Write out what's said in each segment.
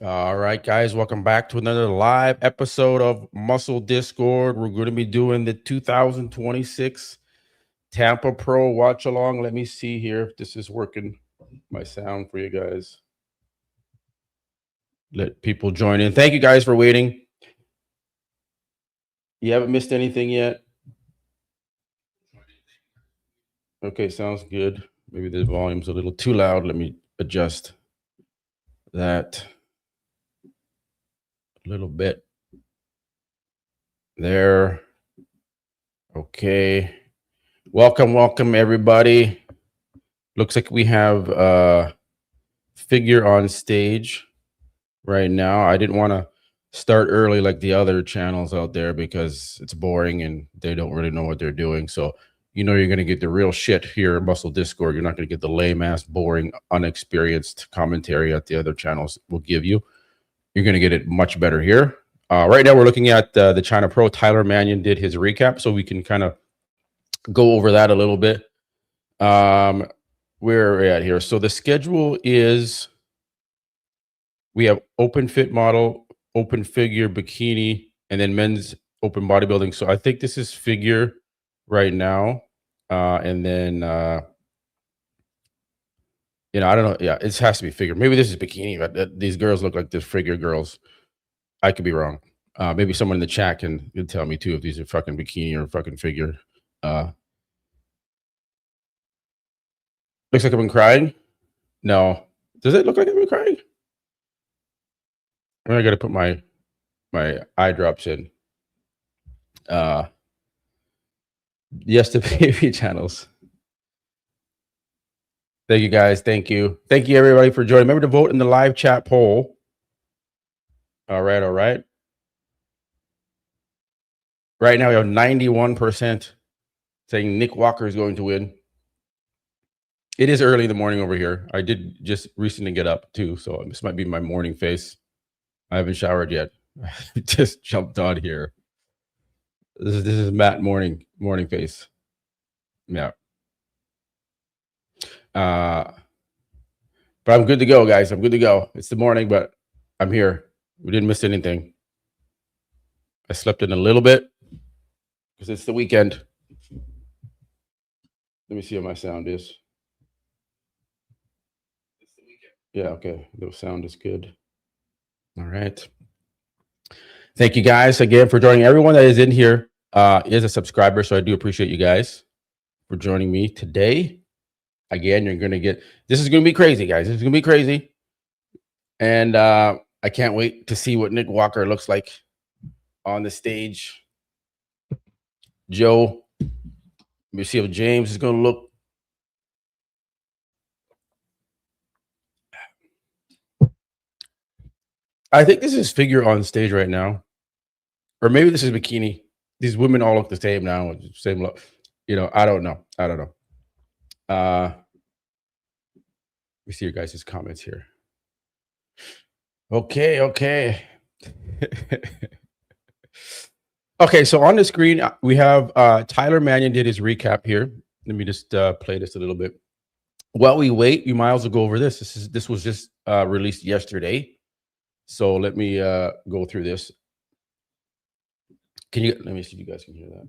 All right, guys, welcome back to another live episode of Muscle Discord. We're going to be doing the 2026 Tampa Pro watch along. Let me see here if this is working, my sound for you guys. Let people join in. Thank you guys for waiting. You haven't missed anything yet? Okay, sounds good. Maybe the volume's a little too loud. Let me adjust that a little bit. There. Okay. Welcome everybody. Looks like we have figure on stage right now. I didn't want to start early like the other channels out there because it's boring and they don't really know what they're doing. So you're going to get the real shit here in Muscle Discord. You're not going to get the lame ass, boring, unexperienced commentary that the other channels will give you. You're going to get it much better here. Right now we're looking at the China Pro. Tyler Mannion did his recap, so we can kind of go over that a little bit. Where are we at here? So the schedule is, we have open fit model, open figure, bikini, and then men's open bodybuilding. So I think this is figure right now. And then, I don't know. Yeah, it has to be figure. Maybe this is bikini, but these girls look like the figure girls. I could be wrong. Maybe someone in the chat can tell me too if these are fucking bikini or fucking figure. Looks like I've been crying. No. Does it look like I've been crying? I got to put my eye drops in. Yes to baby channels. Thank you guys. Thank you everybody for joining. Remember to vote in the live chat poll. All right. Right now we have 91% saying Nick Walker is going to win. It is early in the morning over here. I did just recently get up too, so this might be my morning face. I haven't showered yet. I just jumped on here. This is Matt morning face. Yeah. But I'm good to go, guys. I'm good to go. It's the morning, but I'm here. We didn't miss anything. I slept in a little bit because it's the weekend. Let me see how my sound is. Yeah, okay. The sound is good. All right. Thank you guys again for joining. Everyone that is in here is a subscriber, so I do appreciate you guys for joining me today. Again, you're going to get, this is going to be crazy, guys. This is going to be crazy. And I can't wait to see what Nick Walker looks like on the stage. Joe, let me see how James is going to look. I think this is figure on stage right now. Or maybe this is bikini. These women all look the same now. Same look. I don't know. Let me see your guys' comments here. Okay. Okay, so on the screen, we have Tyler Mannion did his recap here. Let me just play this a little bit. While we wait, you might as well go over this. This was just released yesterday. So let me go through this. Let me see if you guys can hear that.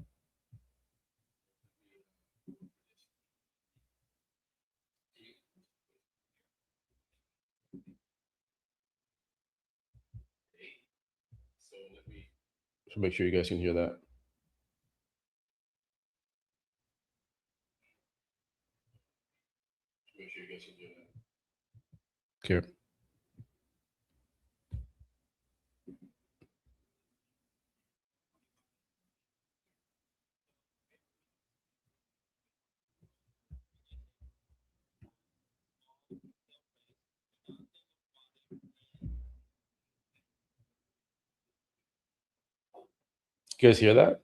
So make sure you guys can hear that. Make sure you guys can hear that. Okay. You guys hear that?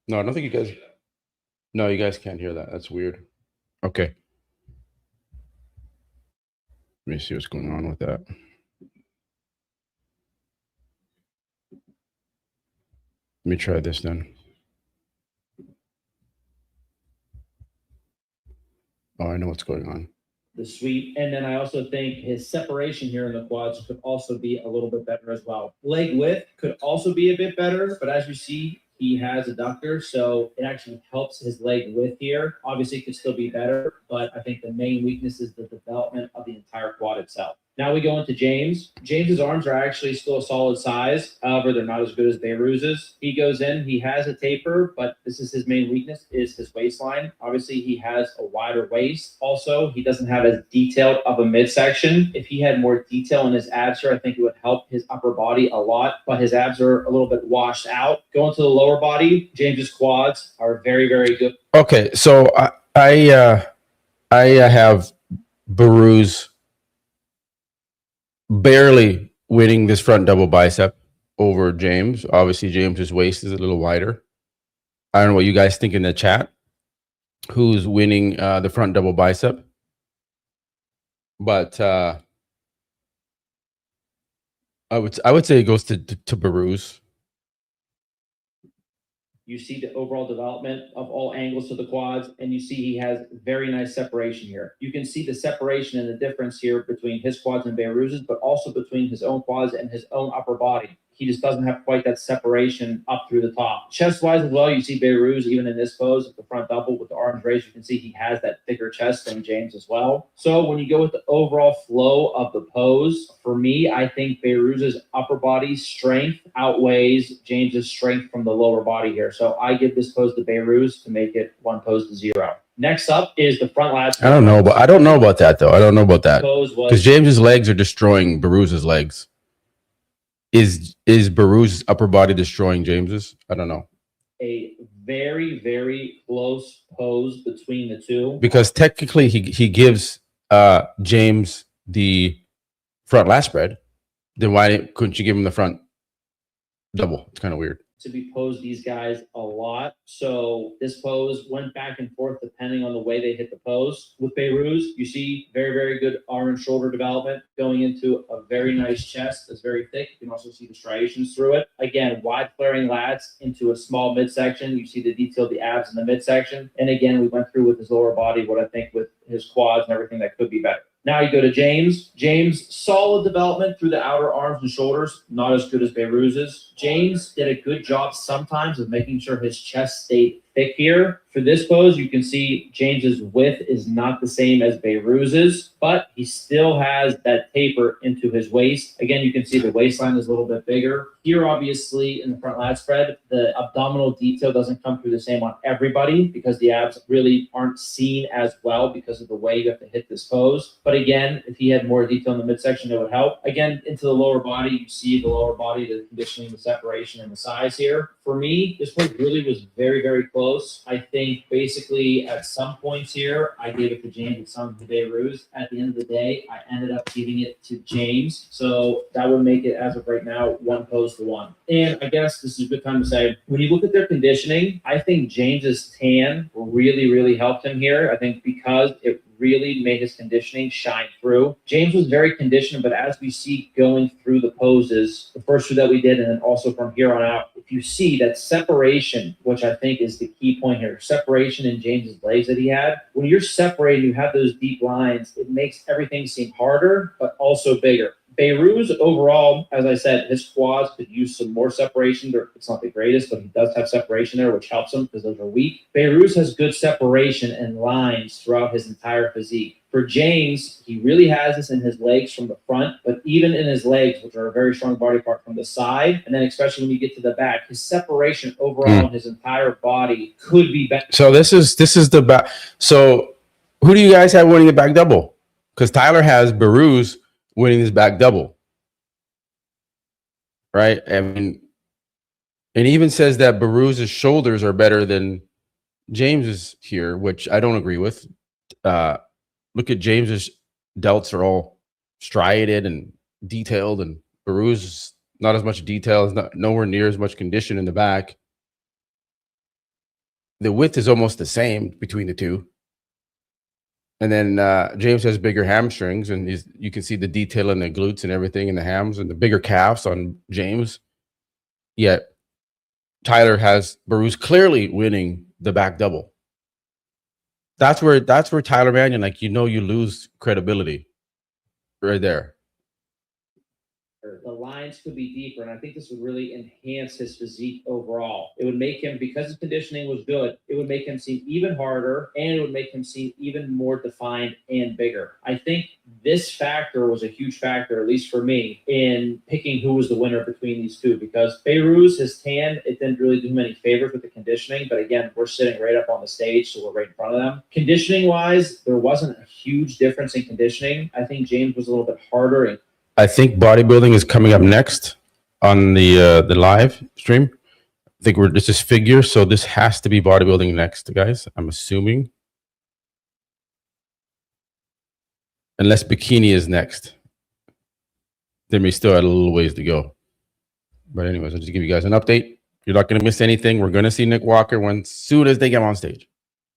No, I don't think you guys. No, you guys can't hear that. That's weird. Okay. Let me see what's going on with that. Let me try this then. Oh, I know what's going on. The sweep. And then I also think his separation here in the quads could also be a little bit better as well. Leg width could also be a bit better, but as you see, he has adductor, so it actually helps his leg width here. Obviously, it could still be better, but I think the main weakness is the development of the entire quad itself. Now we go into James. James's arms are actually still a solid size. However, they're not as good as Beirut's. He goes in, he has a taper, but this is his main weakness, is his waistline. Obviously, he has a wider waist. Also, he doesn't have as detailed of a midsection. If he had more detail in his abs here, I think it would help his upper body a lot, but his abs are a little bit washed out. Going to the lower body, James's quads are very, very good. Okay, so I have Beru's barely winning this front double bicep over James. Obviously, James's waist is a little wider. I don't know what you guys think in the chat. Who's winning the front double bicep? But I would say it goes to Beru's. You see the overall development of all angles to the quads, and you see he has very nice separation here. You can see the separation and the difference here between his quads and Beirut's, but also between his own quads and his own upper body. He just doesn't have quite that separation up through the top. Chest-wise as well, you see Beirut's even in this pose at the front double with the arms raised. You can see he has that thicker chest than James as well. So when you go with the overall flow of the pose, for me, I think Beirut's upper body strength outweighs James's strength from the lower body here. So I give this pose to Beirut's to make it 1 pose to 0. Next up is the front lats. I don't know about that though. I don't know about that because James's legs are destroying Beru's legs. Is Beru's upper body destroying James's? I don't know. A very, very close pose between the two. Because technically he gives James the front lat spread. Then why couldn't you give him the front double? It's kind of weird. To be posed these guys a lot. So this pose went back and forth depending on the way they hit the pose. With Beirut's, you see very, very good arm and shoulder development going into a very nice chest that's very thick. You can also see the striations through it. Again, wide flaring lats into a small midsection. You see the detail of the abs in the midsection. And again, we went through with his lower body, what I think with his quads and everything that could be better. Now you go to James. James, solid development through the outer arms and shoulders, not as good as Beirut's. James did a good job sometimes of making sure his chest stayed thick here. For this pose, you can see James's width is not the same as Beirut's, but he still has that taper into his waist. Again, you can see the waistline is a little bit bigger. Here, obviously, in the front lat spread, the abdominal detail doesn't come through the same on everybody because the abs really aren't seen as well because of the way you have to hit this pose. But again, if he had more detail in the midsection, it would help. Again, into the lower body, you see the lower body, the conditioning, the separation, and the size here. For me, this pose really was very, very close. I think basically at some points here, I gave it to James and some to Beirut's. At the end of the day, I ended up giving it to James. So that would make it, as of right now, 1 pose to 1. And I guess this is a good time to say, when you look at their conditioning, I think James's tan really, really helped him here. I think because it really made his conditioning shine through. James was very conditioned, but as we see going through the poses, the first 2 that we did, and then also from here on out, if you see that separation, which I think is the key point here, separation in James's legs that he had, when you're separated, you have those deep lines, it makes everything seem harder, but also bigger. Beirut's overall, as I said, his quads could use some more separation. It's not the greatest, but he does have separation there, which helps him because those are weak. Beirut's has good separation and lines throughout his entire physique. For James, he really has this in his legs from the front, but even in his legs, which are a very strong body part from the side, and then especially when you get to the back, his separation overall in his entire body could be better. So this is the back. So who do you guys have winning the back double? Because Tyler has Beru's winning this back double, right? I mean, and he even says that Beru's shoulders are better than James's here, which I don't agree with. Look at James's delts are all striated and detailed, and Beru's not as much detail, is not nowhere near as much condition in the back. The width is almost the same between the two. And then James has bigger hamstrings, and you can see the detail in the glutes and everything, and the hams and the bigger calves on James. Yet Tyler has Beru's clearly winning the back double. That's where Tyler Mannion, like, you lose credibility right there. The lines could be deeper, and I think this would really enhance his physique overall. It would make him, because his conditioning was good, it would make him seem even harder, and it would make him seem even more defined and bigger. I think this factor was a huge factor, at least for me, in picking who was the winner between these two, because Beirut, his tan, it didn't really do him any favors with the conditioning, but again, we're sitting right up on the stage, so we're right in front of them. Conditioning-wise, there wasn't a huge difference in conditioning. I think James was a little bit harder and I think bodybuilding is coming up next on the live stream. I think this is figure, so this has to be bodybuilding next, guys. I'm assuming, unless bikini is next. Then we still had a little ways to go. But anyways, I'll just give you guys an update. You're not going to miss anything. We're going to see Nick Walker as soon as they get on stage.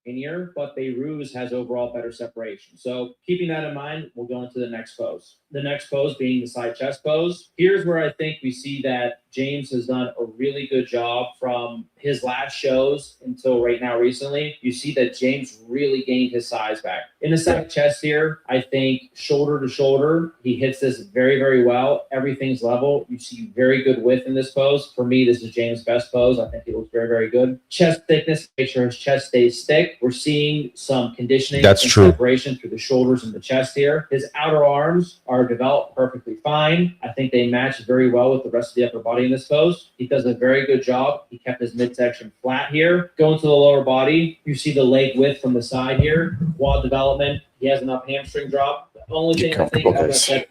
Here, but Beirut has overall better separation. So keeping that in mind, we'll go into the next pose. The next pose being the side chest pose. Here's where I think we see that James has done a really good job from his last shows until right now recently. You see that James really gained his size back. In the side chest here, I think shoulder to shoulder, he hits this very, very well. Everything's level. You see very good width in this pose. For me, this is James' best pose. I think it looks very, very good. Chest thickness, make sure his chest stays thick. We're seeing some conditioning and separation through the shoulders and the chest here. His outer arms are developed perfectly fine. I think they match very well with the rest of the upper body in this pose. He does a very good job. He kept his midsection flat here. Going to the lower body, you see the leg width from the side here. Quad development. He has enough hamstring drop. The only thing I think I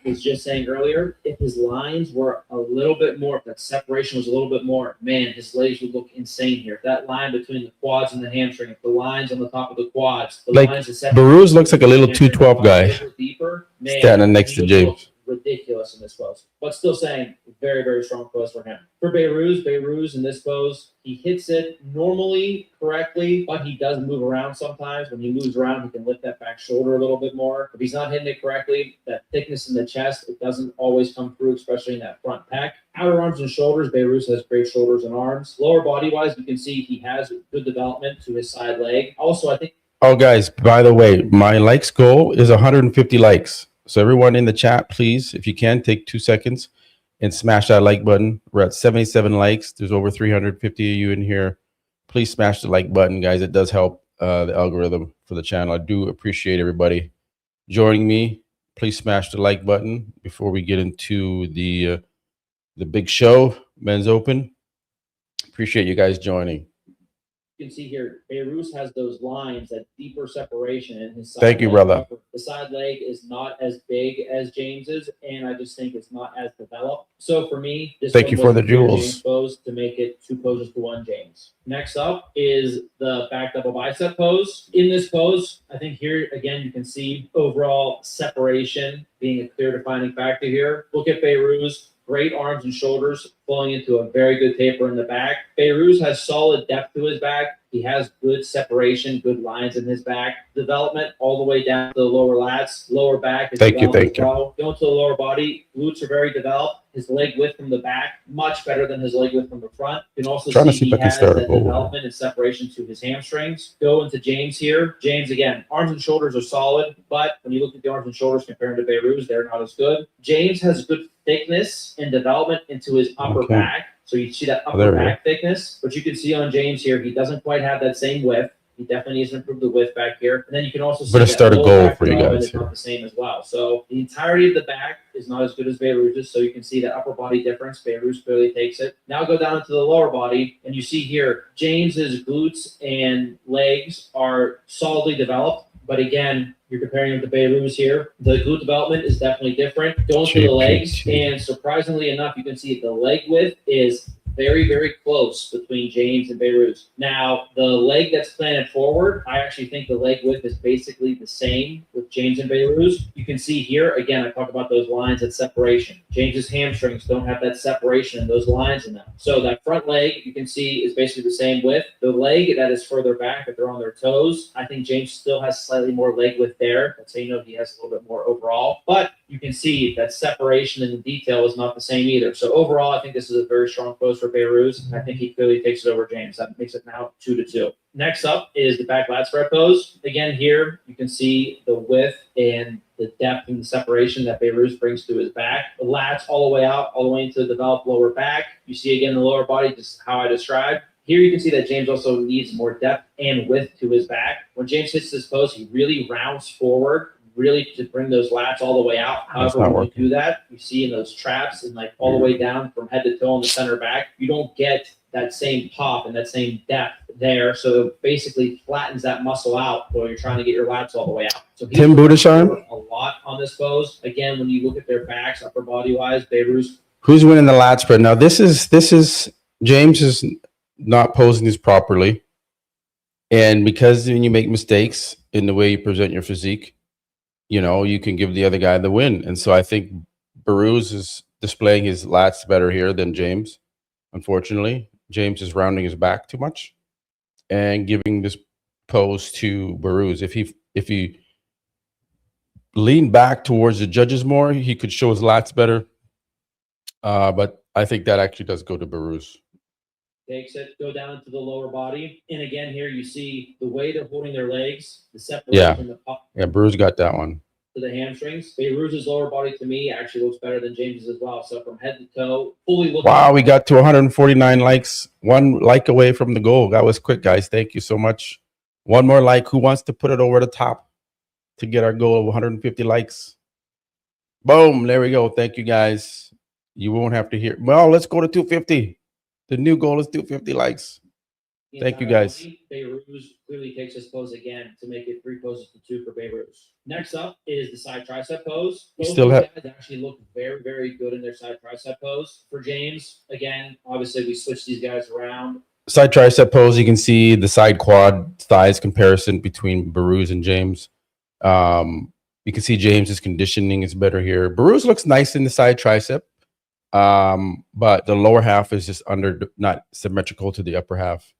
was just saying earlier, if his lines were a little bit more, if that separation was a little bit more, man, his legs would look insane here. If that line between the quads and the hamstring, if the lines on the top of the quads, the like lines Baruz looks like a little 212 guy deeper, man, standing next to James. Ridiculous in this pose, but still saying very, very strong pose for him. For Beirut in this pose, he hits it normally correctly, but he does move around sometimes. When he moves around, he can lift that back shoulder a little bit more. If he's not hitting it correctly, that thickness in the chest, it doesn't always come through, especially in that front pec. Outer arms and shoulders, Beirut has great shoulders and arms. Lower body-wise, you can see he has good development to his side leg. Also, I think... Oh, guys, by the way, my likes goal is 150 likes. So everyone in the chat, please, if you can, take 2 seconds and smash that like button. We're at 77 likes. There's over 350 of you in here. Please smash the like button, guys. It does help the algorithm for the channel. I do appreciate everybody joining me. Please smash the like button before we get into the big show, Men's Open. Appreciate you guys joining. You can see here, Beirut has those lines, that deeper separation in his side. Thank you, brother. The side leg is not as big as James's, and I just think it's not as developed. So for me, this thank you for the jewels. James pose to make it 2 poses to 1 James. Next up is the back double bicep pose. In this pose, I think here again you can see overall separation being a clear defining factor here. Look at Beirut's. Great arms and shoulders flowing into a very good taper in the back. Beirut has solid depth to his back. He has good separation, good lines in his back. Development all the way down to the lower lats. Lower back is developed as well. Going to the lower body, glutes are very developed. His leg width from the back, much better than his leg width from the front. You can also see he has that development and separation to his hamstrings. Go into James here. James, again, arms and shoulders are solid, but when you look at the arms and shoulders compared to Beirut, they're not as good. James has good thickness and development into his upper back. So you see that upper back thickness, but you can see on James here, he doesn't quite have that same width. He definitely needs to improve the width back here. And then you can also see I'm gonna start a goal for you guys. It's not the same as well. So the entirety of the back is not as good as Beirut's. So you can see that upper body difference. Beirut clearly takes it. Now go down into the lower body, and you see here, James's glutes and legs are solidly developed. But again, you're comparing him to Beirut's here. The glute development is definitely different. Going to the legs, and surprisingly enough, you can see the leg width is very, very close between James and Beirut. Now, the leg that's planted forward, I actually think the leg width is basically the same with James and Beirut. You can see here, again, I talk about those lines at separation. James's hamstrings don't have that separation and those lines in them. So that front leg, you can see, is basically the same width. The leg that is further back, if they're on their toes, I think James still has slightly more leg width there. That's how you know he has a little bit more overall. But you can see that separation in the detail is not the same either. So overall, I think this is a very strong pose for for Beirut. I think he clearly takes it over James. That makes it now 2-2. Next up is the back lat spread pose. Again, here you can see the width and the depth and the separation that Beirut brings to his back. The lats all the way out, all the way into the developed lower back. You see again the lower body, just how I described. Here you can see that James also needs more depth and width to his back. When James hits this pose, he really rounds forward, really to bring those lats all the way out. However, when you do that, you see in those traps and like all the way down from head to toe on the center back, you don't get that same pop and that same depth there. So it basically flattens that muscle out while you're trying to get your lats all the way out. So Tim Budasheim? A lot on this pose. Again, when you look at their backs, upper body wise, Beirut. Who's winning the lat spread? Now this is James is not posing this properly. And because when you make mistakes in the way you present your physique, you know, you can give the other guy the win. And so I think Baruz is displaying his lats better here than James. Unfortunately, James is rounding his back too much and giving this pose to Baruz. If he leaned back towards the judges more, he could show his lats better. But I think that actually does go to Baruz. Takes it, go down into the lower body. And again, here you see the way they're holding their legs, the separation, the pop. Yeah, Bruce got that one. To the hamstrings. Beirut's lower body to me actually looks better than James's as well. So from head to toe, fully looking. Wow, we got to 149 likes. 1 like away from the goal. That was quick, guys. Thank you so much. 1 more like. Who wants to put it over the top to get our goal of 150 likes? Boom. There we go. Thank you, guys. You won't have to hear. Well, let's go to 250. The new goal is 250 likes. Thank you, guys. Beirut clearly takes his pose again to make it 3 poses to 2 for Beirut. Next up is the side tricep pose. Both guys actually look very, very good in their side tricep pose. For James, again, obviously we switched these guys around. Side tricep pose, you can see the side quad thighs comparison between Baruz and James. You can see James's conditioning is better here. Baruz looks nice in the side tricep. But the lower half is just not symmetrical to the upper half.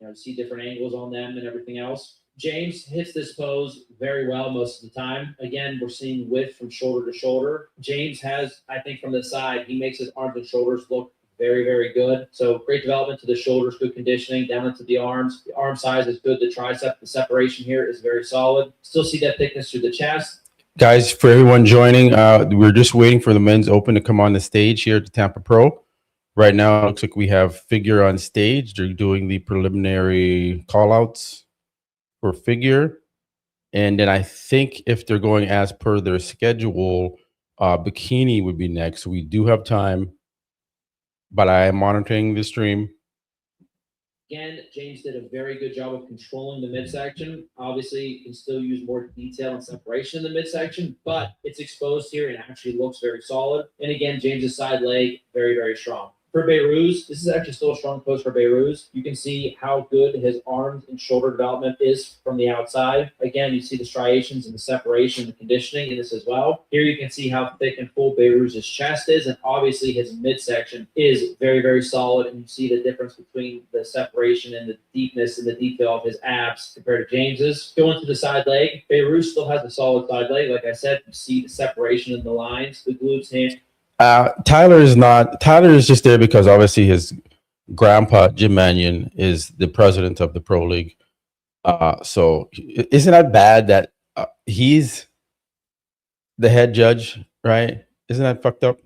You know, see different angles on them and everything else. James hits this pose very well most of the time. Again, we're seeing width from shoulder to shoulder. James has, I think from the side, he makes his arms and shoulders look very, very good. So great development to the shoulders, good conditioning down into the arms. The arm size is good. The tricep, the separation here is very solid. Still see that thickness through the chest. Guys, for everyone joining, we're just waiting for the men's open to come on the stage here at the Tampa Pro. Right now, it looks like we have Figure on stage. They're doing the preliminary call-outs for Figure. And then I think if they're going as per their schedule, Bikini would be next. We do have time, but I am monitoring the stream. Again, James did a very good job of controlling the midsection. Obviously, you can still use more detail and separation in the midsection, but it's exposed here and actually looks very solid. And again, James's side leg, very, very strong. For Beirut, this is actually still a strong pose for Beirut. You can see how good his arms and shoulder development is from the outside. Again, you see the striations and the separation and the conditioning in this as well. Here you can see how thick and full Beirut's chest is, and obviously his midsection is very, very solid, and you see the difference between the separation and the deepness and the detail of his abs compared to James's. Going to the side leg, Beirut still has a solid side leg. Like I said, you see the separation in the lines, the glutes, hand. Tyler is just there because obviously his grandpa Jim Mannion is the president of the Pro League. So isn't that bad that he's the head judge, right? Isn't that fucked up?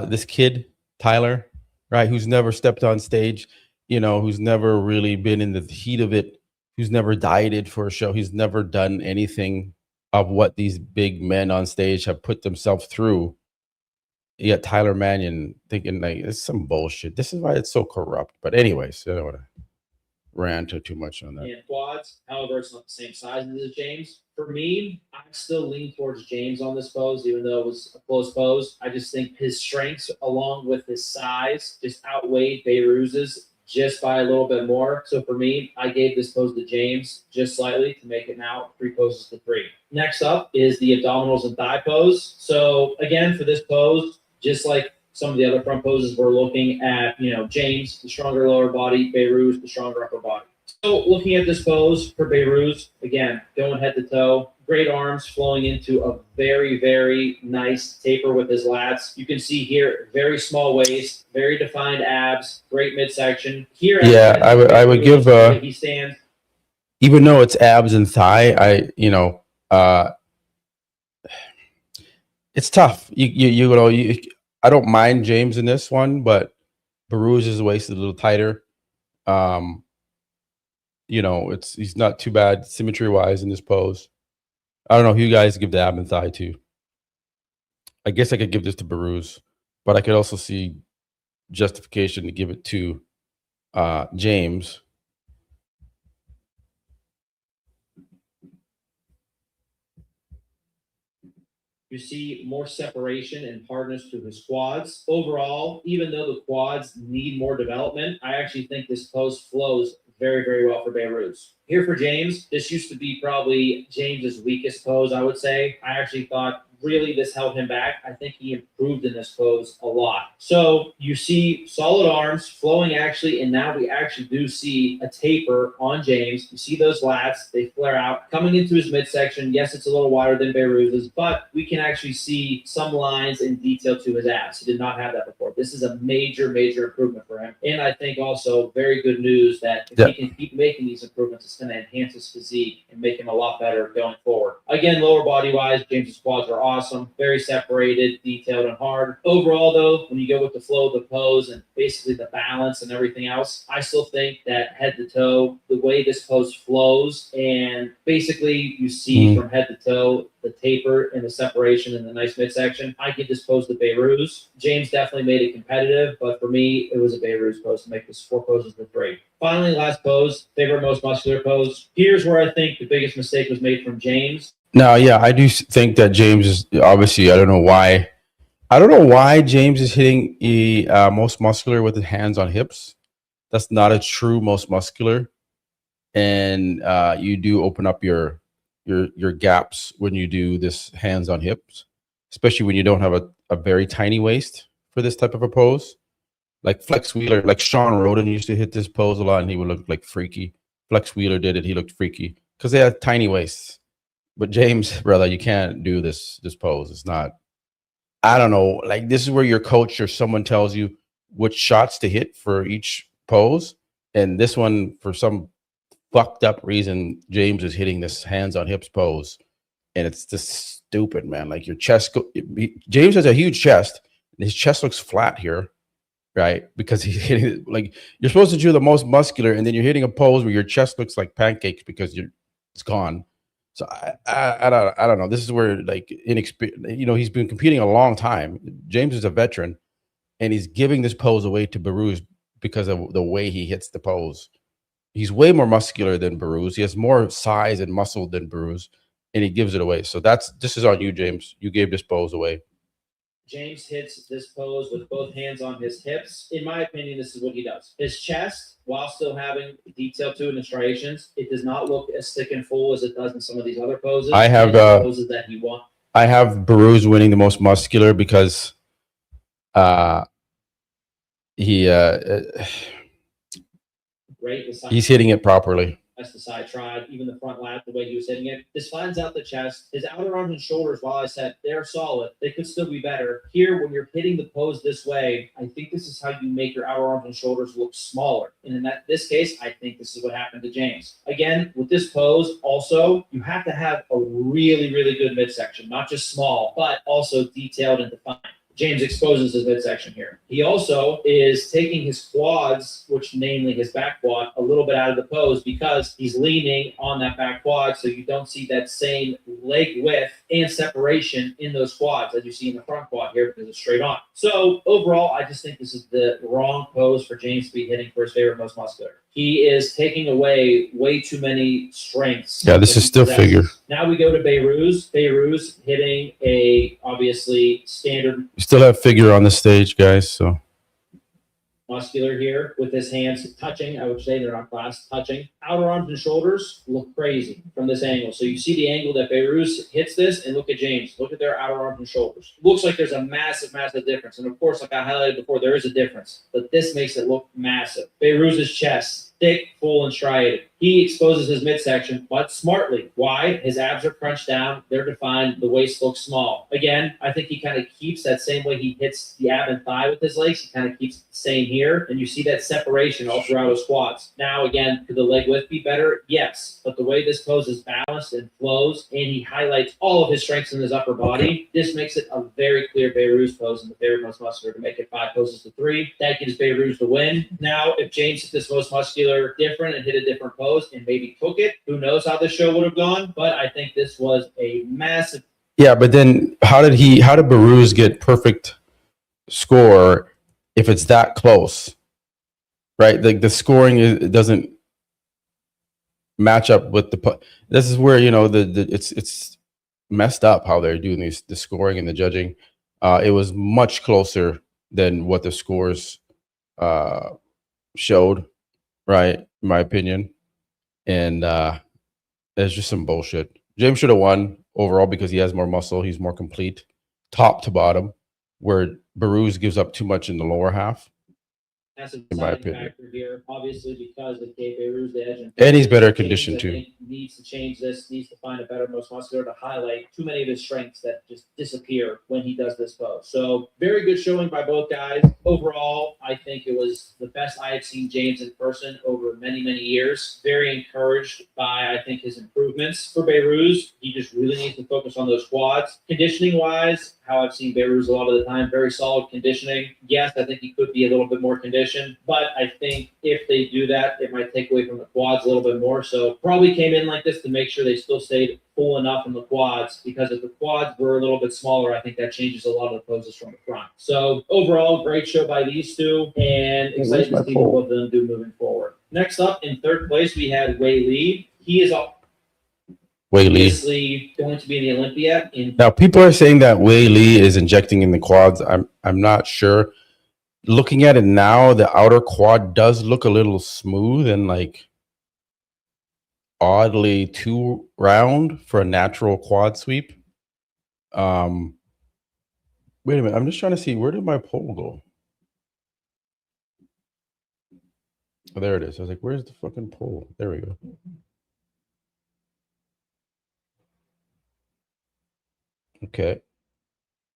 This kid Tyler, right, who's never stepped on stage, you know, who's never really been in the heat of it, who's never dieted for a show, he's never done anything of what these big men on stage have put themselves through. You got Tyler Mannion thinking like it's some bullshit. This is why it's so corrupt. But anyways, I don't want to rant too much on that. And quads, however, it's not the same size as James. For me, I still lean towards James on this pose, even though it was a close pose. I just think his strengths, along with his size, just outweighed Beirut's just by a little bit more. So for me, I gave this pose to James just slightly to make it now 3 poses to 3. Next up is the abdominals and thigh pose. So again, for this pose, just like some of the other front poses, we're looking at, you know, James, the stronger lower body, Beirut, the stronger upper body. So looking at this pose for Beirut, again, going head to toe, great arms flowing into a very, very nice taper with his lats. You can see here, very small waist, very defined abs, great midsection. Here, Yeah, I would give the way he stands. Even though it's abs and thigh, it's tough. I don't mind James in this one, but Baruch's waist is a little tighter. He's not too bad symmetry wise in this pose. I don't know who you guys give the ab and thigh to. I guess I could give this to Baruch, but I could also see justification to give it to James. You see more separation and hardness to his quads. Overall, even though the quads need more development, I actually think this pose flows very, very well for Beirut. Here for James, this used to be probably James's weakest pose, I would say. I actually thought really this held him back. I think he improved in this pose a lot. So you see solid arms flowing actually, and now we actually do see a taper on James. You see those lats, they flare out. Coming into his midsection, yes, it's a little wider than Beirut's, but we can actually see some lines in detail to his abs. He did not have that before. This is a major, major improvement for him. And I think also very good news that if he can keep making these improvements, it's going to enhance his physique and make him a lot better going forward. Again, lower body-wise, James's quads are awesome, very separated, detailed, and hard. Overall, though, when you go with the flow of the pose and basically the balance and everything else, I still think that head to toe, the way this pose flows, and basically you see from head to toe the taper and the separation and the nice midsection, I give this pose to Beirut. James definitely made it competitive, but for me, it was a Beirut pose to make this 4 poses to 3. Finally, last pose, favorite most muscular pose. Here's where I think the biggest mistake was made from James. No, yeah, I do think that James is obviously. I don't know why James is hitting the most muscular with his hands on hips. That's not a true most muscular, and you do open up your gaps when you do this hands on hips, especially when you don't have a very tiny waist for this type of a pose. Like Flex Wheeler, like Sean Roden used to hit this pose a lot, and he would look like freaky. Flex Wheeler did it; he looked freaky because they had tiny waists. But James, brother, you can't do this pose. It's not. I don't know. Like this is where your coach or someone tells you which shots to hit for each pose, and this one for some fucked up reason, James is hitting this hands on hips pose, and it's just stupid, man. Like your chest. James has a huge chest, and his chest looks flat here, right? Because he's hitting like you're supposed to do the most muscular, and then you're hitting a pose where your chest looks like pancakes because it's gone. So I don't know. This is where like he's been competing a long time. James is a veteran, and he's giving this pose away to Baruch because of the way he hits the pose. He's way more muscular than Baruch. He has more size and muscle than Baruch, and he gives it away. So this is on you, James. You gave this pose away. James hits this pose with both hands on his hips. In my opinion, this is what he does. His chest, while still having detail to it and striations, it does not look as thick and full as it does in some of these other poses. I have poses that he won. I have Baruch winning the most muscular because he's hitting it properly. That's the side trod, even the front lat, the way he was hitting it. This flattens out the chest. His outer arms and shoulders, while I said they're solid, they could still be better. Here, when you're hitting the pose this way, I think this is how you make your outer arms and shoulders look smaller. And in this case, I think this is what happened to James. Again, with this pose, also, you have to have a really, really good midsection, not just small, but also detailed and defined. James exposes his midsection here. He also is taking his quads, which namely his back quad, a little bit out of the pose because he's leaning on that back quad, so you don't see that same leg width and separation in those quads as you see in the front quad here because it's straight on. So overall, I just think this is the wrong pose for James to be hitting for his favorite most muscular. He is taking away way too many strengths. Yeah, this is still figure. Now we go to Beirut. Beirut hitting a obviously standard. We still have figure on the stage, guys. So muscular here with his hands touching. I would say they're not clasped, touching. Outer arms and shoulders look crazy from this angle. So you see the angle that Beirut hits this, and look at James. Look at their outer arms and shoulders. Looks like there's a massive, massive difference. And of course, like I highlighted before, there is a difference, but this makes it look massive. Beirut's chest thick, full, and striated. He exposes his midsection, but smartly. Why? His abs are crunched down, they're defined, the waist looks small. Again, I think he kind of keeps that same way he hits the ab and thigh with his legs, he kind of keeps it the same here, and you see that separation all throughout his quads. Now, again, could the leg lift be better? Yes, but the way this pose is balanced and flows, and he highlights all of his strengths in his upper body, this makes it a very clear Beirut pose and the favorite most muscular to make it 5 poses to 3. That gives Beirut the win. Now, if James hit this most muscular different and hit a different pose and maybe took it, who knows how the show would have gone, but I think this was a massive. Yeah, but then how did Baruz get perfect score if it's that close? Right? Like the scoring it doesn't match up with this is where, you know, it's messed up how they're doing the scoring and the judging. It was much closer than what the scores showed, right? In my opinion. And it's just some bullshit. James should have won overall because he has more muscle, he's more complete, top to bottom, where Baruz gives up too much in the lower half. That's a deciding factor here, obviously, because it gave Beirut the edge. And he's better conditioned too. Needs to change this, needs to find a better most muscular to highlight too many of his strengths that just disappear when he does this pose. So very good showing by both guys. Overall, I think it was the best I have seen James in person over many, many years. Very encouraged by, I think, his improvements. For Beirut, he just really needs to focus on those quads. Conditioning wise, how I've seen Beirut a lot of the time, very solid conditioning. Yes, I think he could be a little bit more conditioned, but I think if they do that, it might take away from the quads a little bit more. So probably came in like this to make sure they still stayed full enough in the quads, because if the quads were a little bit smaller, I think that changes a lot of the poses from the front. So overall, great show by these two, and excited to see what both of them do moving forward. Next up, in third place, we had Wei Li. He is obviously going to be in the Olympia. Now, people are saying that Wei Li is injecting in the quads. I'm not sure. Looking at it now, the outer quad does look a little smooth and like oddly too round for a natural quad sweep. Wait a minute. I'm just trying to see, where did my poll go? Oh, there it is. I was like, where's the fucking poll? There we go. Okay.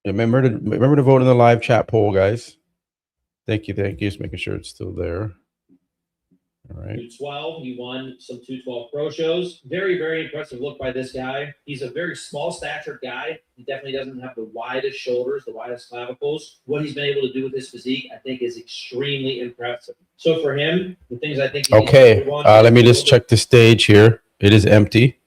Remember to vote in the live chat poll, guys. Thank you. Just making sure it's still there. All right. 212. He won some 212 pro shows. Very, very impressive look by this guy. He's a very small statured guy. He definitely doesn't have the widest shoulders, the widest clavicles. What he's been able to do with his physique, I think, is extremely impressive. So for him, the things I think. Okay. Let me just check the stage here. It is empty.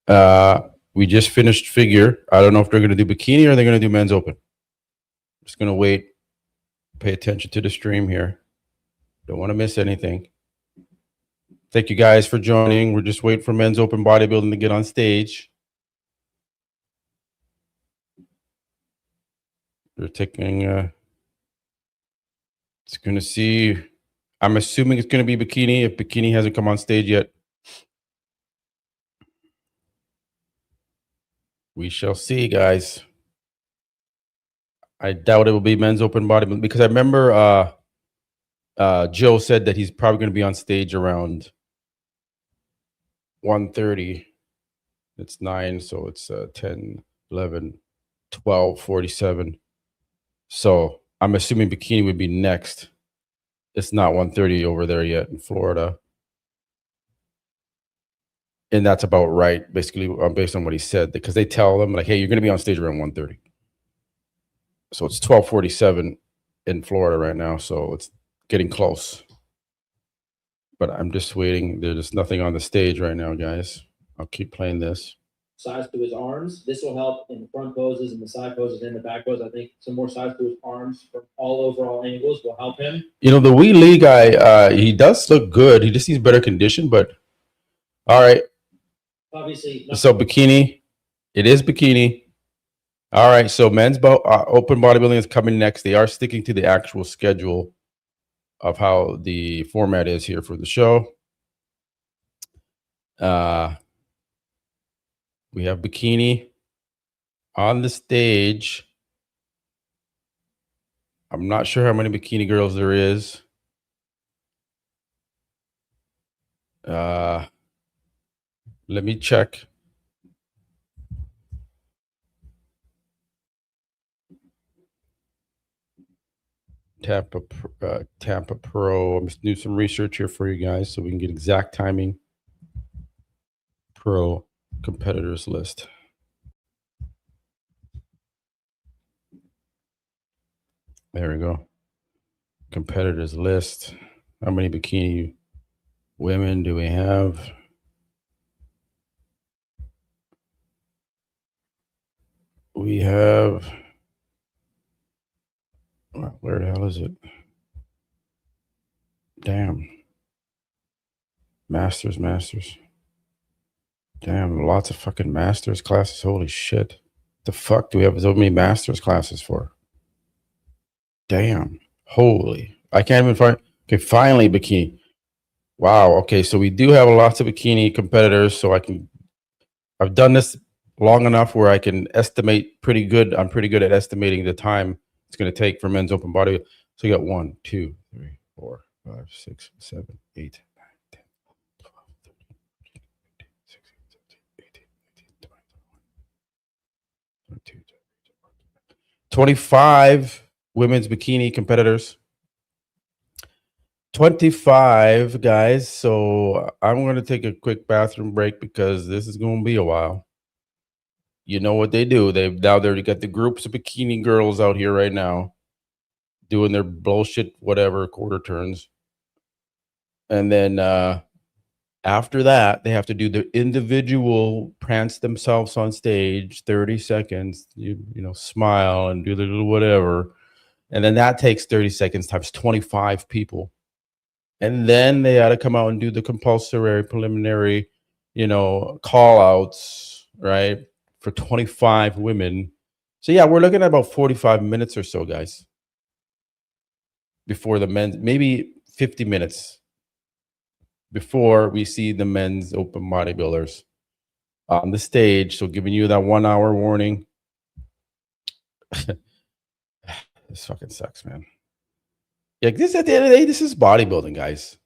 We just finished figure. I don't know if they're going to do bikini or they're going to do men's open. Just going to wait. Pay attention to the stream here. Don't want to miss anything. Thank you guys for joining. We're just waiting for men's open bodybuilding to get on stage. They're taking, it's going to see, I'm assuming it's going to be bikini if bikini hasn't come on stage yet. We shall see, guys. I doubt it will be men's open bodybuilding because I remember Joe said that he's probably going to be on stage around 1:30. It's 9, so it's 10, 11, 12, 47. So I'm assuming bikini would be next. It's not 1:30 over there yet in Florida. And that's about right, basically, based on what he said, because they tell them, like, hey, you're going to be on stage around 1:30. So it's 12:47 in Florida right now, so it's getting close. But I'm just waiting. There's nothing on the stage right now, guys. I'll keep playing this. Size to his arms. This will help in the front poses and the side poses and the back poses. I think some more size to his arms from all overall angles will help him. You know, the Wei Li guy, he does look good. He just needs better condition, but all right. Obviously. So bikini. It is bikini. All right. So men's open bodybuilding is coming next. They are sticking to the actual schedule of how the format is here for the show. We have bikini on the stage. I'm not sure how many bikini girls there is. Let me check. Tampa Pro. I'm just doing some research here for you guys so we can get exact timing. Pro competitors list. There we go. Competitors list. How many bikini women do we have? We have, where the hell is it? Damn. Masters. Damn, lots of fucking masters classes. Holy shit. The fuck do we have so many masters classes for? Damn. Holy. I can't even find. Okay, finally bikini. Wow. Okay, so we do have lots of bikini competitors. So I've done this long enough where I can estimate pretty good. I'm pretty good at estimating the time it's going to take for men's open body. So you got 1, 2, 3, 4, 5, 6, 7, 8, 9, 10, 12, 13, 14, 15, 16, 17, 18, 19, 20, 22, 25 women's bikini competitors. 25 guys. So I'm going to take a quick bathroom break because this is going to be a while. You know what they do. They've got the groups of bikini girls out here right now doing their bullshit, whatever, quarter turns. And then after that, they have to do the individual prance themselves on stage, 30 seconds, you know, smile and do the little whatever. And then that takes 30 seconds times 25 people. And then they got to come out and do the compulsory preliminary, you know, call outs, right? For 25 women. So yeah, we're looking at about 45 minutes or so, guys. Before the men's, maybe 50 minutes before we see the men's open bodybuilders on the stage. So giving you that 1 hour warning. This fucking sucks, man. Yeah, this at the end of the day, this is bodybuilding, guys.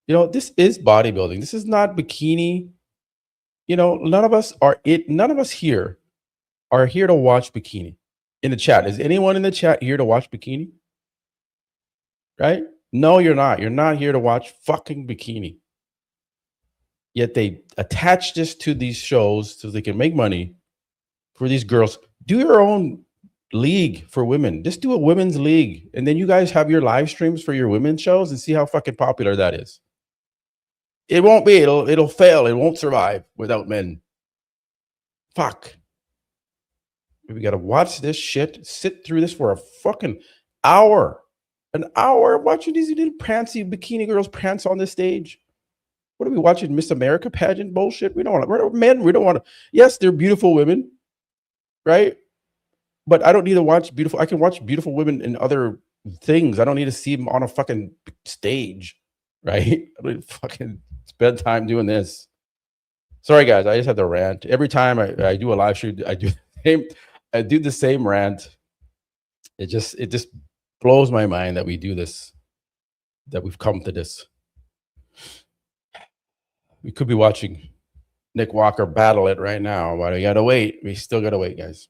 You know, this is bodybuilding. This is not bikini. You know, none of us here are here to watch bikini. In the chat, is anyone in the chat here to watch bikini? Right? No, you're not. You're not here to watch fucking bikini. Yet they attach this to these shows so they can make money for these girls. Do your own league for women. Just do a women's league. And then you guys have your live streams for your women's shows and see how fucking popular that is. It won't be. It'll fail. It won't survive without men. Fuck. We got to watch this shit, sit through this for a fucking hour. An hour watching these little prancy bikini girls prance on the stage. What are we watching? Miss America pageant bullshit? We don't want to. We're men. We don't want to. Yes, they're beautiful women, right? But I don't need to watch beautiful. I can watch beautiful women in other things. I don't need to see them on a fucking stage, right? I don't fucking spend time doing this. Sorry, guys. I just had to rant. Every time I do a live stream, I do the same rant. It just blows my mind that we do this, that we've come to this. We could be watching Nick Walker battle it right now, but we gotta wait. We still gotta wait, guys.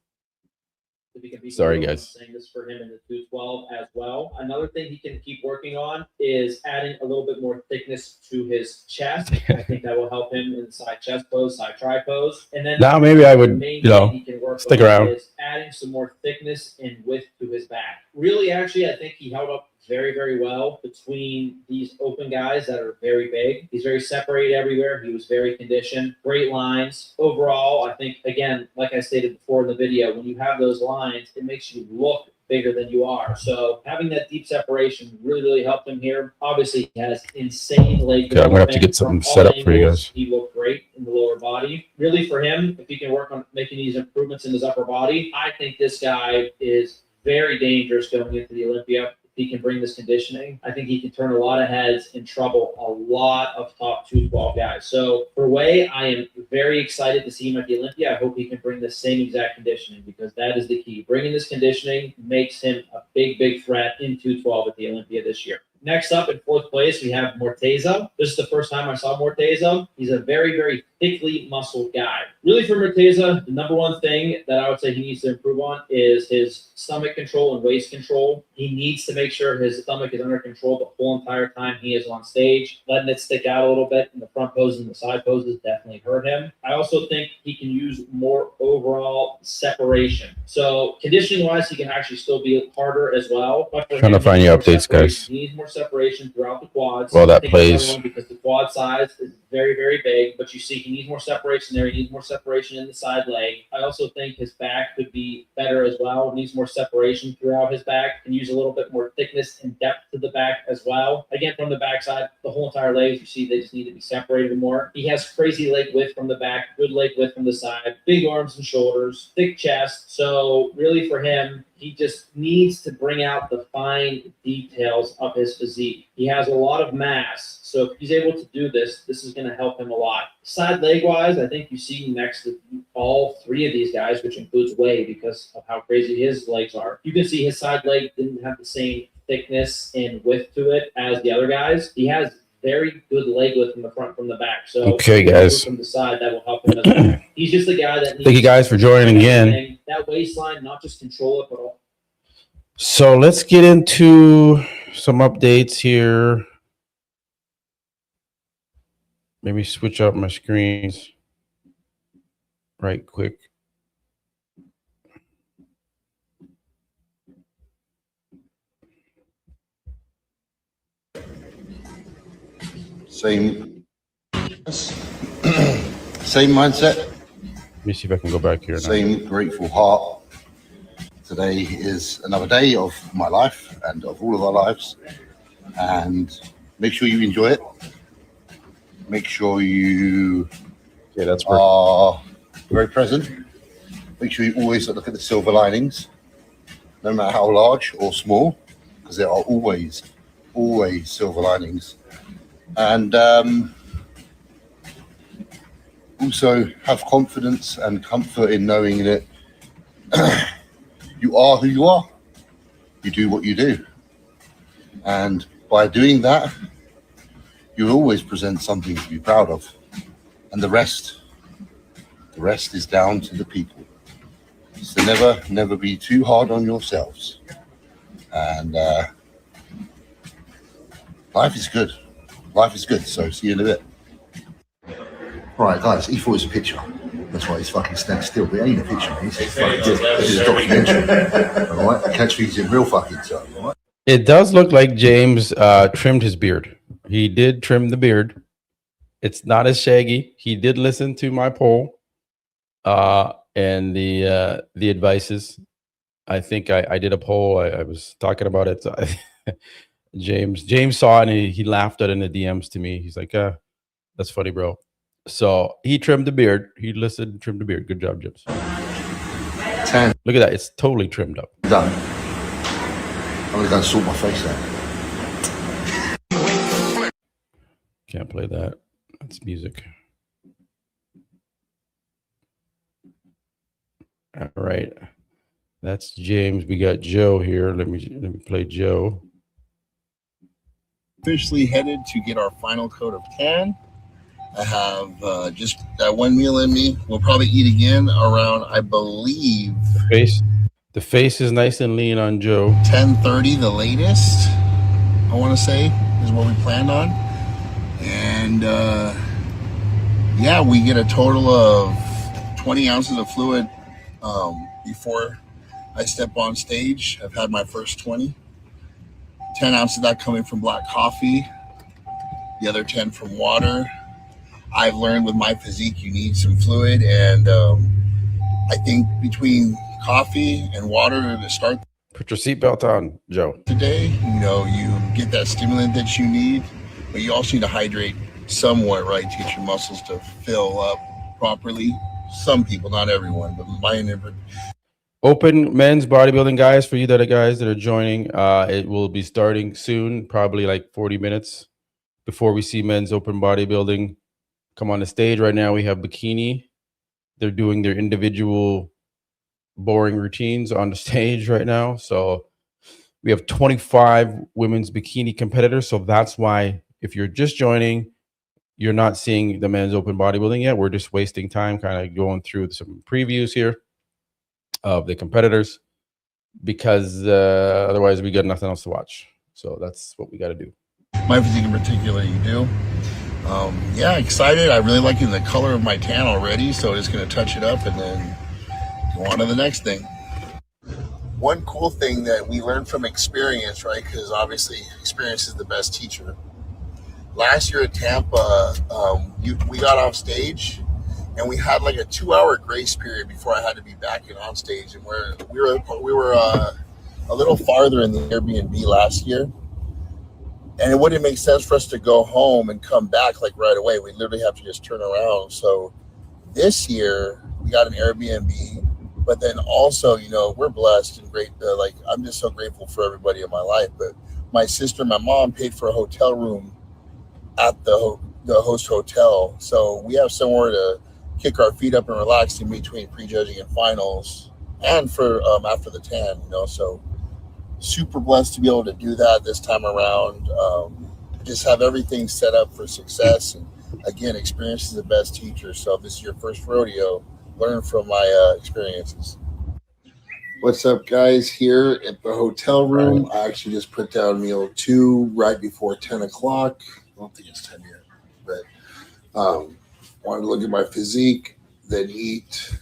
Sorry, guys. Saying this for him in the 212 as well. Another thing he can keep working on is adding a little bit more thickness to his chest. I think that will help him in the side chest pose, side tri pose. And then now maybe I would, he can work stick around. Is adding some more thickness and width to his back. Really, actually, I think he held up very, very well between these open guys that are very big. He's very separated everywhere. He was very conditioned. Great lines. Overall, I think, again, like I stated before in the video, when you have those lines, it makes you look bigger than you are. So having that deep separation really, really helped him here. Obviously, he has insane leg development. Okay, I'm gonna have to get something set up for you guys. He looked great in the lower body. Really, for him, if he can work on making these improvements in his upper body, I think this guy is very dangerous going into the Olympia. He can bring this conditioning. I think he can turn a lot of heads and trouble a lot of top 212 guys. So for Wei, I am very excited to see him at the Olympia. I hope he can bring the same exact conditioning because that is the key. Bringing this conditioning makes him a big, big threat in 212 at the Olympia this year. Next up in fourth place, we have Morteza. This is the first time I saw Morteza. He's a very, very thickly muscled guy. Really for Morteza, the number one thing that I would say he needs to improve on is his stomach control and waist control. He needs to make sure his stomach is under control the whole entire time he is on stage. Letting it stick out a little bit in the front poses and the side poses definitely hurt him. I also think he can use more overall separation. So conditioning wise, he can actually still be harder as well. But Trying to find your updates, guys. He needs more separation throughout the quads. Well, that plays because the quad size is very, very big, but you see he needs more separation there. He needs more separation in the side leg. I also think his back could be better as well. He needs more separation throughout his back. Can use a little bit more thickness and depth to the back as well. Again, from the backside, the whole entire legs, you see they just need to be separated more. He has crazy leg width from the back, good leg width from the side, big arms and shoulders, thick chest. So really for him, he just needs to bring out the fine details of his physique. He has a lot of mass. So if he's able to do this, this is going to help him a lot. Side leg wise, I think you see next to all three of these guys, which includes Wei because of how crazy his legs are. You can see his side leg didn't have the same thickness and width to it as the other guys. He has very good leg width from the front, from the back. So okay, guys, from the side, that will help him as well. He's just the guy that needs. Thank you guys for joining again. That waistline, not just control it, but all. So let's get into some updates here. Maybe switch up my screens right quick. Same mindset. Let me see if I can go back here now. Same grateful heart. Today is another day of my life and of all of our lives. And make sure you enjoy it. Make sure you are very present. Make sure you always look at the silver linings, no matter how large or small, because there are always silver linings. And also have confidence and comfort in knowing that you are who you are. You do what you do. And by doing that, you'll always present something to be proud of. And the rest is down to the people. So never be too hard on yourselves. And life is good. Life is good, so see you in a bit. Right, guys, he thought it was a picture. That's why he's fucking standing still. But it ain't a picture, man. This is a documentary. All right? Catch in real fucking time, all right? It does look like James trimmed his beard. He did trim the beard. It's not as shaggy. He did listen to my poll and the advices. I think I did a poll. I was talking about it. So James saw it and he laughed at it in the DMs to me. He's like, that's funny, bro. So he trimmed the beard. He listened, trimmed the beard. Good job, James. 10. Look at that. It's totally trimmed up. Done. I'm going to go and sort my face out. Can't play that. That's music. All right. That's James. We got Joe here. Let me play Joe. Officially headed to get our final coat of tan. I have just that one meal in me. We'll probably eat again around, I believe, the face is nice and lean on Joe. 10:30, the latest, I want to say, is what we planned on. And yeah, we get a total of 20 ounces of fluid before I step on stage. I've had my first 20. 10 ounces of that coming from black coffee, the other 10 from water. I've learned with my physique, you need some fluid. And I think between coffee and water to start. Put your seatbelt on, Joe. Today, you get that stimulant that you need, but you also need to hydrate somewhat, right, to get your muscles to fill up properly. Some people, not everyone, but mine. Open men's bodybuilding, guys, for you that are joining. It will be starting soon, probably like 40 minutes before we see men's open bodybuilding come on the stage. Right now we have bikini. They're doing their individual boring routines on the stage right now. So We have 25 women's bikini competitors. So that's why if you're just joining, you're not seeing the men's open bodybuilding yet. We're just wasting time kind of going through some previews here of the competitors because otherwise we got nothing else to watch. So that's what we got to do. My physique in particular, you do. Yeah, excited. I'm really liking the color of my tan already, so just going to touch it up and then go on to the next thing. One cool thing that we learned from experience, right, because obviously experience is the best teacher. Last year at Tampa, we got off stage and we had like a 2-hour grace period before I had to be back in on stage, and we were a little farther in the Airbnb last year. And it wouldn't make sense for us to go home and come back like right away. We literally have to just turn around. So this year we got an Airbnb, but then also, you know, we're blessed and great. Like, I'm just so grateful for everybody in my life. But my sister and my mom paid for a hotel room at the host hotel. So we have somewhere to kick our feet up and relax in between prejudging and finals and for after the tan, you know. So super blessed to be able to do that this time around. Just have everything set up for success. And again, experience is the best teacher. So if this is your first rodeo, learn from my experiences. What's up, guys? Here at the hotel room, I actually just put down meal 2 right before 10 o'clock. I don't think it's 10 yet, but wanted to look at my physique, then eat.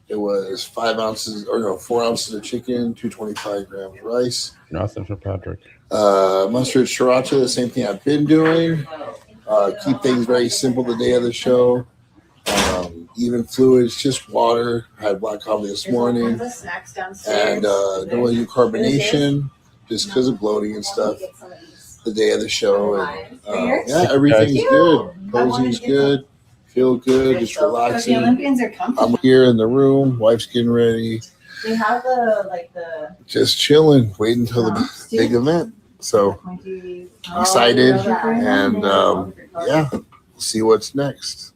It was 4 ounces of chicken, 225 grams of rice. Nothing for Patrick. Mustard sriracha, the same thing I've been doing. Keep things very simple the day of the show. Even fluids, just water. I had black coffee this morning. And don't really do carbonation just because of bloating and stuff the day of the show. And yeah, everything's good. Posing's good. Feel good, just relaxing. The Olympians are comfortable. I'm here in the room. Wife's getting ready. They have the just chilling, waiting until the big event. So excited, and yeah, we'll see what's next.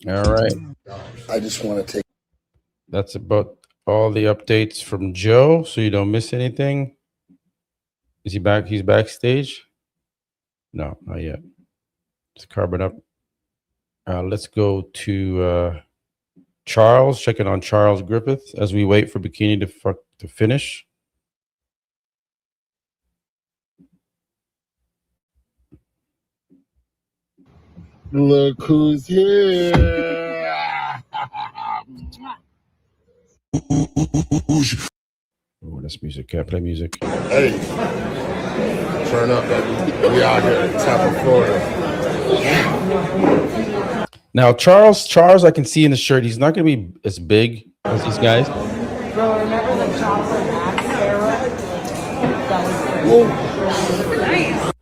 All right. I just want to take. That's about all the updates from Joe, so you don't miss anything. Is he back? He's backstage? No, not yet. It's carbon up. Let's go to Charles, checking on Charles Griffith as we wait for Bikini to finish. Look who's here. Oh, that's music. Can't play music. Hey, turn up, baby. We out here in Tampa, Florida. Now, Charles, I can see in the shirt, he's not going to be as big as these guys. Bro, remember the chocolate axe era? Nice.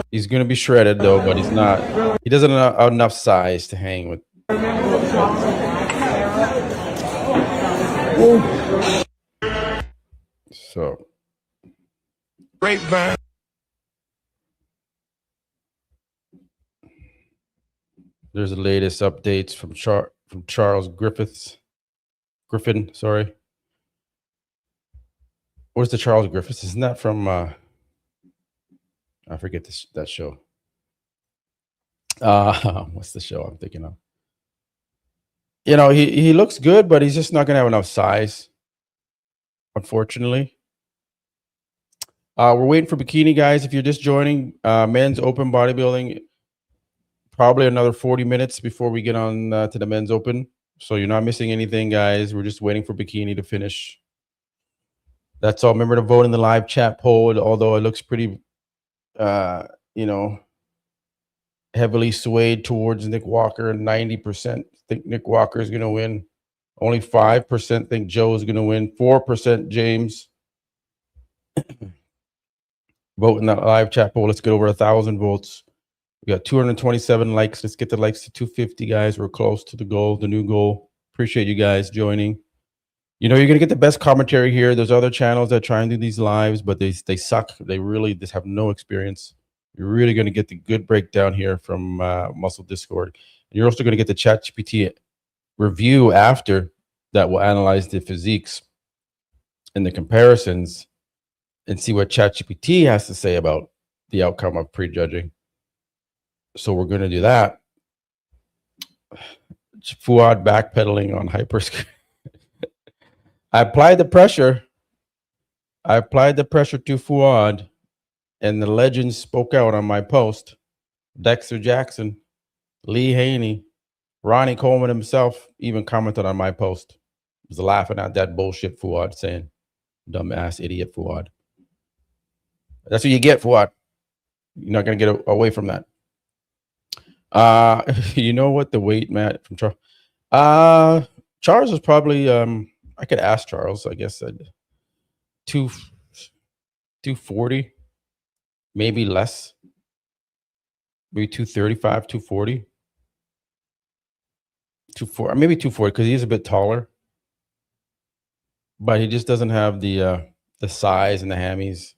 He's going to be shredded, though, but he's not. He doesn't have enough size to hang with. So. Great man. There's the latest updates from Charles Griffin, sorry. Where's the Charles Griffiths? Isn't that from I forget that show. What's the show I'm thinking of? You know, he looks good, but he's just not gonna have enough size, unfortunately. We're waiting for Bikini, guys. If you're just joining, men's open bodybuilding, probably another 40 minutes before we get on to the men's open. So you're not missing anything, guys. We're just waiting for Bikini to finish. That's all. Remember to vote in the live chat poll, although it looks pretty, you know, heavily swayed towards Nick Walker. 90% think Nick Walker is going to win. Only 5% think Joe is going to win. 4% James. Vote in that live chat poll. Let's get over 1,000 votes. We got 227 likes. Let's get the likes to 250, guys. We're close to the goal, the new goal. Appreciate you guys joining. You know, you're going to get the best commentary here. There's other channels that try and do these lives, but they suck. They really just have no experience. You're really going to get the good breakdown here from Muscle Discord. And you're also going to get the ChatGPT review after that will analyze the physiques. and the comparisons and see what ChatGPT has to say about the outcome of prejudging. So we're going to do that. Fuad backpedaling on hyperscale. I applied the pressure. To Fuad, and the legends spoke out on my post. Dexter Jackson, Lee Haney, Ronnie Coleman himself even commented on my post. Was laughing at that bullshit Fuad saying, dumbass idiot Fuad. That's what you get, Fuad. You're not going to get away from that. You know what the weight, Matt, from Charles? Charles is probably, I could ask Charles, I guess, 240, maybe less, maybe 235, 240, 240, maybe 240, because he's a bit taller, but he just doesn't have the size and the hammies,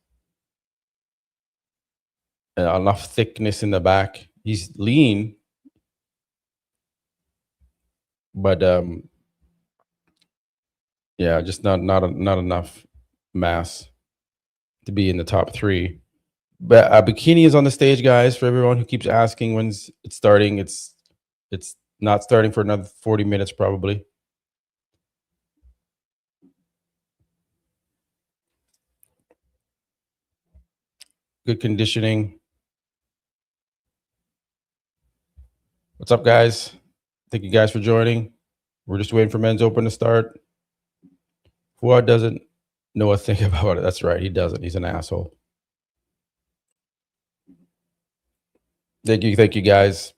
enough thickness in the back. He's lean, but yeah, just not enough mass to be in the top 3. But bikini is on the stage, guys. For everyone who keeps asking when's it's starting, it's not starting for another 40 minutes probably. Good conditioning. What's up, guys? Thank you guys for joining. We're just waiting for men's open to start. Fuad doesn't know a thing about it. That's right, he doesn't. He's an asshole. Thank you, guys.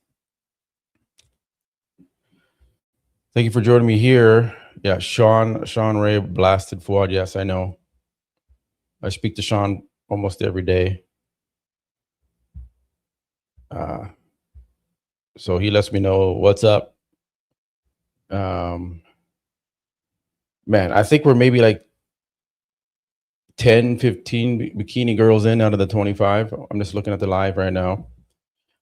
Thank you for joining me here. Yeah, Sean Ray blasted Fuad. Yes, I know. I speak to Sean almost every day. So he lets me know what's up. Man, I think we're maybe like 10, 15 bikini girls in out of the 25. I'm just looking at the live right now.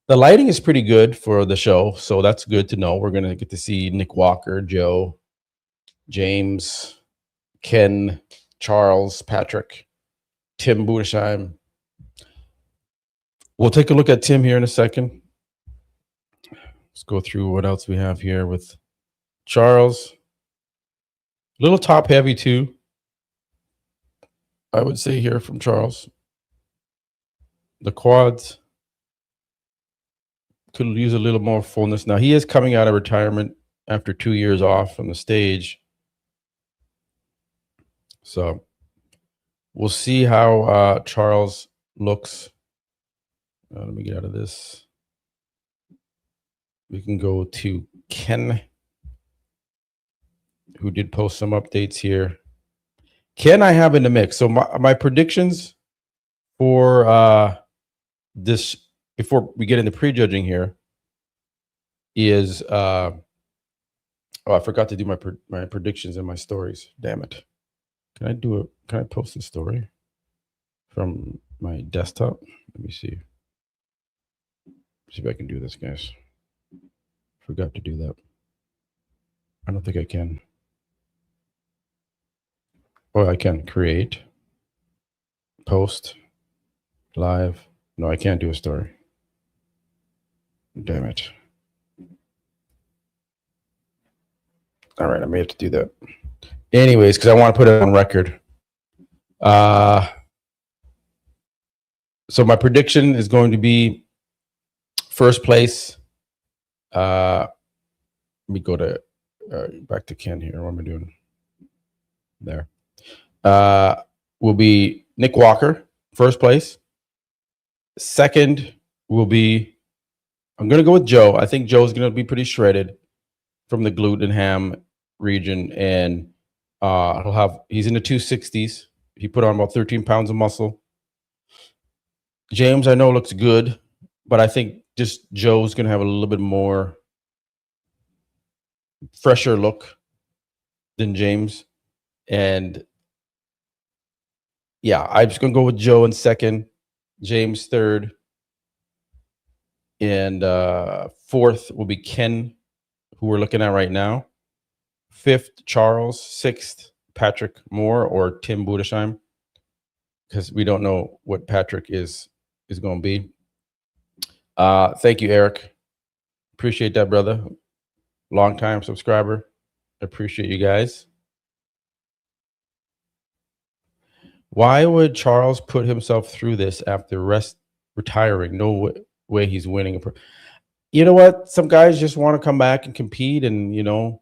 The lighting is pretty good for the show, so that's good to know. We're going to get to see Nick Walker, Joe, James, Ken, Charles, Patrick, Tim Budesheim. We'll take a look at Tim here in a second. Let's go through what else we have here with Charles. A little top heavy too, I would say here from Charles. The quads could use a little more fullness. Now, he is coming out of retirement after 2 years off from the stage. So we'll see how Charles looks. Let me get out of this. We can go to Ken, who did post some updates here. Ken, I have in the mix. So my predictions for this, before we get into prejudging here, is oh, I forgot to do my predictions and my stories. Damn it! Can I post a story from my desktop? Let me see. See if I can do this, guys. Forgot to do that. I don't think I can. Oh, I can create, post, live. No, I can't do a story. Damn it. All right, I may have to do that. Anyways, because I want to put it on record. So my prediction is going to be first place. Let me go to back to Ken here. What am I doing? There. Will be Nick Walker, first place. Second will be, I'm going to go with Joe. I think Joe's going to be pretty shredded from the glute and ham region, and he's in the 260s. He put on about 13 pounds of muscle. James, I know, looks good, but I think just Joe's going to have a little bit more fresher look than James. And yeah, I'm just going to go with Joe in second, James third, and fourth will be Ken, who we're looking at right now. Fifth, Charles. Sixth, Patrick Moore or Tim Budesheim, because we don't know what Patrick is going to be. Thank you, Eric. Appreciate that, brother. Long time subscriber. Appreciate you guys. Why would Charles put himself through this after retiring? No way he's winning. You know what? Some guys just want to come back and compete and,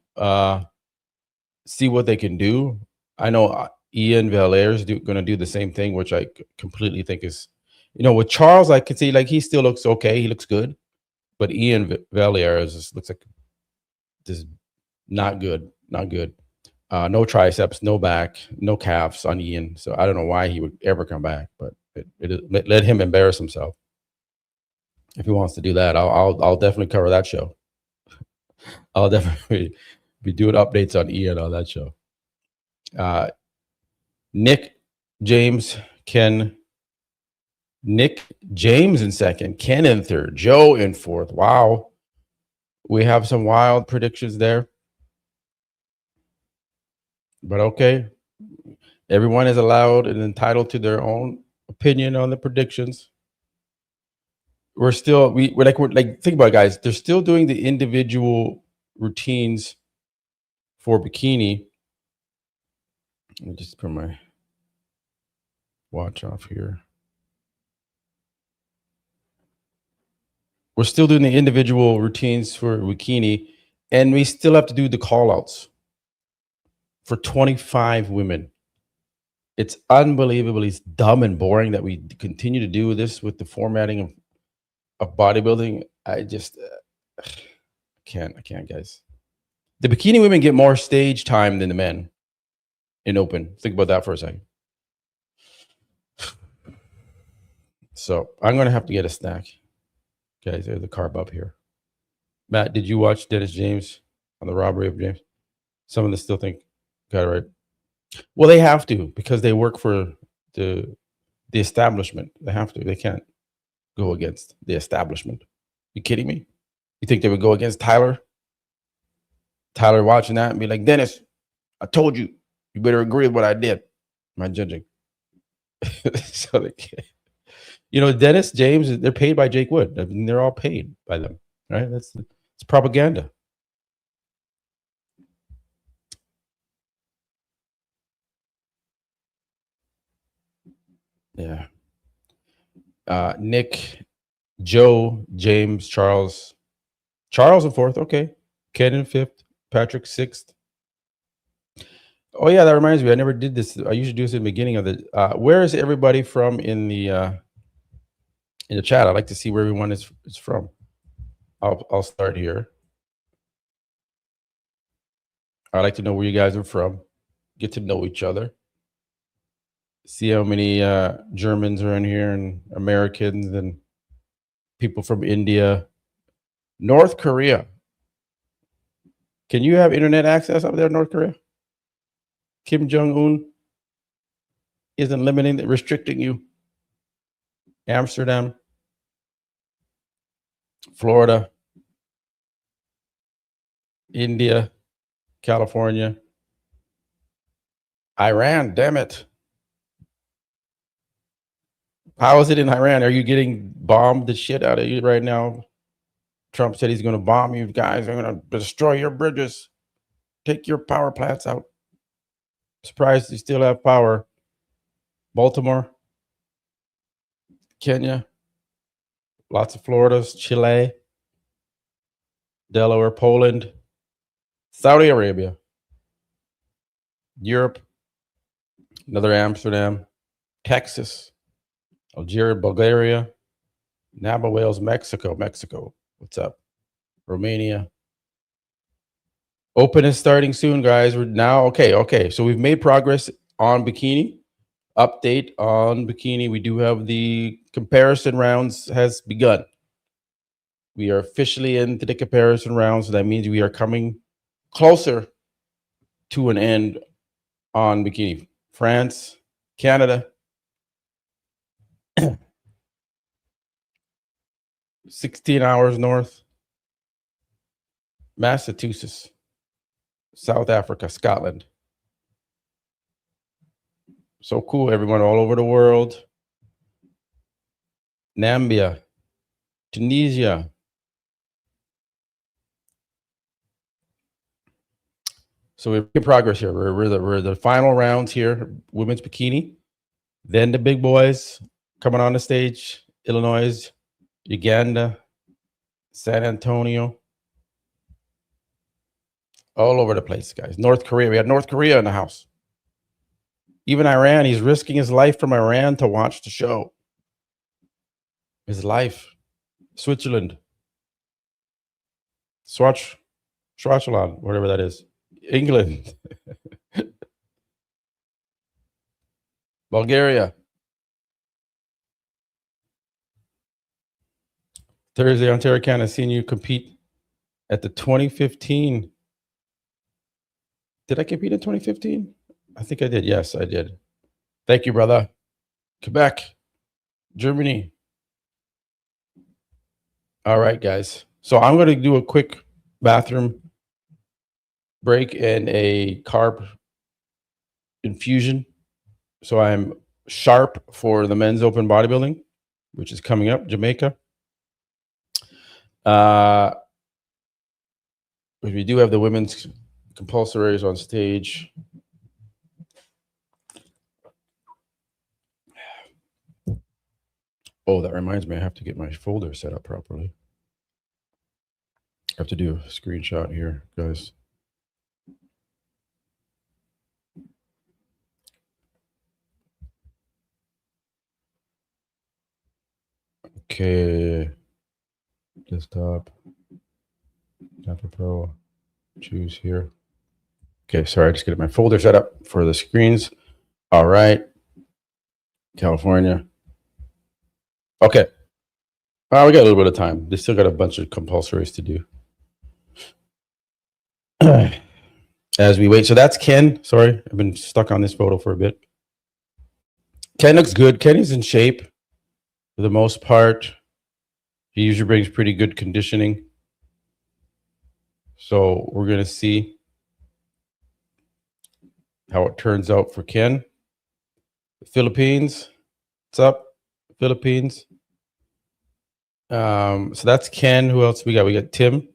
see what they can do. I know Ian Valliere is going to do the same thing, which I completely think is, with Charles, I can see like he still looks okay. He looks good. But Ian Valliere looks like just not good. Not good. No triceps, no back, no calves on Ian. So I don't know why he would ever come back, but it let him embarrass himself. If he wants to do that, I'll definitely cover that show. I'll definitely be doing updates on Ian on that show. Nick James in second, Ken in third, Joe in fourth. Wow. We have some wild predictions there. But okay. Everyone is allowed and entitled to their own opinion on the predictions. We're like think about it, guys. They're still doing the individual routines for bikini. Let me just put my watch off here. We're still doing the individual routines for bikini, and we still have to do the call-outs for 25 women. It's unbelievably dumb and boring that we continue to do this with the formatting of bodybuilding. I just can't, guys. The bikini women get more stage time than the men in open. Think about that for a second. So I'm going to have to get a snack. Guys, there's the carb up here. Matt, did you watch Dennis James on the robbery of James? Some of them still think got it right. Well, they have to because they work for the establishment. They have to. They can't go against the establishment. You kidding me? You think they would go against Tyler? Tyler watching that and be like, Dennis, I told you, you better agree with what I did. Am I judging? So they can't. Dennis James, they're paid by Jake Wood. I mean, they're all paid by them, right? It's propaganda. Yeah. Nick, Joe, James, Charles in fourth. Okay. Ken in fifth. Patrick sixth. Oh yeah, that reminds me. I never did this. I usually do this in the beginning of the. Where is everybody from in the chat? I'd like to see where everyone is from. I'll start here. I'd like to know where you guys are from. Get to know each other. See how many Germans are in here and Americans and people from India. North Korea. Can you have internet access up there in North Korea? Kim Jong-un isn't restricting you. Amsterdam. Florida. India. California. Iran, damn it. How is it in Iran? Are you getting bombed the shit out of you right now? Trump said he's going to bomb you guys. They're going to destroy your bridges. Take your power plants out. Surprised you still have power. Baltimore. Kenya. Lots of Floridas. Chile. Delaware. Poland. Saudi Arabia. Europe. Another Amsterdam. Texas. Algeria, Bulgaria, Napa, Wales, Mexico. What's up? Romania. Open is starting soon, guys. We're now okay. So we've made progress on bikini. Update on bikini. We do have the comparison rounds has begun. We are officially into the comparison rounds. So that means we are coming closer to an end on bikini. France, Canada. 16 hours north. Massachusetts, South Africa, Scotland. So cool, everyone all over the world. Nambia, Tunisia. So we're making progress here. We're the final rounds here. Women's bikini. Then the big boys coming on the stage. Illinois, Uganda, San Antonio. All over the place, guys. North Korea. We had North Korea in the house. Even Iran. He's risking his life from Iran to watch the show. His life. Switzerland. Switzerland, whatever that is. England. Bulgaria. Thursday, Ontario, Canada. Seen you compete at the 2015. Did I compete in 2015? I think I did. Yes, I did. Thank you, brother. Quebec, Germany. All right, guys. So I'm going to do a quick bathroom break and a carb infusion. So I'm sharp for the men's open bodybuilding, which is coming up, Jamaica. We do have the women's compulsories on stage. Oh, that reminds me, I have to get my folder set up properly. I have to do a screenshot here, guys. Okay. Desktop. Tampa Pro. Choose here. Okay, sorry, I just get my folder set up for the screens. All right. California. Okay. We got a little bit of time. They still got a bunch of compulsories to do. As we wait. So that's Ken. Sorry, I've been stuck on this photo for a bit. Ken looks good. Ken is in shape for the most part. He usually brings pretty good conditioning. So we're going to see how it turns out for Ken. The Philippines. What's up, Philippines? So that's Ken. Who else we got? We got Tim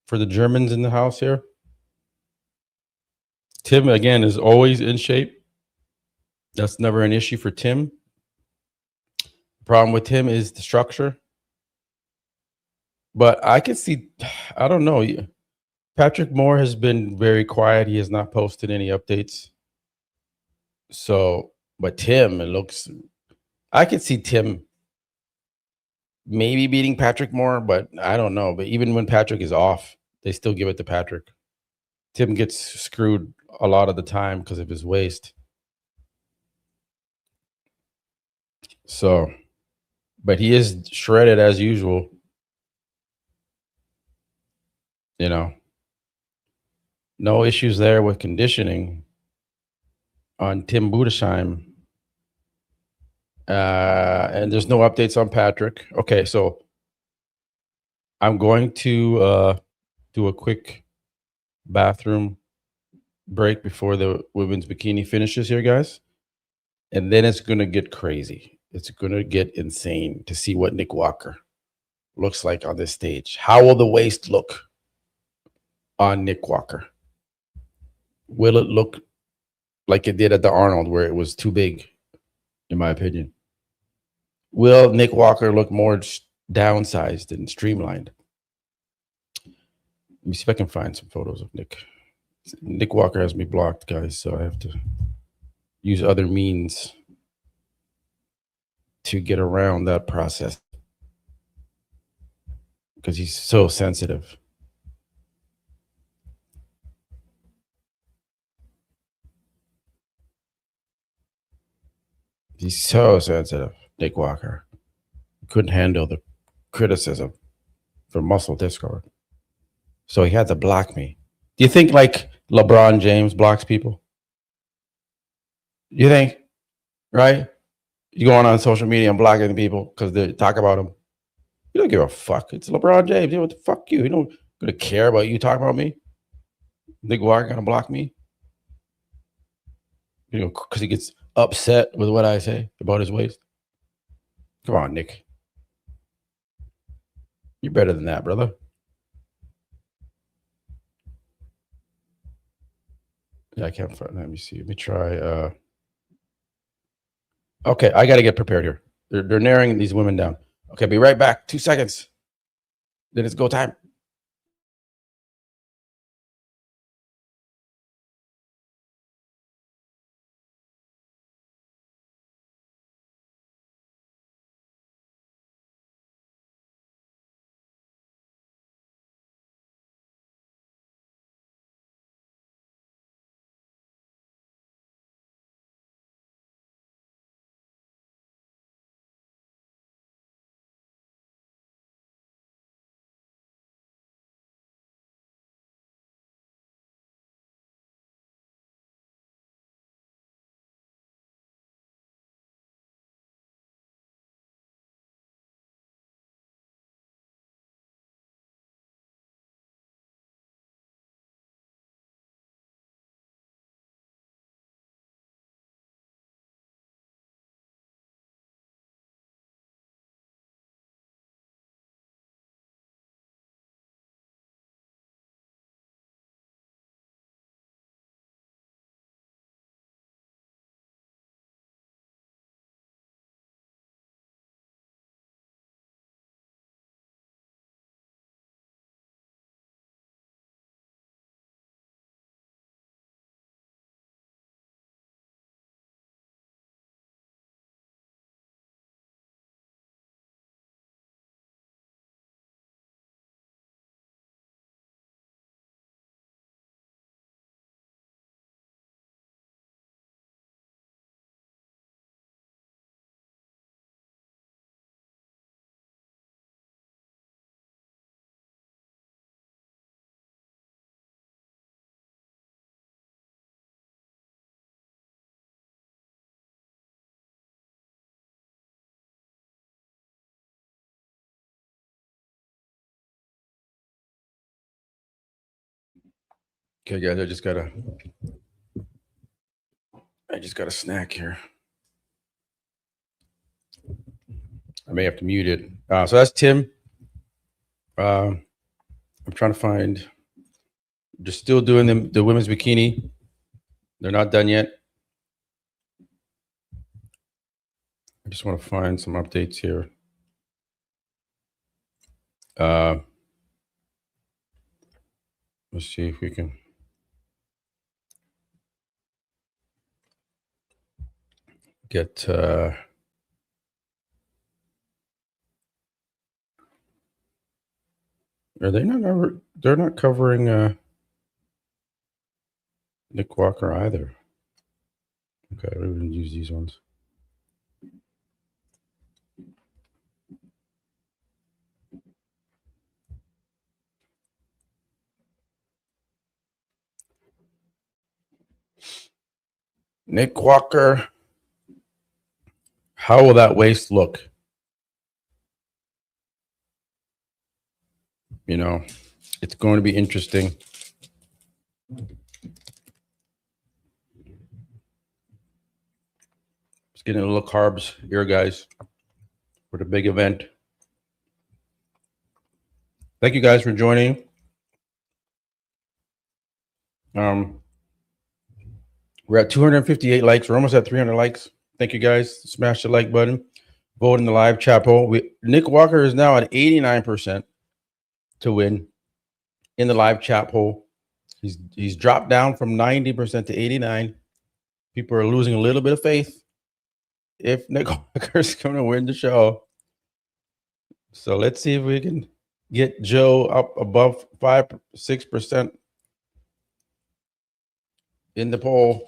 for the Germans in the house here. Tim, again, is always in shape. That's never an issue for Tim. The problem with Tim is the structure. But I can see, I don't know. Patrick Moore has been very quiet. He has not posted any updates. So, but Tim, it looks, I could see Tim maybe beating Patrick Moore, but I don't know. But even when Patrick is off, they still give it to Patrick. Tim gets screwed a lot of the time because of his waist. So, but he is shredded as usual. You know, no issues there with conditioning on Tim Budesheim. And there's no updates on Patrick. Okay, so I'm going to do a quick bathroom break before the women's bikini finishes here, guys. And then it's going to get crazy. It's going to get insane to see what Nick Walker looks like on this stage. How will the waist look on Nick Walker? Will it look like it did at the Arnold where it was too big, in my opinion? Will Nick Walker look more downsized and streamlined? Let me see if I can find some photos of Nick. Nick Walker has me blocked, guys, so I have to use other means to get around that process because he's so sensitive. He's so sensitive, Nick Walker. Couldn't handle the criticism from Muscle Discord. So he had to block me. Do you think like LeBron James blocks people? You think? Right? You going on social media and blocking people because they talk about him. You don't give a fuck. It's LeBron James. You know what the fuck you? You don't gonna care about you talking about me? Nick Walker gonna block me? You know, because he gets upset with what I say about his waist. Come on, Nick. You're better than that, brother. Yeah, I can't find. Let me see. Let me try. Okay, I got to get prepared here. They're narrowing these women down. Okay, be right back. 2 seconds. Then it's go time. Okay, guys, I just got a snack here. I may have to mute it. So that's Tim. I'm trying to find. Just still doing the women's bikini. They're not done yet. I just want to find some updates here. Let's see if we can get. Are they not? They're not covering Nick Walker either. Okay, we're going to use these ones. Nick Walker. How will that waist look? You know, it's going to be interesting. Just getting a little carbs here, guys, for the big event. Thank you guys for joining. We're at 258 likes. We're almost at 300 likes. Thank you guys. Smash the like button. Vote in the live chat poll. Nick Walker is now at 89% to win in the live chat poll. He's dropped down from 90% to 89. People are losing a little bit of faith if Nick Walker is going to win the show. So let's see if we can get Joe up above 5-6% in the poll.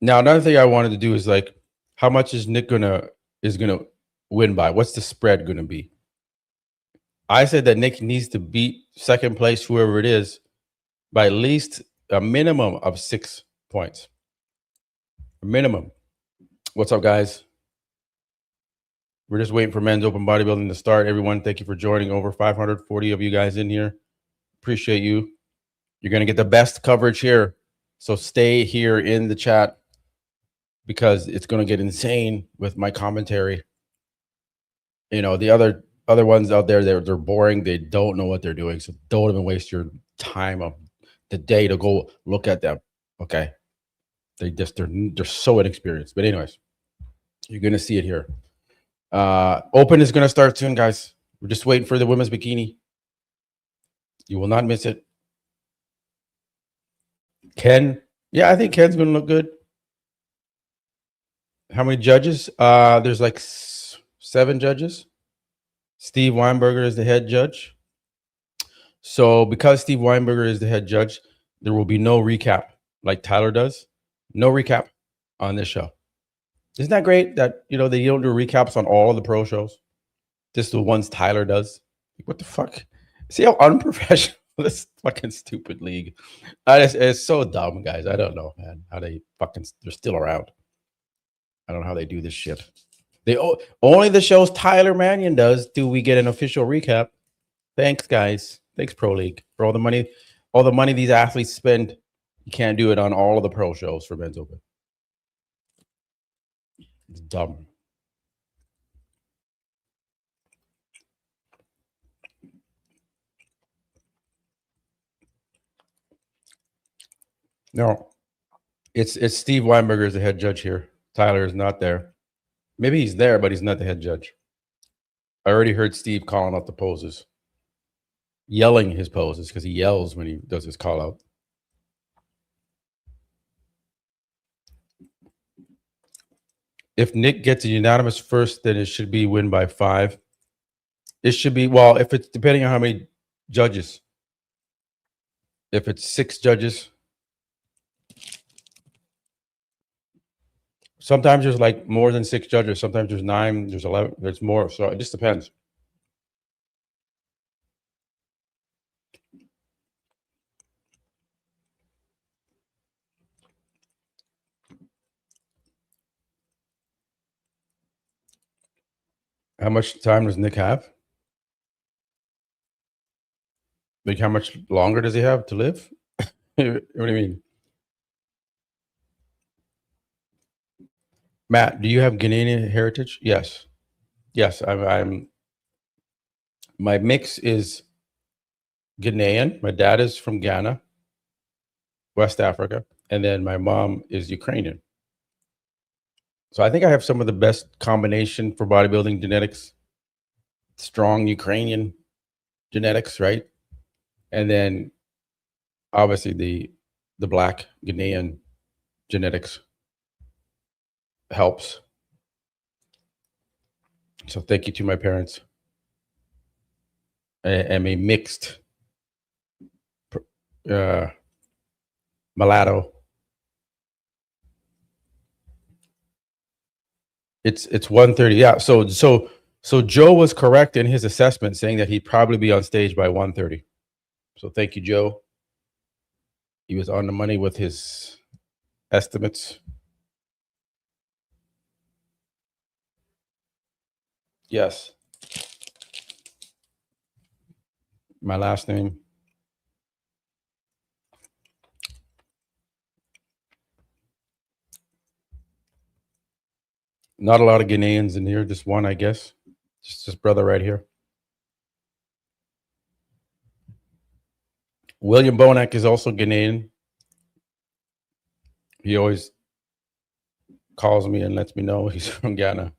Now, another thing I wanted to do is like, how much is Nick gonna win by? What's the spread gonna be? I said that Nick needs to beat second place, whoever it is, by at least a minimum of 6 points. A minimum. What's up, guys? We're just waiting for men's open bodybuilding to start. Everyone, thank you for joining. Over 540 of you guys in here. Appreciate you. You're going to get the best coverage here. So stay here in the chat because it's going to get insane with my commentary. You know, the other ones out there, they're boring. They don't know what they're doing. So don't even waste your time of the day to go look at them. Okay. They're so inexperienced. But anyways, you're going to see it here. Open is going to start soon, guys. We're just waiting for the women's bikini. You will not miss it. Ken. Yeah, I think Ken's going to look good. How many judges? There's like 7 judges. Steve Weinberger is the head judge. So because Steve Weinberger is the head judge, there will be no recap like Tyler does. No recap on this show. Isn't that great that, you know, they don't do recaps on all of the pro shows? Just the ones Tyler does. What the fuck? See how unprofessional this fucking stupid league. It's so dumb, guys. I don't know, man, how they're still around. I don't know how they do this shit. They only the shows Tyler Mannion does do we get an official recap. Thanks, guys. Thanks, Pro League, for all the money these athletes spend. You can't do it on all of the pro shows for Men's Open. It's dumb. No, it's Steve Weinberger is the head judge here. Tyler is not there. Maybe he's there, but he's not the head judge. I already heard Steve calling out the poses, yelling his poses because he yells when he does his call out. If Nick gets a unanimous first, then it should be win by 5. It should be, well, if it's depending on how many judges. If it's 6 judges, sometimes there's like more than 6 judges. Sometimes there's 9, there's 11, there's more. So it just depends. How much time does Nick have? Like, how much longer does he have to live? What do you mean? Matt, do you have Ghanaian heritage? Yes. Yes, I'm my mix is Ghanaian. My dad is from Ghana, West Africa, and then my mom is Ukrainian. So I think I have some of the best combination for bodybuilding genetics. Strong Ukrainian genetics, right? And then obviously the black Ghanaian genetics helps. So thank you to my parents. I am a mixed mulatto. It's 1:30. Yeah. So Joe was correct in his assessment, saying that he'd probably be on stage by 1:30. So thank you, Joe. He was on the money with his estimates. Yes. My last name. Not a lot of Ghanaians in here. Just one, I guess. Just this brother right here. William Bonac is also Ghanaian. He always calls me and lets me know he's from Ghana.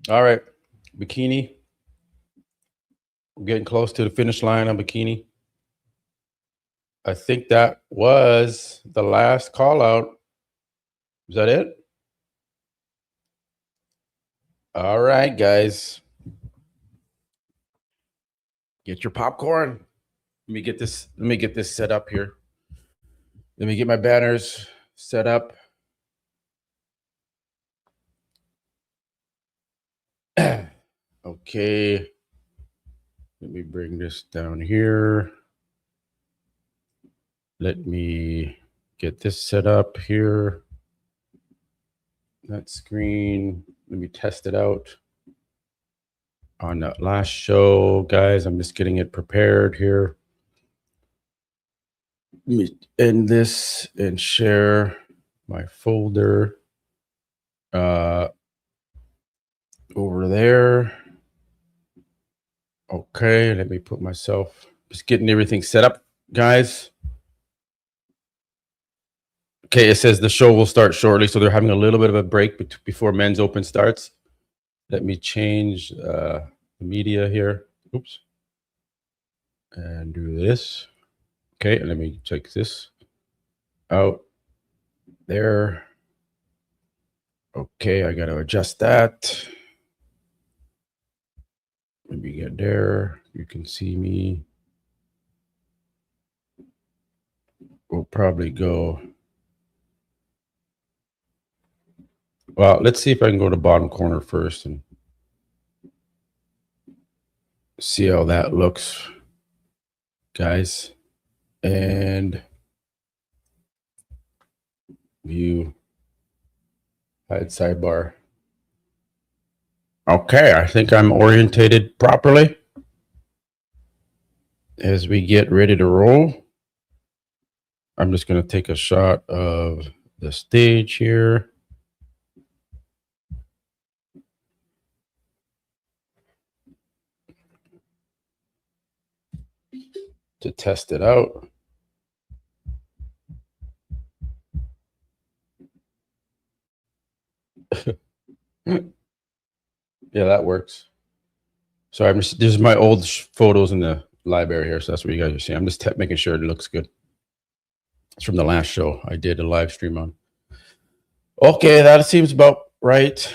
All right, bikini. We're getting close to the finish line on bikini. I think that was the last call out. Is that it? All right, guys. Get your popcorn. Let me get this set up here. Let me get my banners set up. Okay. Let me bring this down here. Let me get this set up here. That screen. Let me test it out on that last show, guys. I'm just getting it prepared here. Let me end this and share my folder over there. Okay, let me put myself, just getting everything set up, guys. Okay, it says the show will start shortly, so they're having a little bit of a break before men's open starts. Let me change the media here. Oops. And do this. Okay, and let me check this out there. Okay, I got to adjust that. Let me get there. You can see me. We'll probably go. Well, let's see if I can go to bottom corner first and see how that looks, guys. And view, hide sidebar. Okay, I think I'm orientated properly as we get ready to roll. I'm just going to take a shot of the stage here. To test it out. Yeah, that works. So I'm just, this is my old photos in the library here. So that's what you guys are seeing. I'm just making sure it looks good. It's from the last show I did a live stream on. Okay, that seems about right.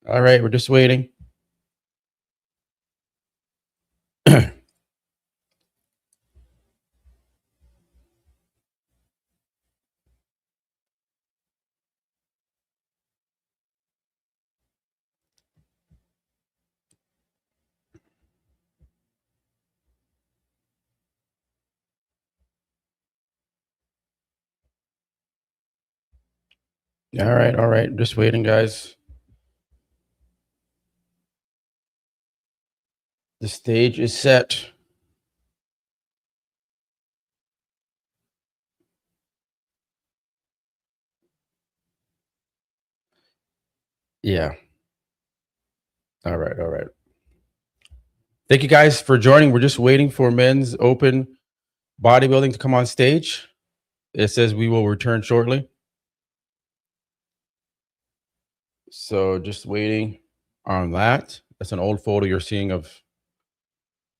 All right, we're just waiting. All right. Just waiting, guys. The stage is set. Yeah. All right. Thank you guys for joining. We're just waiting for men's open bodybuilding to come on stage. It says we will return shortly. So just waiting on that. That's an old photo you're seeing of,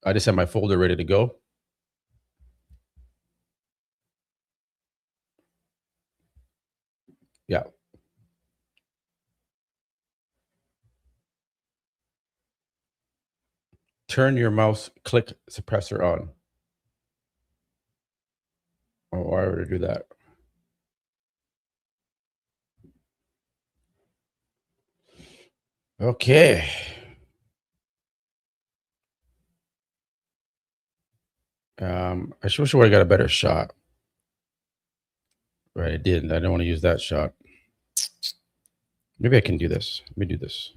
I just have my folder ready to go. Yeah. Turn your mouse click suppressor on. Oh, why would I do that? Okay. I just wish I would have got a better shot. Right, I didn't. I don't want to use that shot. Maybe I can do this. Let me do this.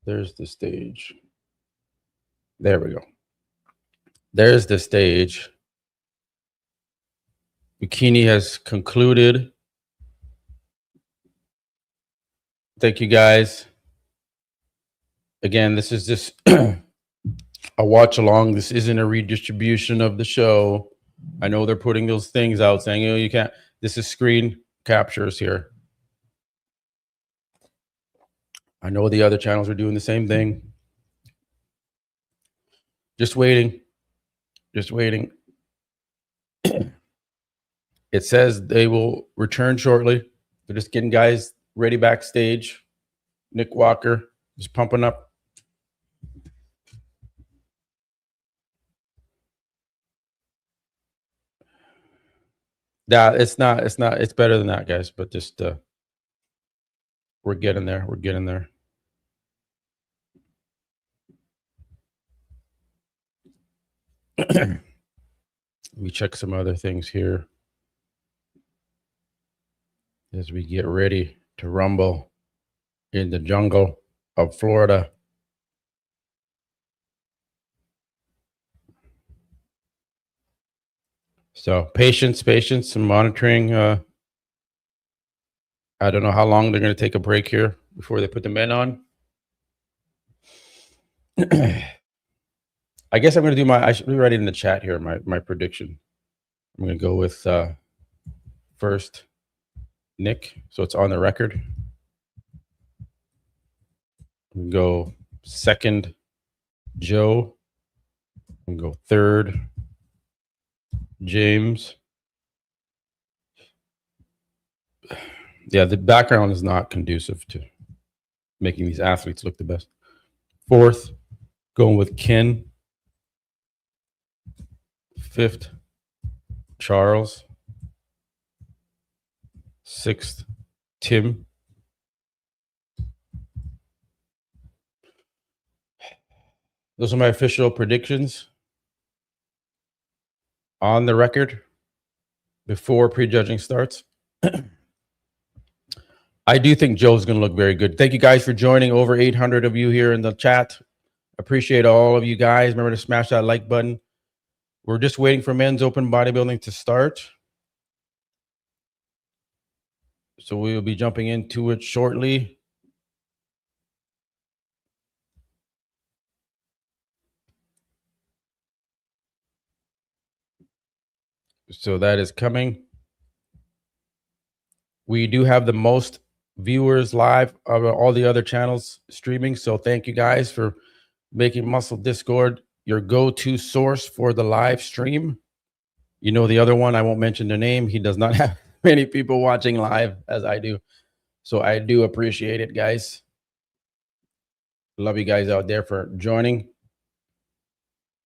There's the stage. There we go. There's the stage. Bikini has concluded. Thank you, guys. Again, this is just a watch along. This isn't a redistribution of the show. I know they're putting those things out saying, you can't. This is screen captures here. I know the other channels are doing the same thing. Just waiting. Just waiting. It says they will return shortly. They're just getting guys ready backstage. Nick Walker is pumping up. Yeah, it's not. It's better than that, guys. But just We're getting there. We're getting there. Let me check some other things here as we get ready to rumble in the jungle of Florida. So patience, and monitoring. I don't know how long they're going to take a break here before they put the men on. I guess I'm going to do I should be writing in the chat here, my prediction. I'm going to go with first Nick, so it's on the record. We go second Joe. We go third James. Yeah, the background is not conducive to making these athletes look the best. Fourth, going with Ken. Fifth, Charles. Sixth, Tim. Those are my official predictions on the record before prejudging starts. I do think Joe's going to look very good. Thank you guys for joining. Over 800 of you here in the chat. Appreciate all of you guys. Remember to smash that like button. We're just waiting for men's open bodybuilding to start. So we will be jumping into it shortly. So that is coming. We do have the most viewers live of all the other channels streaming. So thank you guys for making Muscle Discord your go-to source for the live stream. You know, the other one, I won't mention the name. He does not have many people watching live as I do. So I do appreciate it, guys. Love you guys out there for joining.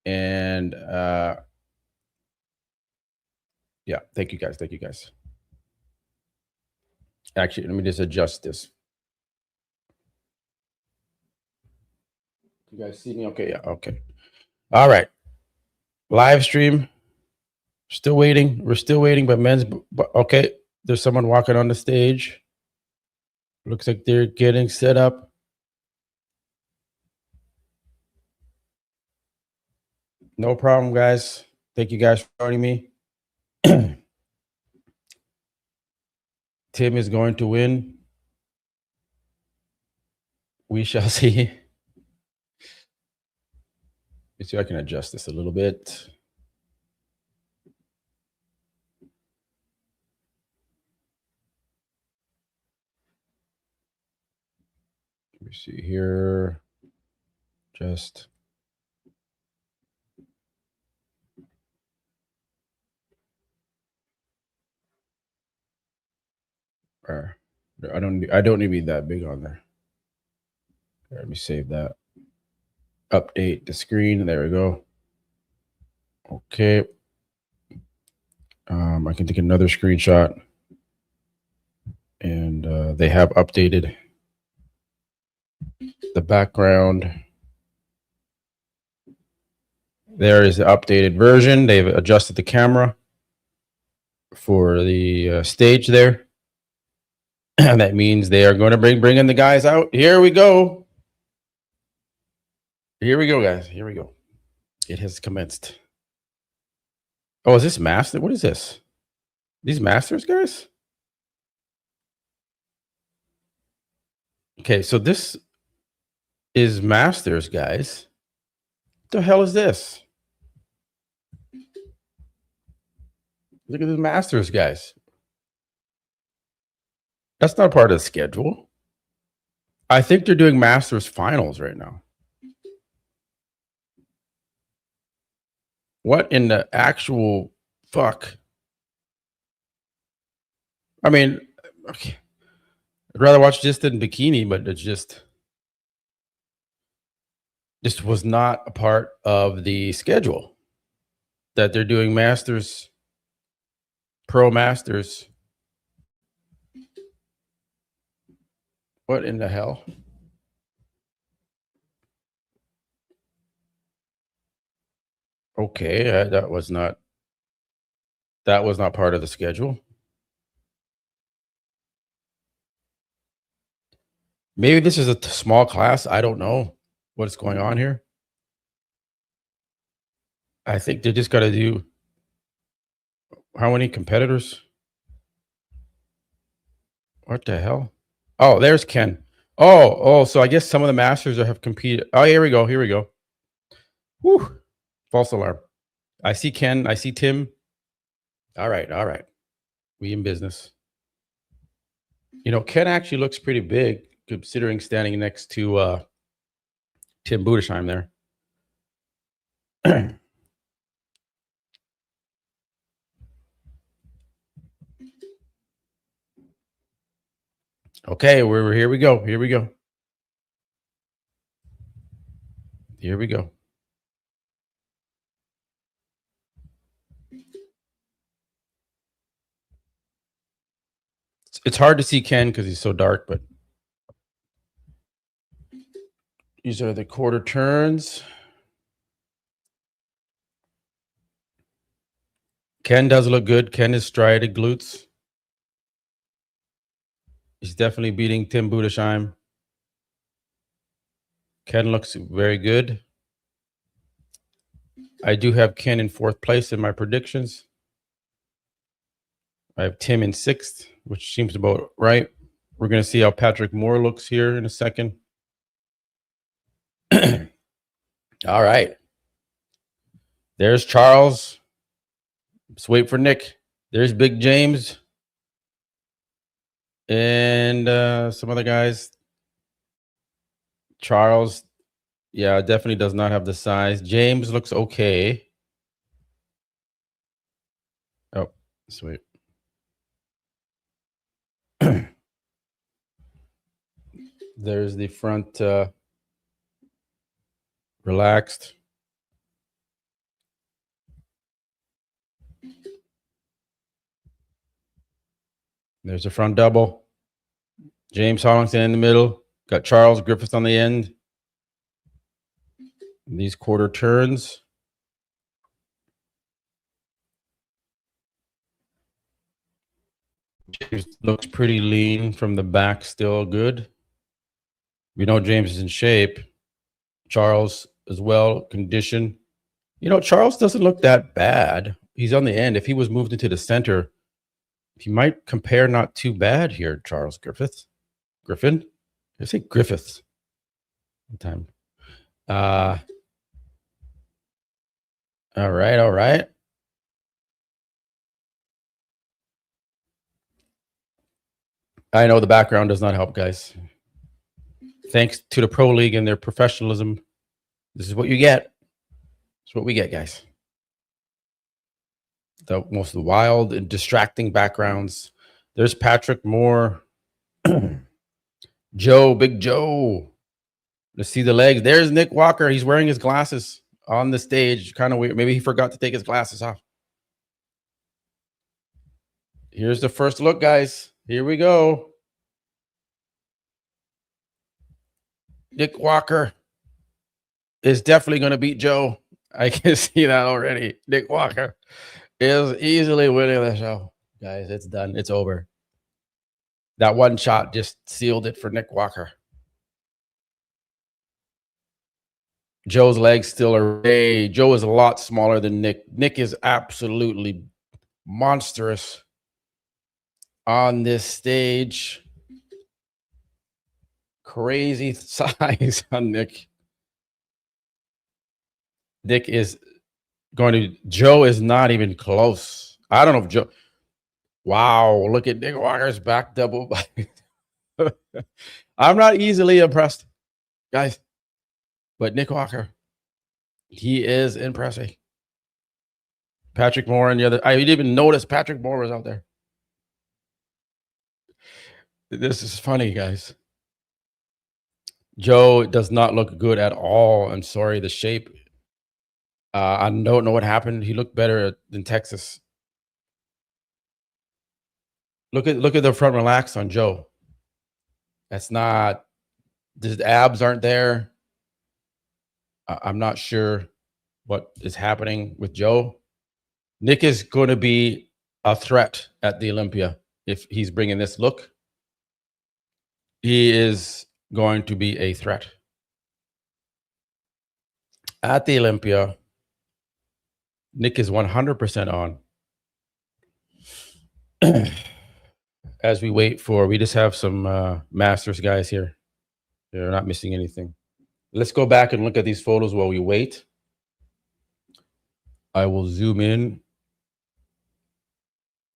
And yeah, thank you guys. Thank you guys. Actually, let me just adjust this. You guys see me? Okay, yeah, okay. All right. Live stream. Still waiting. We're still waiting, but okay. There's someone walking on the stage. Looks like they're getting set up. No problem, guys. Thank you guys for joining me. Tim is going to win. We shall see. Let's see if I can adjust this a little bit. Let me see here. Just. I don't need to be that big on there. Let me save that. Update the screen. There we go. Okay. I can take another screenshot. And they have updated the background. There is the updated version. They've adjusted the camera for the stage there. And that means they are going to bring in the guys out. Here we go. Here we go, guys. Here we go. It has commenced. Oh, is this master? What is this? These masters, guys? Okay, so this is masters, guys. What the hell is this? Look at the masters, guys. That's not part of the schedule. I think they're doing masters finals right now. What in the actual fuck? I mean, okay. I'd rather watch this than bikini, but it's just this was not a part of the schedule that they're doing masters, pro masters. What in the hell? Okay, that was not part of the schedule. Maybe this is a small class. I don't know what's going on here. I think they just got to do how many competitors? What the hell? Oh, there's Ken. Oh, so I guess some of the masters have competed. Oh, here we go. Here we go. Whew. False alarm. I see Ken. I see Tim. All right. All right. We in business. You know, Ken actually looks pretty big considering standing next to Tim Budesheim there. Okay, we're here we go. Here we go. Here we go. It's hard to see Ken because he's so dark, but these are the quarter turns. Ken does look good. Ken is striated glutes. He's definitely beating Tim Budesheim. Ken looks very good. I do have Ken in 4th place in my predictions. I have Tim in 6th, which seems about right. We're going to see how Patrick Moore looks here in a second. All right. There's Charles. Let's wait for Nick. There's Big James. And some other guys. Charles, yeah, definitely does not have the size. James looks okay. Oh, sweet. There's the front relaxed. There's a front double. James Hollingston in the middle. Got Charles Griffiths on the end. These quarter turns. James looks pretty lean from the back, still good. We know James is in shape. Charles as well, condition. You know, Charles doesn't look that bad. He's on the end. If he was moved into the center, he might compare not too bad here, Charles Griffiths. Griffin? I say Griffiths. Time. All right, all right. I know the background does not help, guys. Thanks to the Pro League and their professionalism, this is what you get. It's what we get, guys. The most wild and distracting backgrounds. There's Patrick Moore. Joe, Big Joe. Let's see the legs. There's Nick Walker. He's wearing his glasses on the stage. Kind of weird. Maybe he forgot to take his glasses off. Here's the first look, guys. Here we go. Nick Walker is definitely going to beat Joe. I can see that already. Nick Walker is easily winning the show. Guys, it's done. It's over. That one shot just sealed it for Nick Walker. Joe's legs still are. Hey, Joe is a lot smaller than Nick. Nick is absolutely monstrous on this stage. Crazy size on Nick. Nick is going to. Joe is not even close. I don't know if Joe. Wow, look at Nick Walker's back double. I'm not easily impressed, guys. But Nick Walker, he is impressive. Patrick Moore and the other. I didn't even notice Patrick Moore was out there. This is funny, guys. Joe does not look good at all. I'm sorry, the shape. I don't know what happened. He looked better than Texas. Look at the front relax on Joe. That's not, the abs aren't there. I'm not sure what is happening with Joe. Nick is going to be a threat at the Olympia if he's bringing this look. He is going to be a threat at the Olympia. Nick is 100% on. As we wait for, we just have some Masters guys here. They're not missing anything. Let's go back and look at these photos while we wait. I will zoom in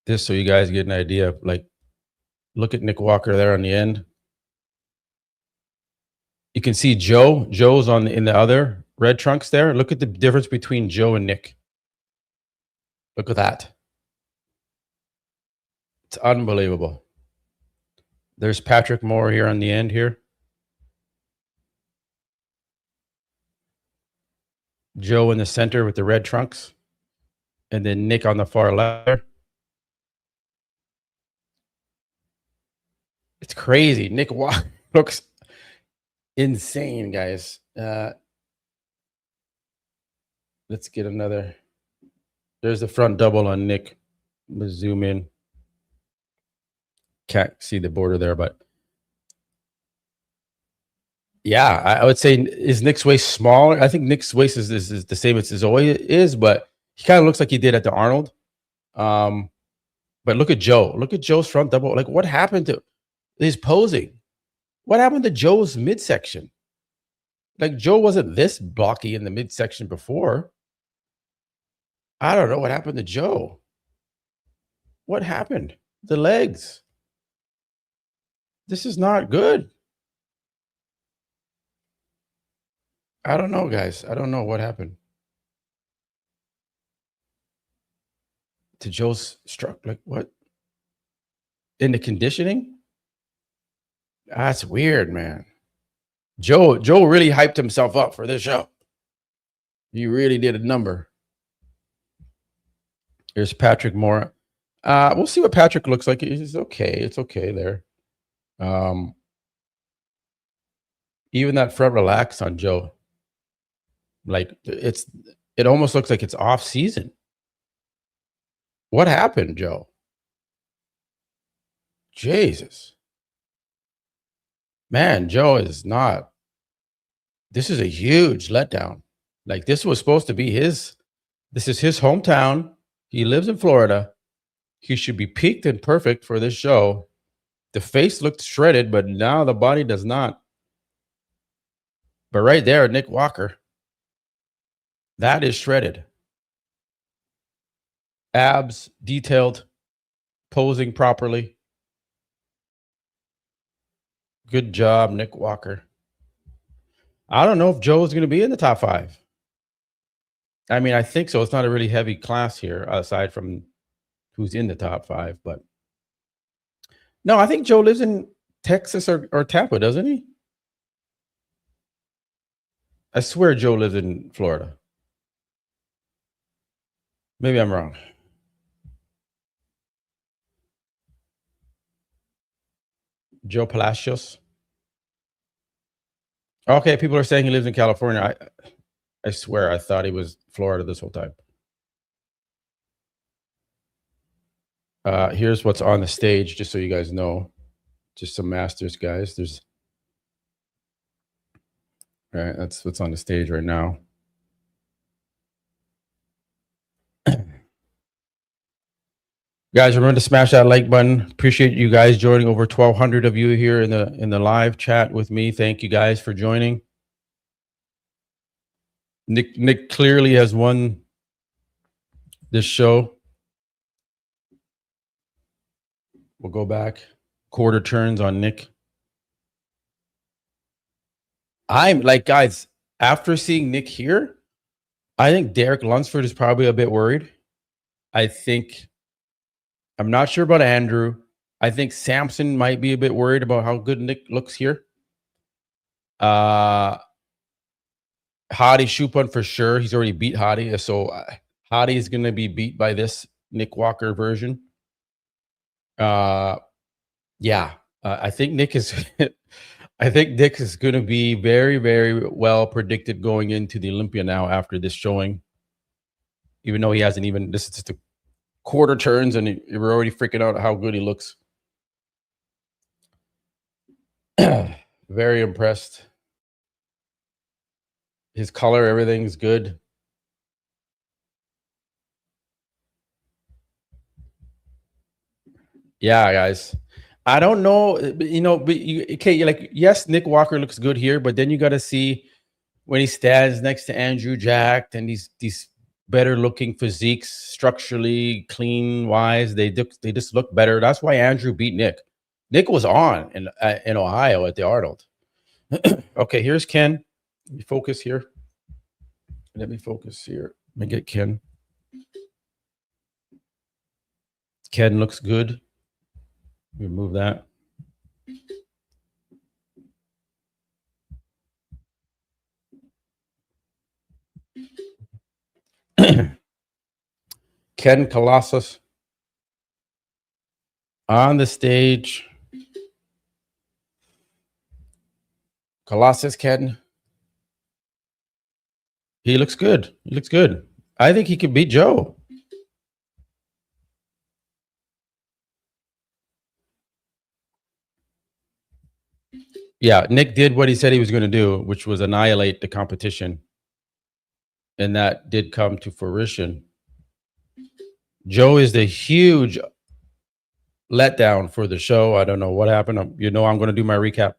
just so you guys get an idea of, like, look at Nick Walker there on the end. You can see Joe. Joe's in the other red trunks there. Look at the difference between Joe and Nick. Look at that. It's unbelievable. There's Patrick Moore here on the end here. Joe in the center with the red trunks. And then Nick on the far left. It's crazy. Nick Walker looks insane, guys. Let's get another. There's the front double on Nick. Let's zoom in. Can't see the border there, but yeah, I would say, is Nick's waist smaller? I think Nick's waist is the same as his always is, but he kind of looks like he did at the Arnold. But look at Joe. Look at Joe's front double. Like, what happened to his posing? What happened to Joe's midsection? Like, Joe wasn't this blocky in the midsection before. I don't know what happened to Joe. What happened? The legs. This is not good. I don't know, guys. I don't know what happened to Joe's struck. Like, what? In the conditioning? That's weird, man. Joe really hyped himself up for this show. He really did a number. Here's Patrick Moore. We'll see what Patrick looks like. It's okay. It's okay there. Even that front relax on Joe. Like, it almost looks like it's off season. What happened, Joe? Jesus. Man, Joe is not. This is a huge letdown. Like, this was supposed to be this is his hometown. He lives in Florida. He should be peaked and perfect for this show. The face looked shredded, but now the body does not. But right there, Nick Walker. That is shredded. Abs detailed, posing properly. Good job, Nick Walker. I don't know if Joe's going to be in the top 5. I mean, I think so. It's not a really heavy class here, aside from who's in the top 5. But no, I think Joe lives in Texas or Tampa, doesn't he? I swear Joe lives in Florida. Maybe I'm wrong. Joe Palacios. Okay, people are saying he lives in California. I swear I thought he was Florida this whole time. Here's what's on the stage, just so you guys know. Just some Masters guys. All right, that's what's on the stage right now. Guys, remember to smash that like button. Appreciate you guys joining. Over 1,200 of you here in the live chat with me. Thank you guys for joining. Nick clearly has won this show. We'll go back. Quarter turns on Nick. I'm like, guys, after seeing Nick here, I think Derek Lunsford is probably a bit worried. I'm not sure about Andrew. I think Samson might be a bit worried about how good Nick looks here. Hadi Chupin for sure. He's already beat Hadi. So Hadi is going to be beat by this Nick Walker version. Yeah. I think Nick is. I think Nick is going to be very, very well predicted going into the Olympia now after this showing. Even though he hasn't even. This is just a quarter turns, and we're already freaking out how good he looks. Very impressed. His color, everything's good. Yeah, guys. I don't know, but okay, you're like, yes, Nick Walker looks good here, but then you got to see when he stands next to Andrew Jack and these better looking physiques, structurally clean wise, they just look better. That's why Andrew beat Nick. Nick was on in Ohio at the Arnold. Okay, here's Ken. Let me focus here. Let me get Ken. Ken looks good. Remove that. Ken Colossus on the stage. Colossus Ken. He looks good. He looks good. I think he could beat Joe. Yeah, Nick did what he said he was going to do, which was annihilate the competition. And that did come to fruition. Joe is the huge letdown for the show. I don't know what happened. I'm going to do my recap.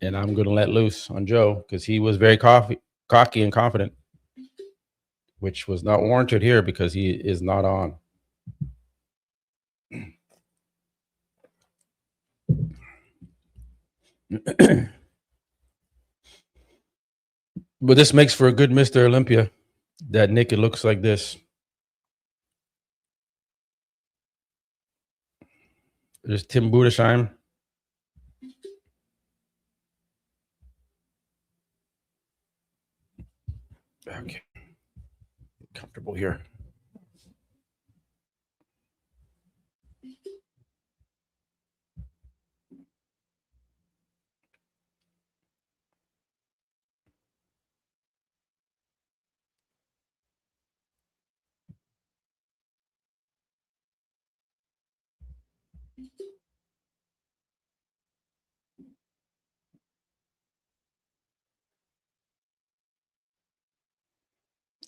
And I'm going to let loose on Joe because he was very cocky and confident, which was not warranted here because he is not on. But this makes for a good Mr. Olympia. That Nick, it looks like this. There's Tim Budesheim. Okay. Comfortable here.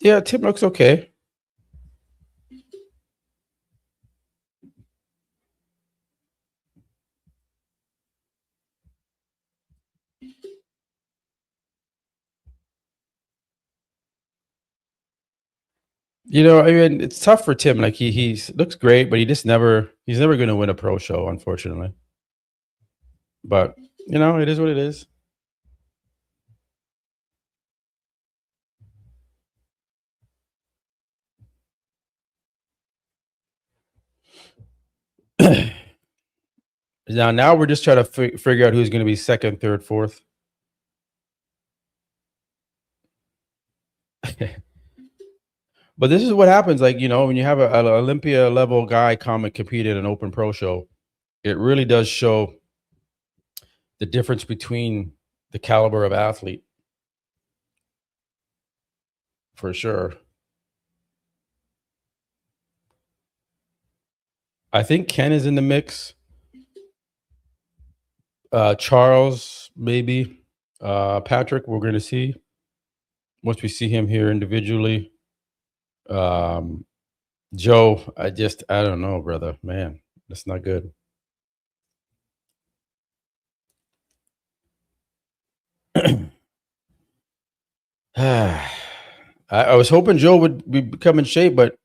Yeah, Tim looks okay. I mean, it's tough for Tim. Like he looks great, but he's never going to win a pro show, unfortunately. But it is what it is. Now we're just trying to figure out who's going to be second, third, fourth. But this is what happens, like, when you have an Olympia level guy come and compete in an open pro show, it really does show the difference between the caliber of athlete. For sure. I think Ken is in the mix. Charles, maybe. Patrick, we're going to see once we see him here individually. Joe, I don't know, brother. Man, that's not good. I was hoping Joe would come in shape, but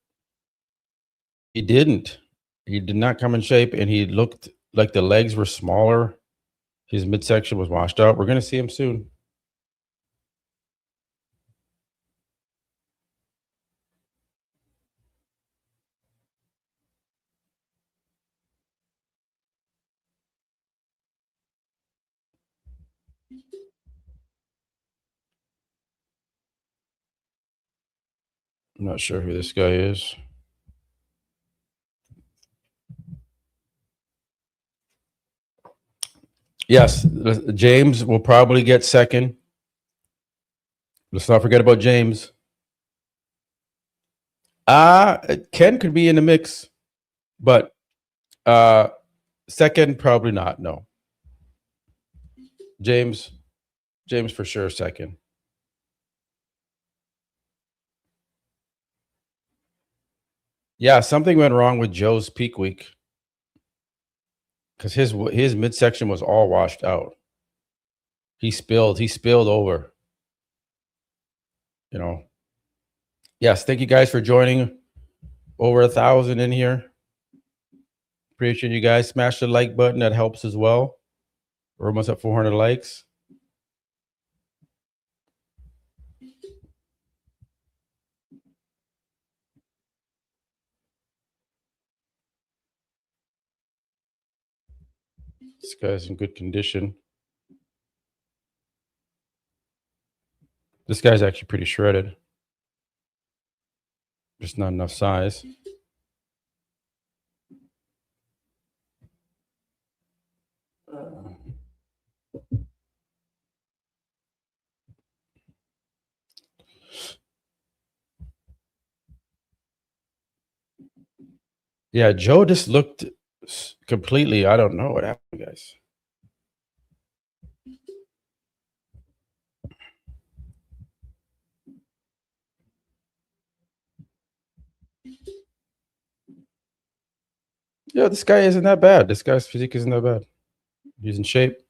he didn't. He did not come in shape, and he looked like the legs were smaller. His midsection was washed out. We're going to see him soon. I'm not sure who this guy is. Yes, James will probably get second. Let's not forget about James. Ken could be in the mix, but second, probably not. No. James for sure second. Yeah, something went wrong with Joe's peak week because his midsection was all washed out. He spilled over. You know. Yes, thank you guys for joining. Over 1,000 in here. Appreciate you guys. Smash the like button. That helps as well. We're almost at 400 likes. This guy's in good condition. This guy's actually pretty shredded. Just not enough size. Yeah, Joe just looked completely, I don't know what happened, guys. Yeah, this guy isn't that bad. This guy's physique isn't that bad. He's in shape.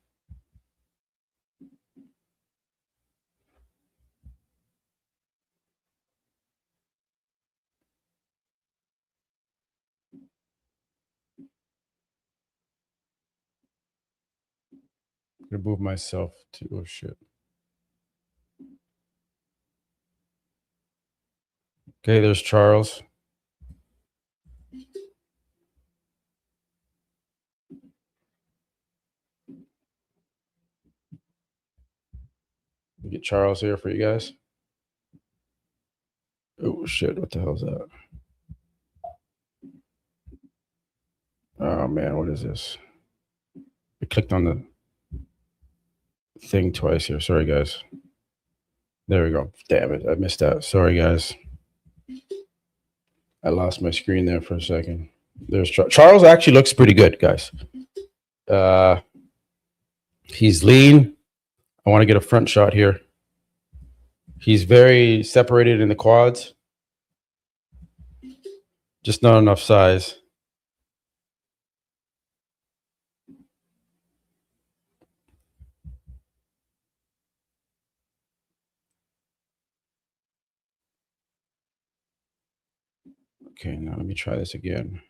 I'm gonna move myself to, oh shit. Okay, there's Charles. Get Charles here for you guys. Oh shit, what the hell is that? Oh man, what is this? I clicked on the thing twice here. Sorry, guys. There we go. Damn it, I missed that. Sorry, guys. I lost my screen there for a second. There's Charles. Actually looks pretty good, guys. He's lean. I want to get a front shot here. He's very separated in the quads. Just not enough size. Okay, now let me try this again.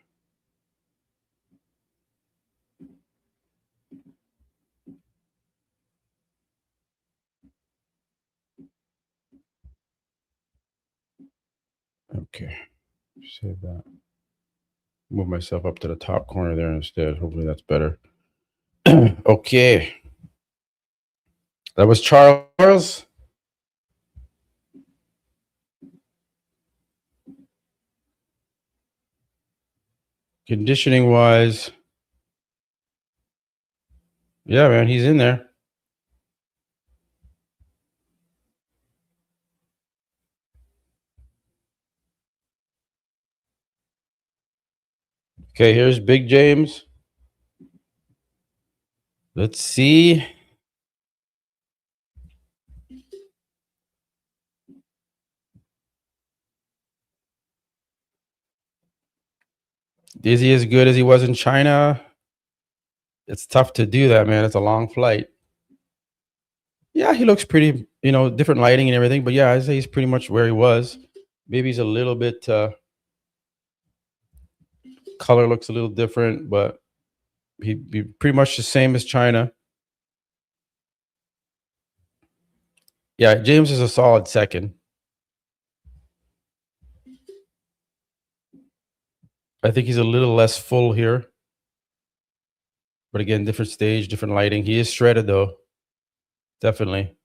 Okay, save that. Move myself up to the top corner there instead. Hopefully that's better. Okay. That was Charles. Conditioning wise, yeah, man, he's in there. Okay, here's Big James. Let's see. Is he as good as he was in China? It's tough to do that, man. It's a long flight. Yeah, he looks pretty, different lighting and everything. But yeah, I'd say he's pretty much where he was. Maybe he's a little bit, color looks a little different, but he'd be pretty much the same as China. Yeah, James is a solid second. I think he's a little less full here. But again, different stage, different lighting. He is shredded though. Definitely.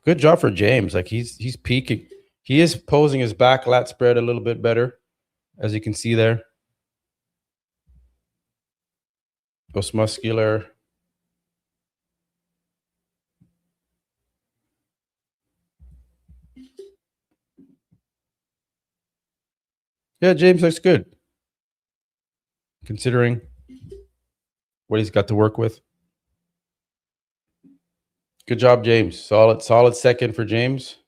Good job for James. Like he's peaking. He is posing his back lat spread a little bit better, as you can see there. Most muscular. Yeah, James looks good, considering what he's got to work with. Good job, James. Solid second for James.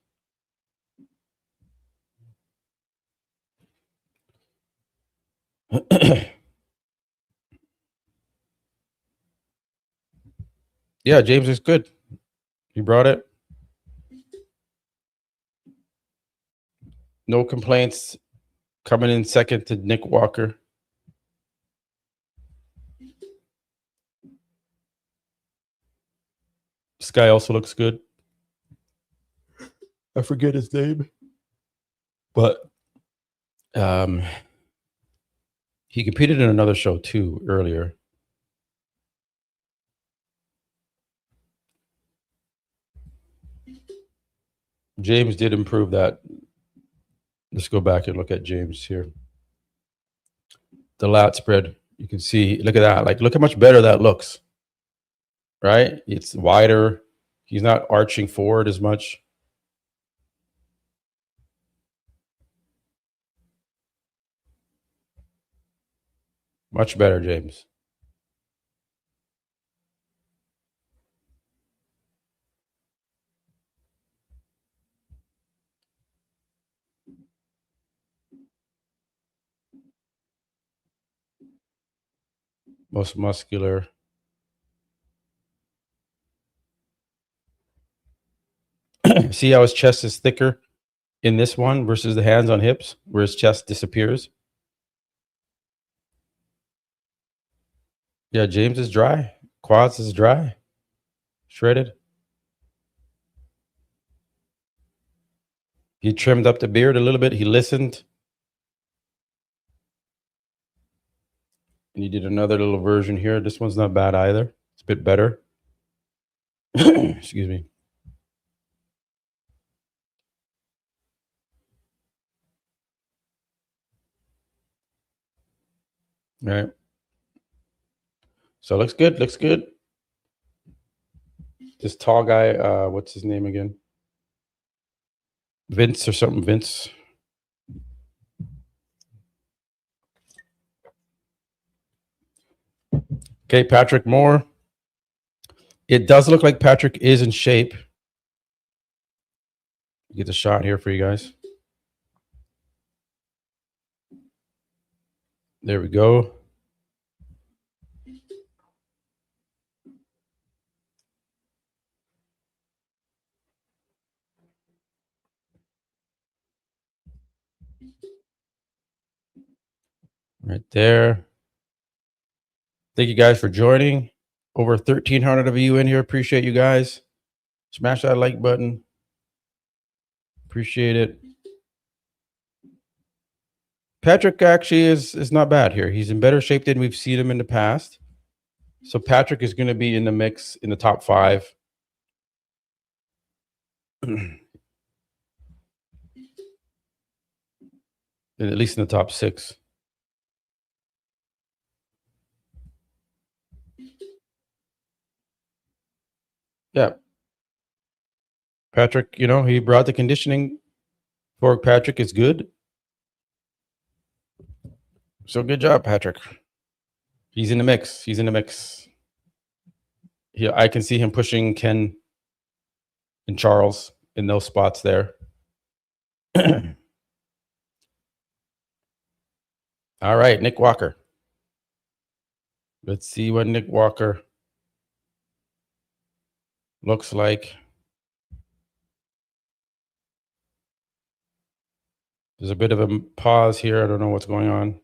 Yeah, James is good. He brought it. No complaints. Coming in second to Nick Walker. This guy also looks good. I forget his name, but he competed in another show too earlier. James did improve that. Let's go back and look at James here. The lat spread, you can see, look at that. Like, look how much better that looks, right? It's wider. He's not arching forward as much. Much better, James. Most muscular. See how his chest is thicker in this one versus the hands on hips, where his chest disappears? Yeah, James is dry. Quads is dry. Shredded. He trimmed up the beard a little bit. He listened. And he did another little version here. This one's not bad either. It's a bit better. Excuse me. All right. So looks good. Looks good. This tall guy, what's his name again? Vince or something. Vince. Okay, Patrick Moore. It does look like Patrick is in shape. Get the shot here for you guys. There we go. Right there. Thank you guys for joining. Over 1,300 of you in here. Appreciate you guys. Smash that like button. Appreciate it. Patrick actually is not bad here. He's in better shape than we've seen him in the past. So Patrick is going to be in the mix in the top 5. At least in the top 6. Yeah. Patrick, you know, he brought the conditioning for Patrick is good. So good job, Patrick. He's in the mix. He's in the mix. Yeah, I can see him pushing Ken and Charles in those spots there. All right, Nick Walker. Let's see what Nick Walker looks like. There's a bit of a pause here. I don't know what's going on.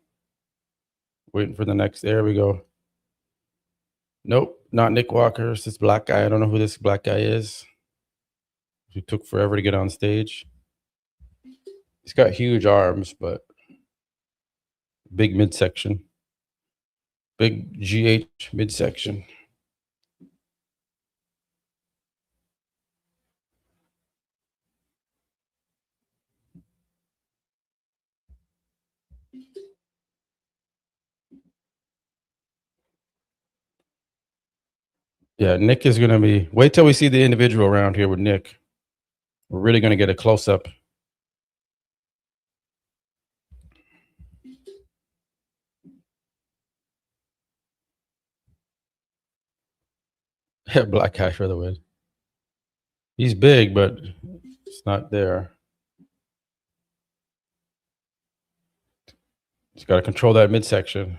Waiting for the next. There we go. Nope, not Nick Walker. It's this black guy. I don't know who this black guy is. He took forever to get on stage. He's got huge arms, but big midsection. Big GH midsection. Yeah, Nick is going to be... Wait till we see the individual around here with Nick. We're really going to get a close-up. Black guy for the win. He's big, but it's not there. He's got to control that midsection.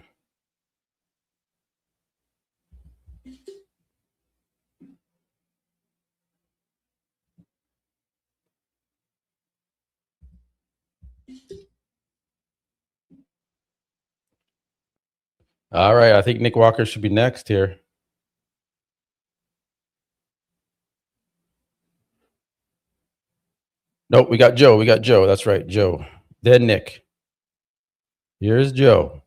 All right, I think Nick Walker should be next here. Nope, we got Joe. We got Joe. That's right, Joe. Then Nick. Here's Joe.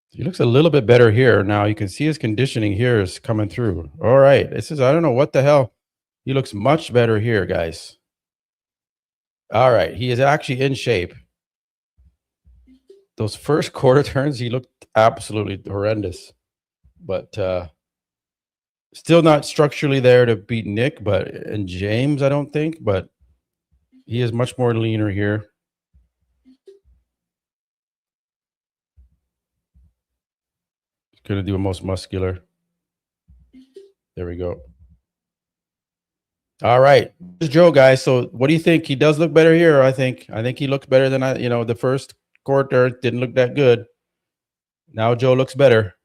He looks a little bit better here. Now you can see his conditioning here is coming through. All right. This is, I don't know what the hell. He looks much better here, guys. All right. He is actually in shape. Those first quarter turns, he looked absolutely horrendous. But still not structurally there to beat Nick, and James, I don't think. But he is much more leaner here. Going to do a most muscular. There we go. All right. Here's Joe, guys. So what do you think? He does look better here, I think. I think he looks better than the first quarter didn't look that good. Now Joe looks better.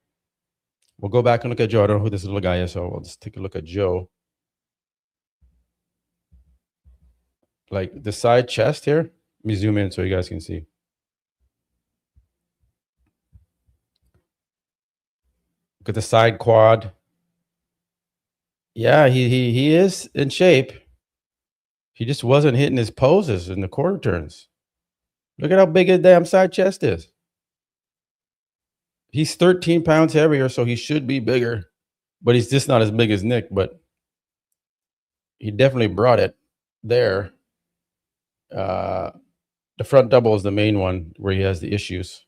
We'll go back and look at Joe. I don't know who this little guy is, so we'll just take a look at Joe. Like the side chest here. Let me zoom in so you guys can see. Look at the side quad. Yeah, he is in shape. He just wasn't hitting his poses in the quarter turns. Look at how big his damn side chest is. He's 13 pounds heavier, so he should be bigger. But he's just not as big as Nick, but he definitely brought it there. The front double is the main one where he has the issues.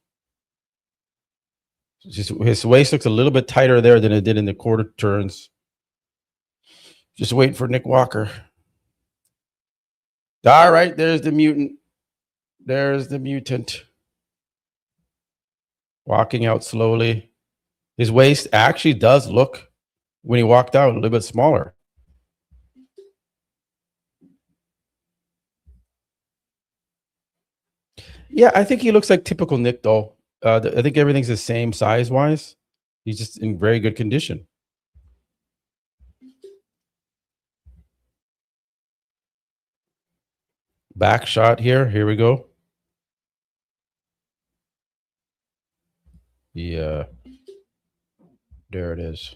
Just his waist looks a little bit tighter there than it did in the quarter turns. Just waiting for Nick Walker. All right, there's the mutant. There's the mutant. Walking out slowly. His waist actually does look, when he walked out, a little bit smaller. Yeah, I think he looks like typical Nick, though. I think everything's the same size-wise. He's just in very good condition. Back shot here. Here we go. Yeah. There it is.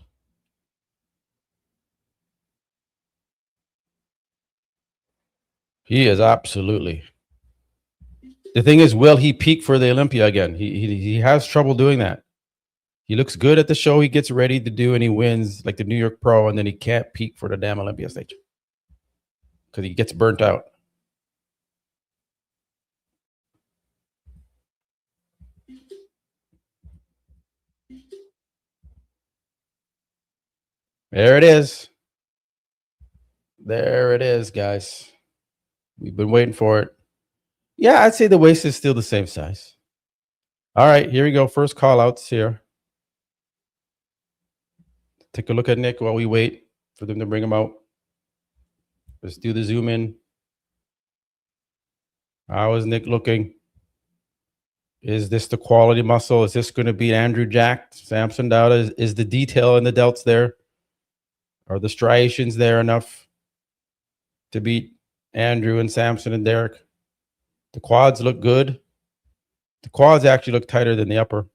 He is absolutely. The thing is, will he peak for the Olympia again? He has trouble doing that. He looks good at the show he gets ready to do, and he wins like the New York Pro, and then he can't peak for the damn Olympia stage because he gets burnt out. There it is. There it is, guys. We've been waiting for it. Yeah, I'd say the waist is still the same size. All right, here we go. First call outs here. Take a look at Nick while we wait for them to bring him out. Let's do the zoom in. How is Nick looking? Is this the quality muscle? Is this going to beat Andrew Jack, Samson Dowda? Is the detail in the delts there? Are the striations there enough to beat Andrew and Samson and Derek? The quads look good. The quads actually look tighter than the upper.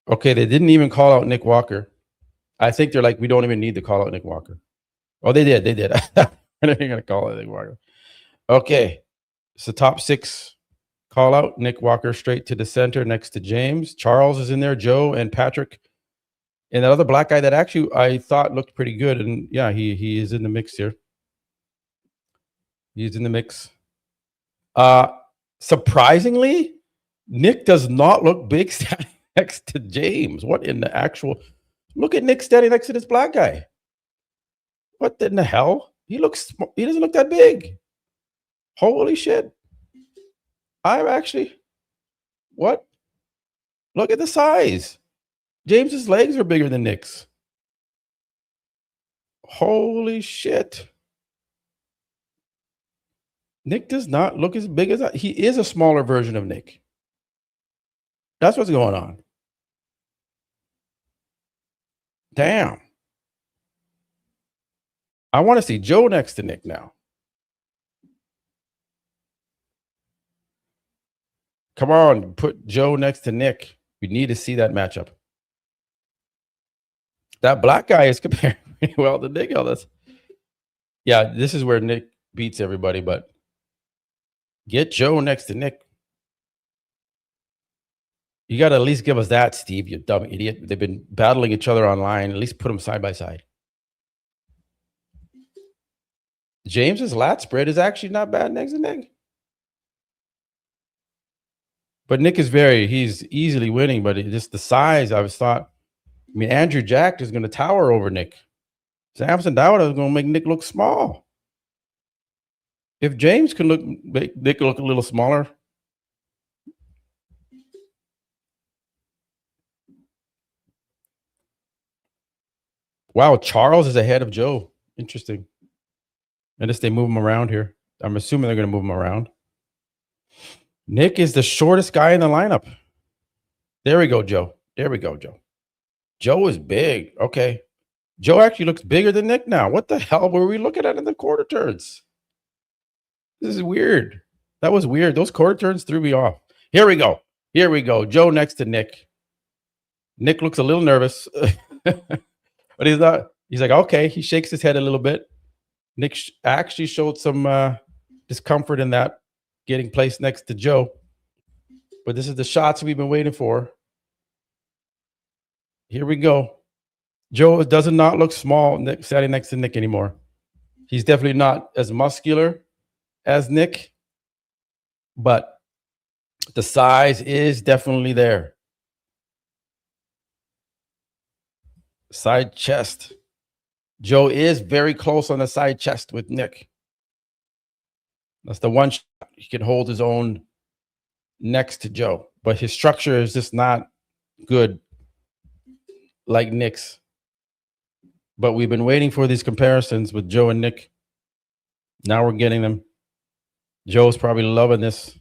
Okay, they didn't even call out Nick Walker. I think they're like, we don't even need to call out Nick Walker. Oh, they did. They did. They're not going to call out Nick Walker. Okay, it's the top 6 call out. Nick Walker straight to the center next to James. Charles is in there, Joe and Patrick. And that other black guy that actually I thought looked pretty good. And yeah, he is in the mix here. He's in the mix. Surprisingly, Nick does not look big standing next to James. What in the actual? Look at Nick standing next to this black guy. What in the hell? He doesn't look that big. Holy shit. I'm actually, what? Look at the size. James's legs are bigger than Nick's. Holy shit. Nick does not look as big as he is a smaller version of Nick. That's what's going on. Damn. I want to see Joe next to Nick now. Come on, put Joe next to Nick. We need to see that matchup. That black guy is comparing pretty well to Nick. Yeah, this is where Nick beats everybody, but get Joe next to Nick. You got to at least give us that, Steve, you dumb idiot. They've been battling each other online. At least put them side by side. James's lat spread is actually not bad next to Nick. But Nick is he's easily winning, but just the size, Andrew Jack is going to tower over Nick. Samson Dowd is going to make Nick look small. If James can make Nick look a little smaller. Wow, Charles is ahead of Joe. Interesting. Unless they move him around here. I'm assuming they're going to move him around. Nick is the shortest guy in the lineup. There we go, Joe. There we go, Joe. Joe is big. Okay. Joe actually looks bigger than Nick now. What the hell were we looking at in the quarter turns? This is weird. That was weird. Those quarter turns threw me off. Here we go. Here we go. Joe next to Nick. Nick looks a little nervous. But he's not. He's like, okay. He shakes his head a little bit. Nick actually showed some discomfort in that, getting placed next to Joe. But this is the shots we've been waiting for. Here we go. Joe does not look small standing next to Nick anymore. He's definitely not as muscular as Nick, but the size is definitely there. Side chest. Joe is very close on the side chest with Nick. That's the one shot. He can hold his own next to Joe, but his structure is just not good like Nick's. But we've been waiting for these comparisons with Joe and Nick. Now we're getting them. Joe's probably loving this.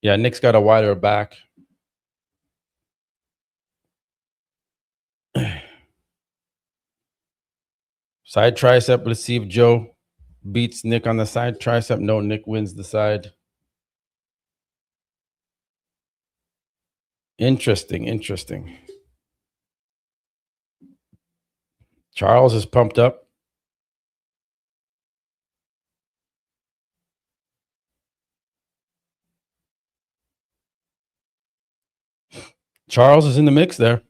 Yeah, Nick's got a wider back. Side tricep. Let's see if Joe beats Nick on the side tricep. No, Nick wins the side. Interesting, interesting. Charles is pumped up. Charles is in the mix there.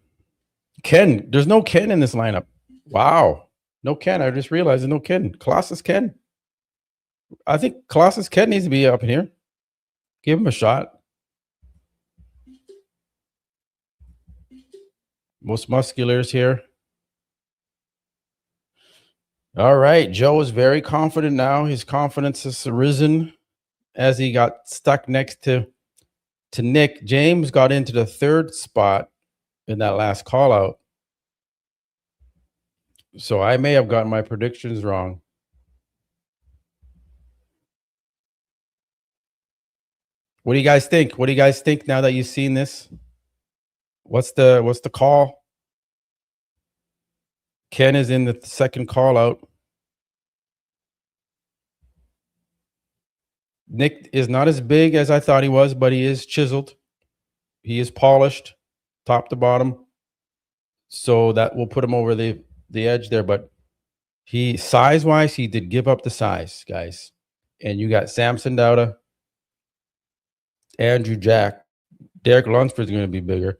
Ken, there's no Ken in this lineup. Wow. No Ken. I just realized there's no Ken. Colossus Ken. I think Colossus Ken needs to be up in here. Give him a shot. Most musculars here. All right. Joe is very confident now. His confidence has risen as he got stuck next to Nick. James got into the third spot in that last call out. So I may have gotten my predictions wrong. What do you guys think? What do you guys think now that you've seen this? What's the call? Ken is in the second call out. Nick is not as big as I thought he was, but he is chiseled. He is polished, top to bottom. So that will put him over the edge there. But he, size-wise, he did give up the size, guys. And you got Samson Dowda, Andrew Jack, Derek Lunsford's going to be bigger.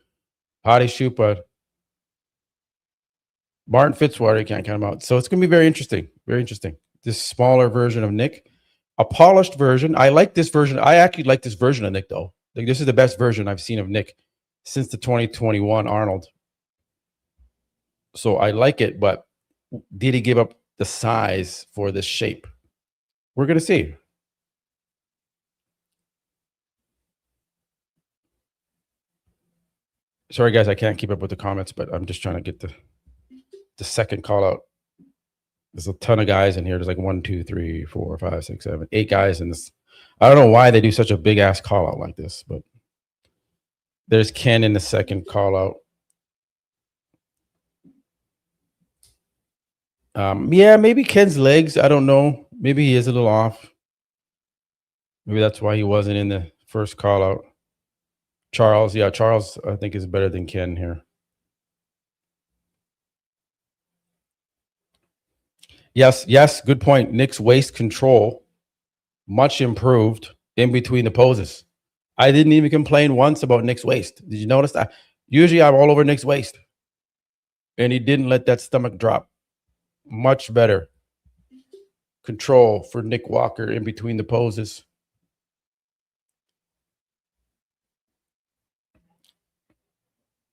Hadi Shupa, Martin Fitzwater, you can't count him out. So it's going to be very interesting. Very interesting. This smaller version of Nick. a polished version. I like this version. I actually like this version of Nick, though. Like, this is the best version I've seen of Nick since the 2021 Arnold. So I like it, but did he give up the size for this shape? We're going to see. Sorry, guys, I can't keep up with the comments, but I'm just trying to get the second call out. There's a ton of guys in here. There's like 1, 2, 3, 4, 5, 6, 7, 8 guys in this. I don't know why they do such a big ass call out like this, but there's Ken in the second call out. Yeah, maybe Ken's legs. I don't know. Maybe he is a little off. Maybe that's why he wasn't in the first call out. Charles, yeah, Charles, I think is better than Ken here. Yes, good point. Nick's waist control, much improved in between the poses. I didn't even complain once about Nick's waist. Did you notice that? Usually I'm all over Nick's waist. And he didn't let that stomach drop. Much better control for Nick Walker in between the poses.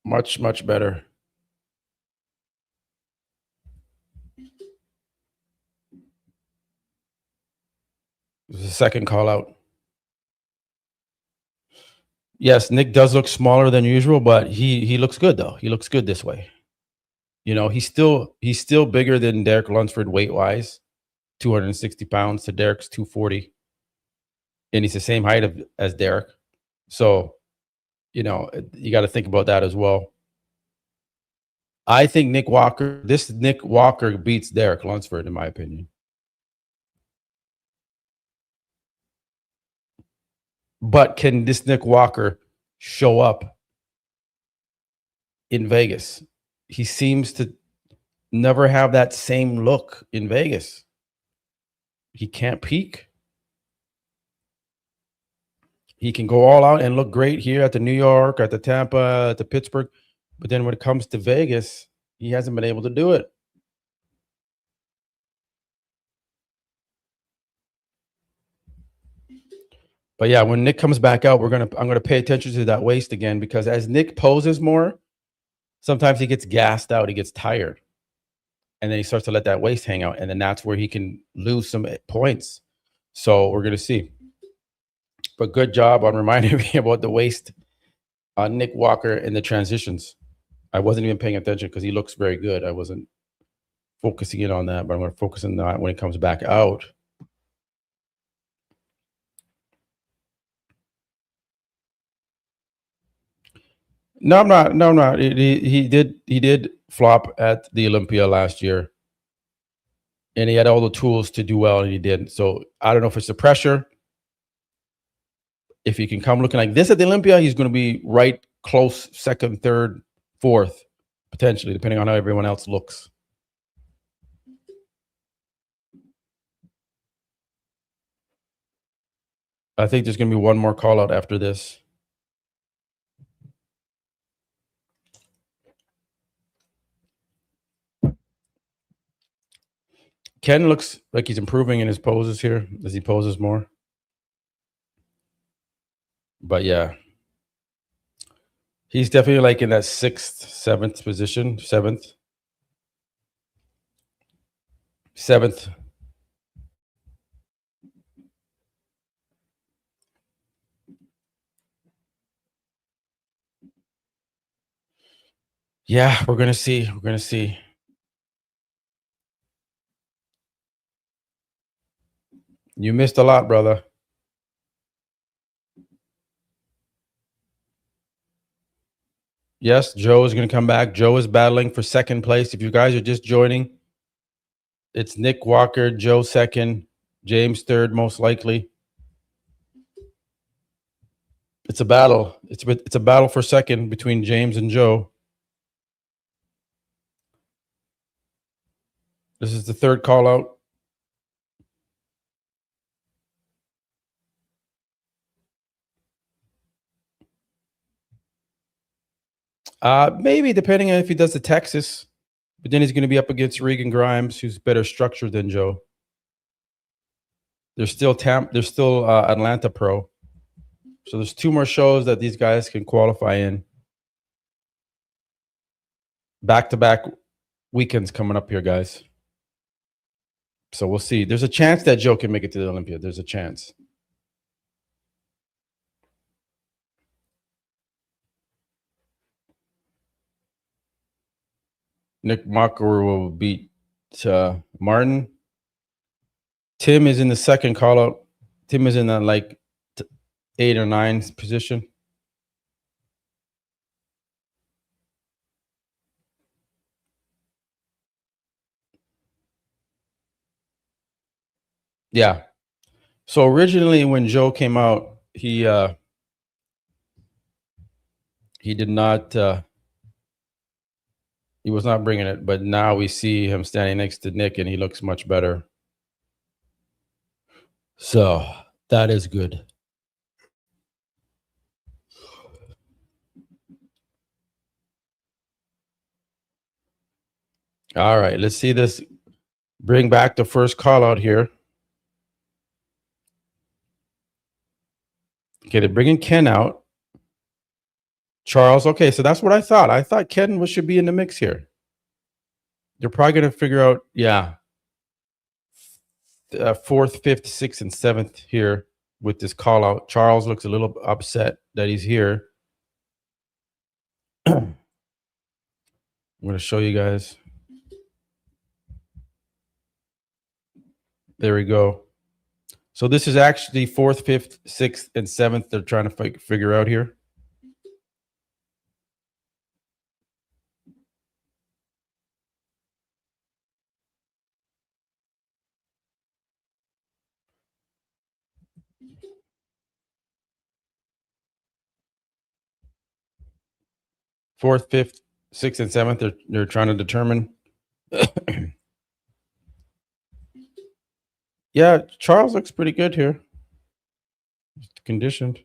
Much, much better. This is the second call out. Yes, Nick does look smaller than usual, but he looks good though. He looks good this way. You know, he's still bigger than Derek Lunsford weight-wise, 260 pounds to Derek's 240. And he's the same height as Derek. So, you know, you got to think about that as well. I think Nick Walker beats Derek Lunsford, in my opinion. But can this Nick Walker show up in Vegas? He seems to never have that same look in Vegas. He can't peak. He can go all out and look great here at the New York, at the Tampa, at the Pittsburgh. But then when it comes to Vegas, he hasn't been able to do it. But yeah, when Nick comes back out, I'm gonna pay attention to that waist again, because as Nick poses more, sometimes he gets gassed out, he gets tired. And then he starts to let that waist hang out, and then that's where he can lose some points. So we're gonna see. But good job on reminding me about the waist on Nick Walker in the transitions. I wasn't even paying attention because he looks very good. I wasn't focusing in on that, but I'm going to focus on that when it comes back out. No, I'm not. No, I'm not. He did flop at the Olympia last year, and he had all the tools to do well, and he didn't. So I don't know if it's the pressure. If he can come looking like this at the Olympia, he's going to be right close, second, third, fourth, potentially, depending on how everyone else looks. I think there's going to be one more call out after this. Ken looks like he's improving in his poses here as he poses more. But yeah, he's definitely like in that 6th, 7th position, 7th. Yeah, we're going to see. We're going to see. You missed a lot, brother. Yes, Joe is going to come back. Joe is battling for second place. If you guys are just joining, it's Nick Walker, Joe second, James third, most likely. It's a battle. It's a battle for second between James and Joe. This is the third call out. Maybe depending on if he does the Texas, but then he's going to be up against Regan Grimes, who's better structured than Joe. There's still Atlanta Pro. So there's 2 more shows that these guys can qualify in. Back-to-back weekends coming up here, guys. So we'll see. There's a chance that Joe can make it to the Olympia. There's a chance. Nick Mocker will beat Martin. Tim is in the second call out. Tim is in that like 8 or 9 position. Yeah. So originally when Joe came out, he did not he was not bringing it, but now we see him standing next to Nick and he looks much better. So that is good. All right, let's see this bring back the first call out here. Okay, they're bringing Ken out. Charles, okay, so that's what I thought. I thought Ken should be in the mix here. They're probably going to figure out, yeah, 4th, 5th, 6th, and 7th here with this call out. Charles looks a little upset that he's here. I'm going to show you guys. There we go. So this is actually 4th, 5th, 6th, and 7th they're trying to figure out here. Fourth, 5th, 6th, and 7th they're trying to determine. Yeah, Charles looks pretty good here. Conditioned.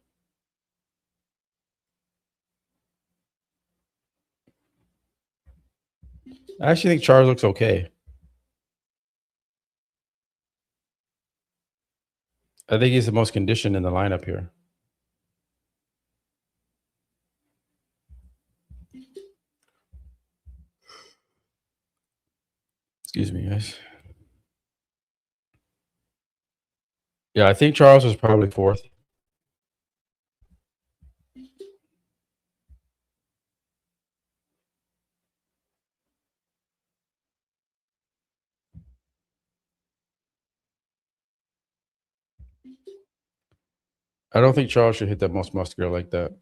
I actually think Charles looks okay. I think he's the most conditioned in the lineup here. Excuse me, guys. Yeah, I think Charles was probably 4th. I don't think Charles should hit that most muscular like that.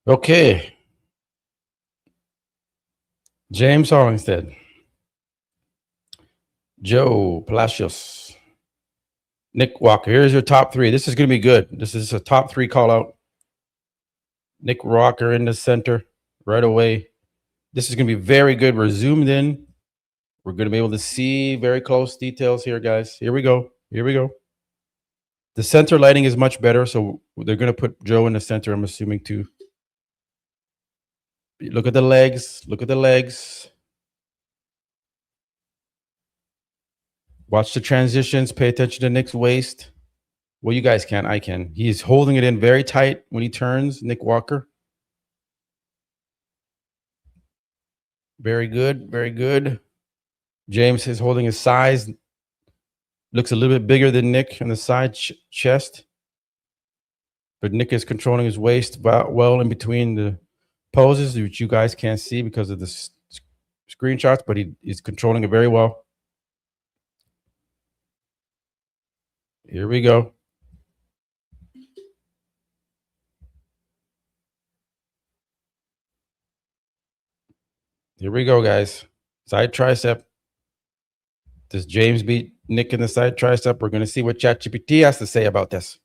Okay. James Hollingshead. Joe Palacios. Nick Walker. Here's your top 3. This is going to be good. This is a top 3 call out. Nick Walker in the center right away. This is going to be very good. We're zoomed in. We're going to be able to see very close details here, guys. Here we go. Here we go. The center lighting is much better, so they're going to put Joe in the center, I'm assuming, too. Look at the legs. Look at the legs. Watch the transitions. Pay attention to Nick's waist. Well, you guys can. I can. He's holding it in very tight when he turns, Nick Walker. Very good. Very good. James is holding his size. Looks a little bit bigger than Nick on the side chest. But Nick is controlling his waist well in between the poses, which you guys can't see because of the screenshots, but he's controlling it very well. Here we go. Here we go, guys. Side tricep. Does James beat Nick in the side tricep? We're going to see what ChatGPT has to say about this.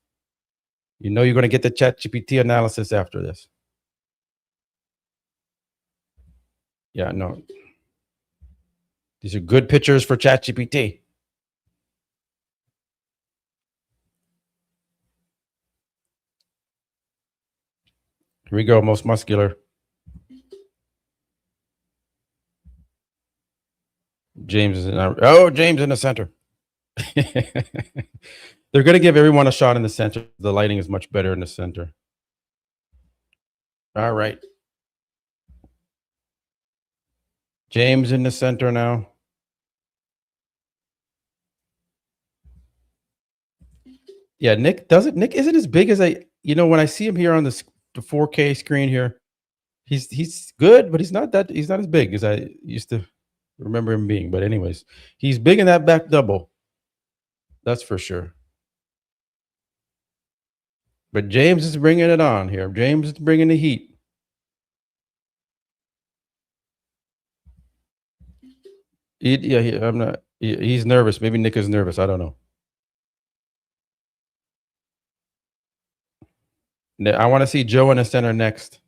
You know you're going to get the ChatGPT analysis after this. Yeah, no. These are good pictures for ChatGPT. Here we go, most muscular. James is in James in the center. They're going to give everyone a shot in the center. The lighting is much better in the center. All right. James in the center now. Yeah, Nick isn't as big as when I see him here on the 4K screen here. He's good, but he's not as big as I used to remember him being. But anyways, he's big in that back double. That's for sure. But James is bringing it on here. James is bringing the heat. I'm not. He's nervous. Maybe Nick is nervous. I don't know. I want to see Joe in the center next.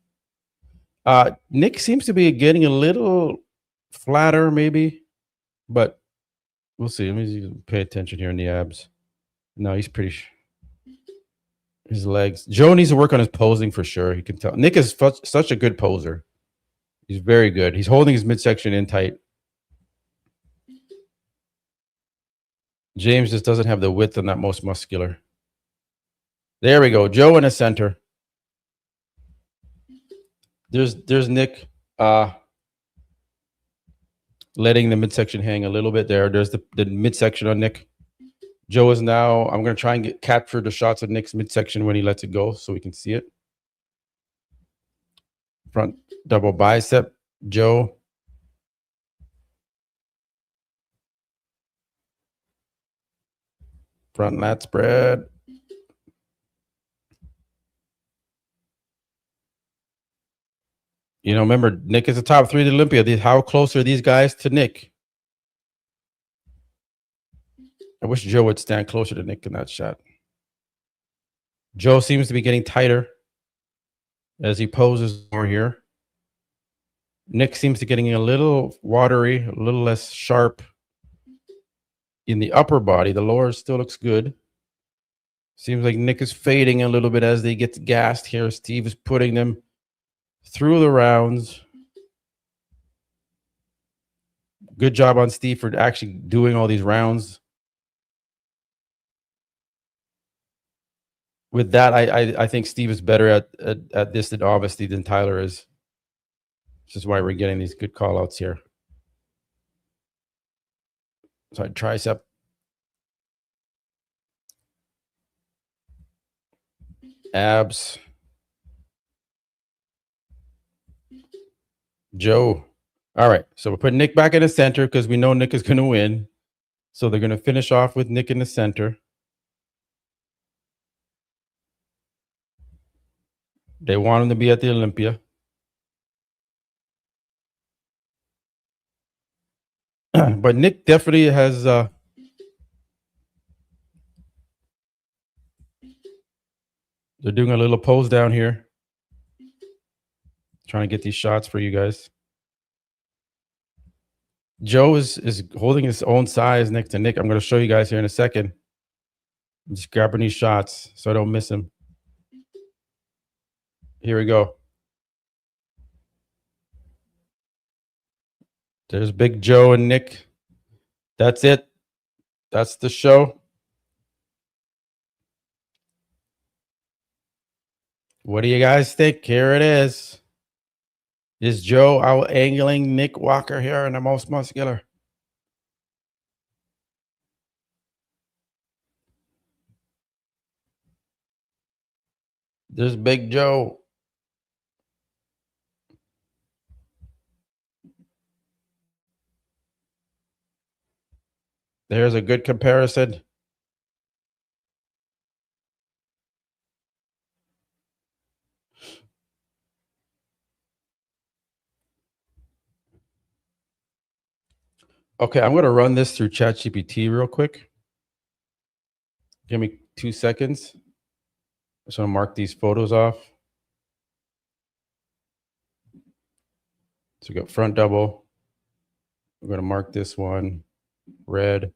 Nick seems to be getting a little flatter, maybe, but we'll see. Let me pay attention here in the abs. No, he's pretty. His legs. Joe needs to work on his posing for sure. You can tell. Nick is such a good poser. He's very good. He's holding his midsection in tight. James just doesn't have the width on that most muscular. There we go. Joe in the center. There's Nick letting the midsection hang a little bit there. There's the midsection on Nick. Joe is now, I'm going to try and capture the shots of Nick's midsection when he lets it go so we can see it. Front double bicep, Joe. Front lat spread. Remember, Nick is the top 3 at Olympia. How close are these guys to Nick? I wish Joe would stand closer to Nick in that shot. Joe seems to be getting tighter as he poses more here. Nick seems to be getting a little watery, a little less sharp in the upper body. The lower still looks good. Seems like Nick is fading a little bit as they get gassed here. Steve is putting them through the rounds. Good job on Steve for actually doing all these rounds. With that, I think Steve is better at this obviously than Tyler is. This is why we're getting these good call outs here. So tricep. Abs. Joe. All right. So we'll put Nick back in the center because we know Nick is going to win. So they're going to finish off with Nick in the center. They want him to be at the Olympia. But Nick definitely has they're doing a little pose down here. Trying to get these shots for you guys. Joe is holding his own size next to Nick. I'm going to show you guys here in a second. I'm just grabbing these shots so I don't miss him. Here we go. There's Big Joe and Nick. That's it. That's the show. What do you guys think? Here it is. Is Joe out angling Nick Walker here in the most muscular? There's Big Joe. There's a good comparison. Okay, I'm going to run this through ChatGPT real quick. Give me 2 seconds. I'm just going to mark these photos off. So we got front double. We're going to mark this one red.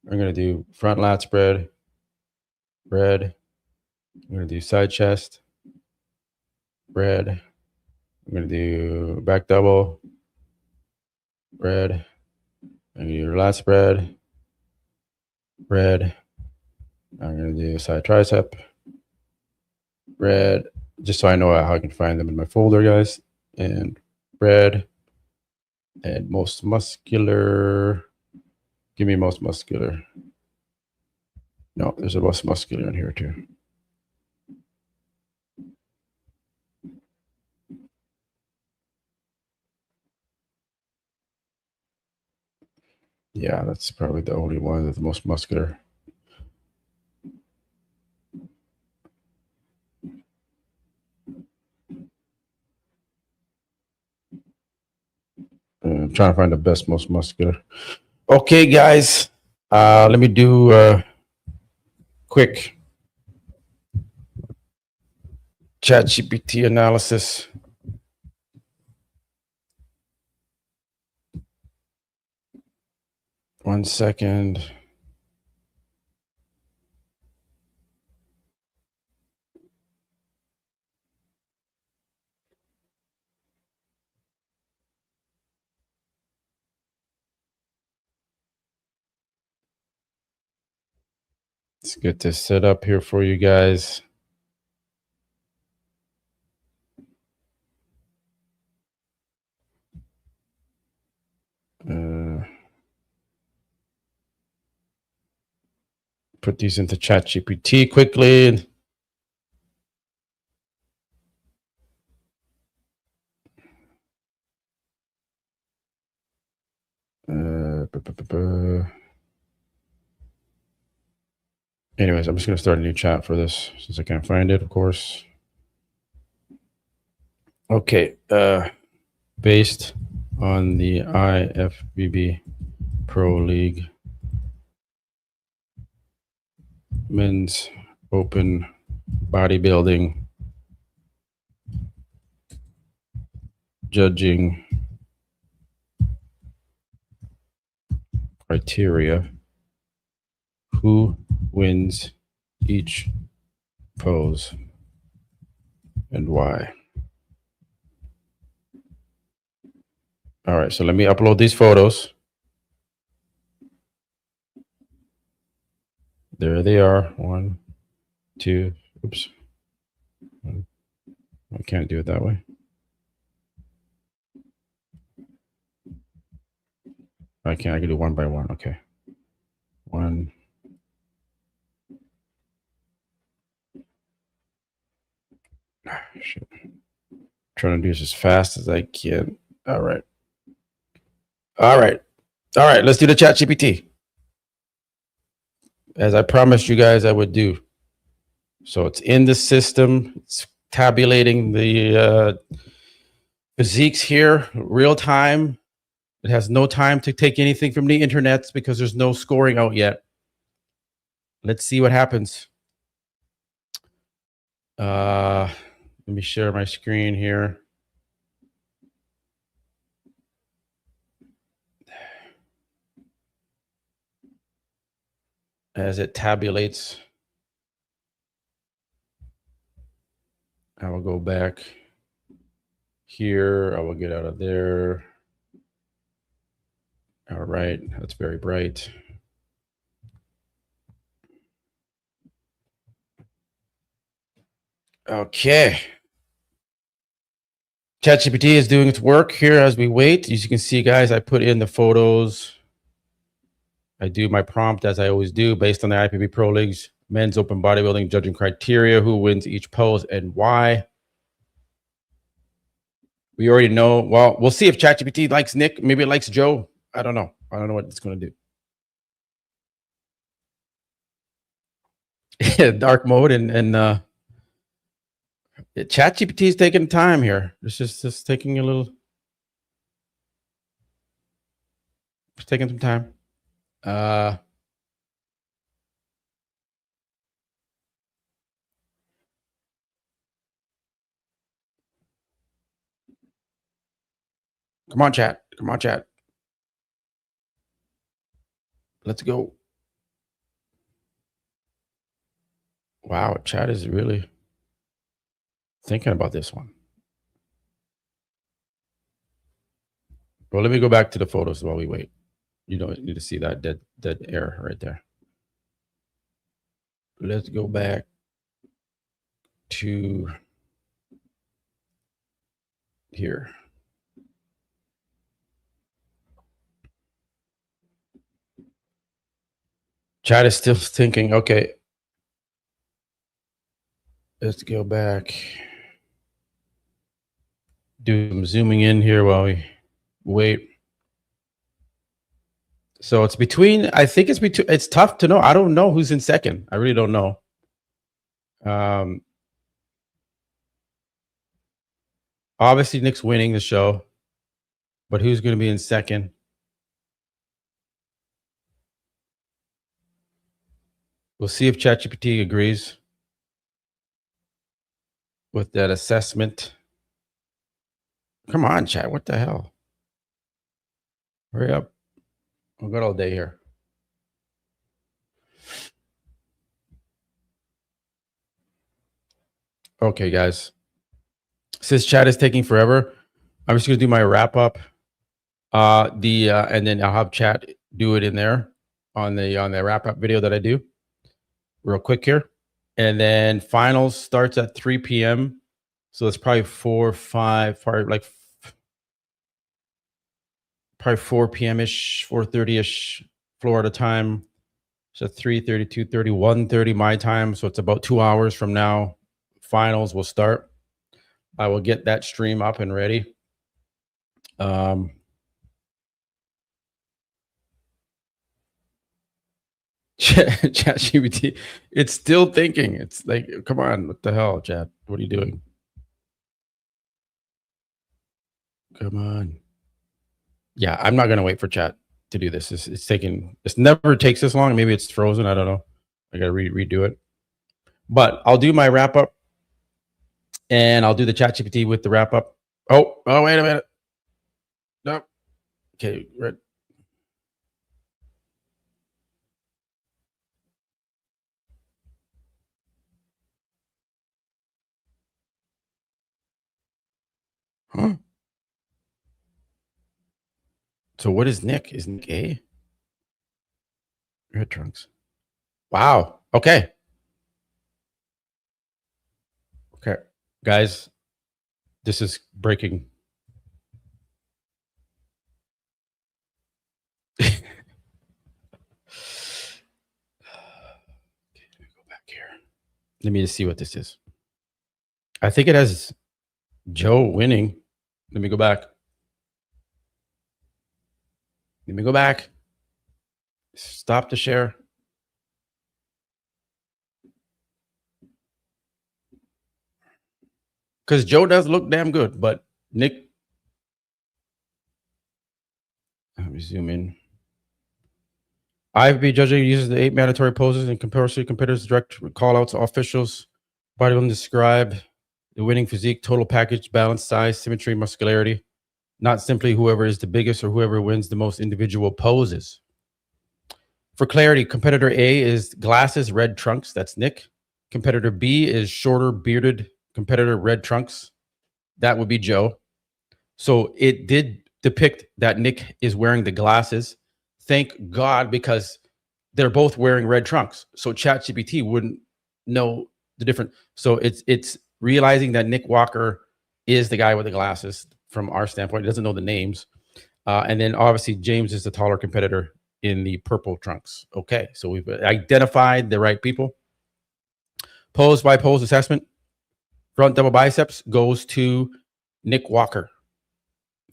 I'm going to do front lat spread, red. I'm going to do side chest, red. I'm going to do back double, red. And your last spread. Red. I'm going to do side tricep. Red. Just so I know how I can find them in my folder, guys. And red. And most muscular. Give me most muscular. No, there's a most muscular in here too. Yeah, that's probably the only one that's the most muscular. I'm trying to find the best, most muscular. Okay, guys. Let me do a quick ChatGPT analysis. One second. Let's get this set up here for you guys. Put these into ChatGPT quickly. Anyways, I'm just going to start a new chat for this since I can't find it, of course. Okay. Based on the IFBB Pro League Men's Open Bodybuilding Judging Criteria, who wins each pose and why? All right, so let me upload these photos. There they are. 1, 2, oops. I can't do it that way. I can do one by one. Okay. 1. Shit. Trying to do this as fast as I can. All right. All right. All right. Let's do the chat GPT. As I promised you guys I would do. So it's in the system. It's tabulating the physiques here, real time. It has no time to take anything from the internet because there's no scoring out yet. Let's see what happens. Let me share my screen here. As it tabulates, I will go back here. I will get out of there. All right, that's very bright. Okay. ChatGPT is doing its work here as we wait. As you can see, guys, I put in the photos. I do my prompt as I always do based on the IFBB Pro League's men's open bodybuilding judging criteria, who wins each pose and why. We already know. Well, we'll see if ChatGPT likes Nick. Maybe it likes Joe. I don't know. I don't know what it's going to do. Dark mode and ChatGPT is taking time here. It's just taking a little. It's taking some time. Come on, chat. Come on, chat. Let's go. Wow, chat is really thinking about this one. Well, let me go back to the photos while we wait. You don't need to see that dead air right there. Let's go back to here. Chat is still thinking, okay. Let's go back. Do some zooming in here while we wait. So it's between, I think it's between, it's tough to know. I don't know who's in second. I really don't know. Obviously Nick's winning the show, but who's going to be in second? We'll see if ChatGPT agrees with that assessment. Come on, chat. What the hell? Hurry up. We've got all day here. Okay, guys. Since chat is taking forever, I'm just going to do my wrap up. And then I'll have chat do it in there on the wrap up video that I do real quick here. And then finals starts at 3 p.m. So it's probably 4 p.m.-ish, 4:30-ish Florida time. So 3:30, 2:30, 1:30 my time. So it's about 2 hours from now. Finals will start. I will get that stream up and ready. ChatGPT, it's still thinking. It's like, come on, what the hell, Chat? What are you doing? Come on. Yeah, I'm not gonna wait for Chat to do this. It's taking. It never takes this long. Maybe it's frozen. I don't know. I gotta redo it. But I'll do my wrap up, and I'll do the ChatGPT with the wrap up. Oh, wait a minute. No. Okay, right. Huh? So what is Nick? Is Nick A? Red trunks. Wow. Okay. Okay, guys, this is breaking. Okay, let me go back here. Let me just see what this is. I think it has Joe winning. Let me go back. Let me go back. Stop the share. Because Joe does look damn good, but Nick. Let me zoom in. IFBB judging uses the 8 mandatory poses and comparison competitors direct call outs to officials. Bodybuilding describe the winning physique, total package, balance, size, symmetry, muscularity. Not simply whoever is the biggest or whoever wins the most individual poses. For clarity, competitor A is glasses, red trunks. That's Nick. Competitor B is shorter, bearded competitor, red trunks. That would be Joe. So it did depict that Nick is wearing the glasses. Thank God, because they're both wearing red trunks. So ChatGPT wouldn't know the difference. So it's realizing that Nick Walker is the guy with the glasses from our standpoint. He doesn't know the names. And then obviously James is the taller competitor in the purple trunks. Okay, so we've identified the right people. Pose by pose assessment. Front double biceps goes to Nick Walker.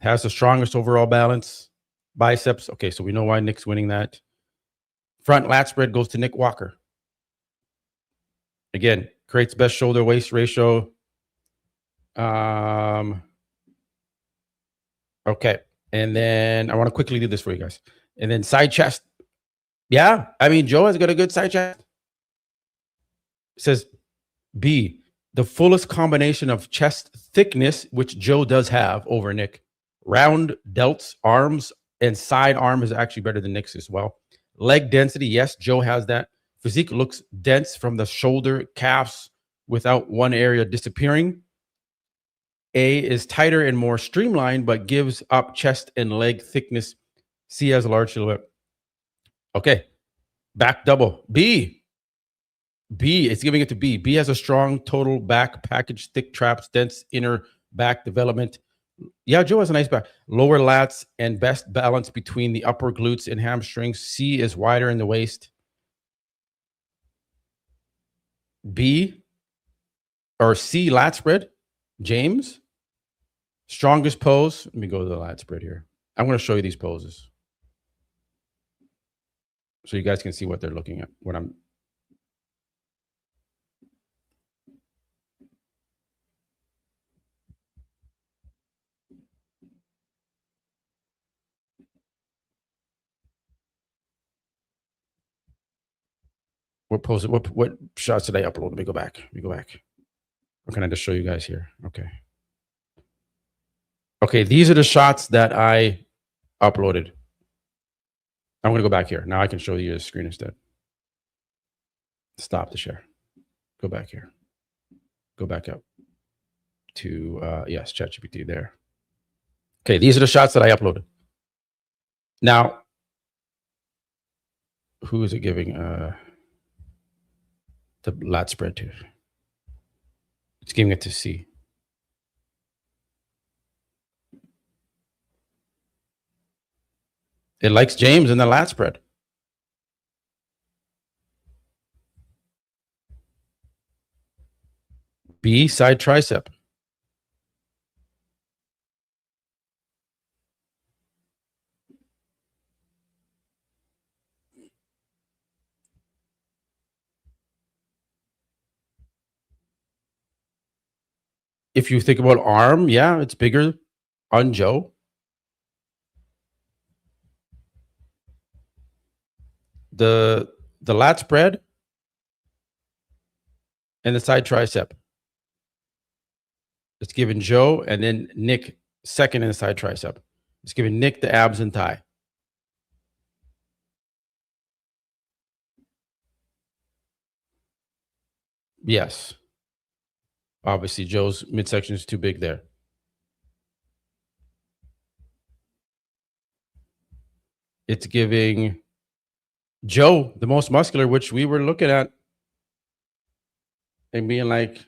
Has the strongest overall balance. Biceps. Okay, so we know why Nick's winning that. Front lat spread goes to Nick Walker. Again, creates best shoulder waist ratio. Okay, and then I want to quickly do this for you guys. And then side chest. Yeah, I mean, Joe has got a good side chest. It says B, the fullest combination of chest thickness, which Joe does have over Nick. Round delts, arms, and side arm is actually better than Nick's as well. Leg density, yes, Joe has that. Physique looks dense from the shoulder, calves, without one area disappearing. A is tighter and more streamlined, but gives up chest and leg thickness C has a large silhouette. Okay. Back double. B. It's giving it to B. B has a strong total back package, thick traps, dense inner back development. Yeah, Joe has a nice back. Lower lats and best balance between the upper glutes and hamstrings. C is wider in the waist. B or C, lat spread. James, strongest pose. Let me go to the lat spread here. I'm going to show you these poses so you guys can see what they're looking at. What pose? What shots did I upload? Let me go back. Or can I just show you guys here? Okay, these are the shots that I uploaded. I'm going to go back here. Now I can show you the screen instead. Stop the share. Go back here. Go back up to, yes, ChatGPT there. Okay, these are the shots that I uploaded. Now, who is it giving the lat spread to? It's giving it to C. It likes James in the lat spread. B, side tricep. If you think about arm, yeah, it's bigger on Joe. The lat spread and the side tricep. It's giving Joe and then Nick second in the side tricep. It's giving Nick the abs and thigh. Yes. Obviously, Joe's midsection is too big there. It's giving Joe the most muscular, which we were looking at and being like,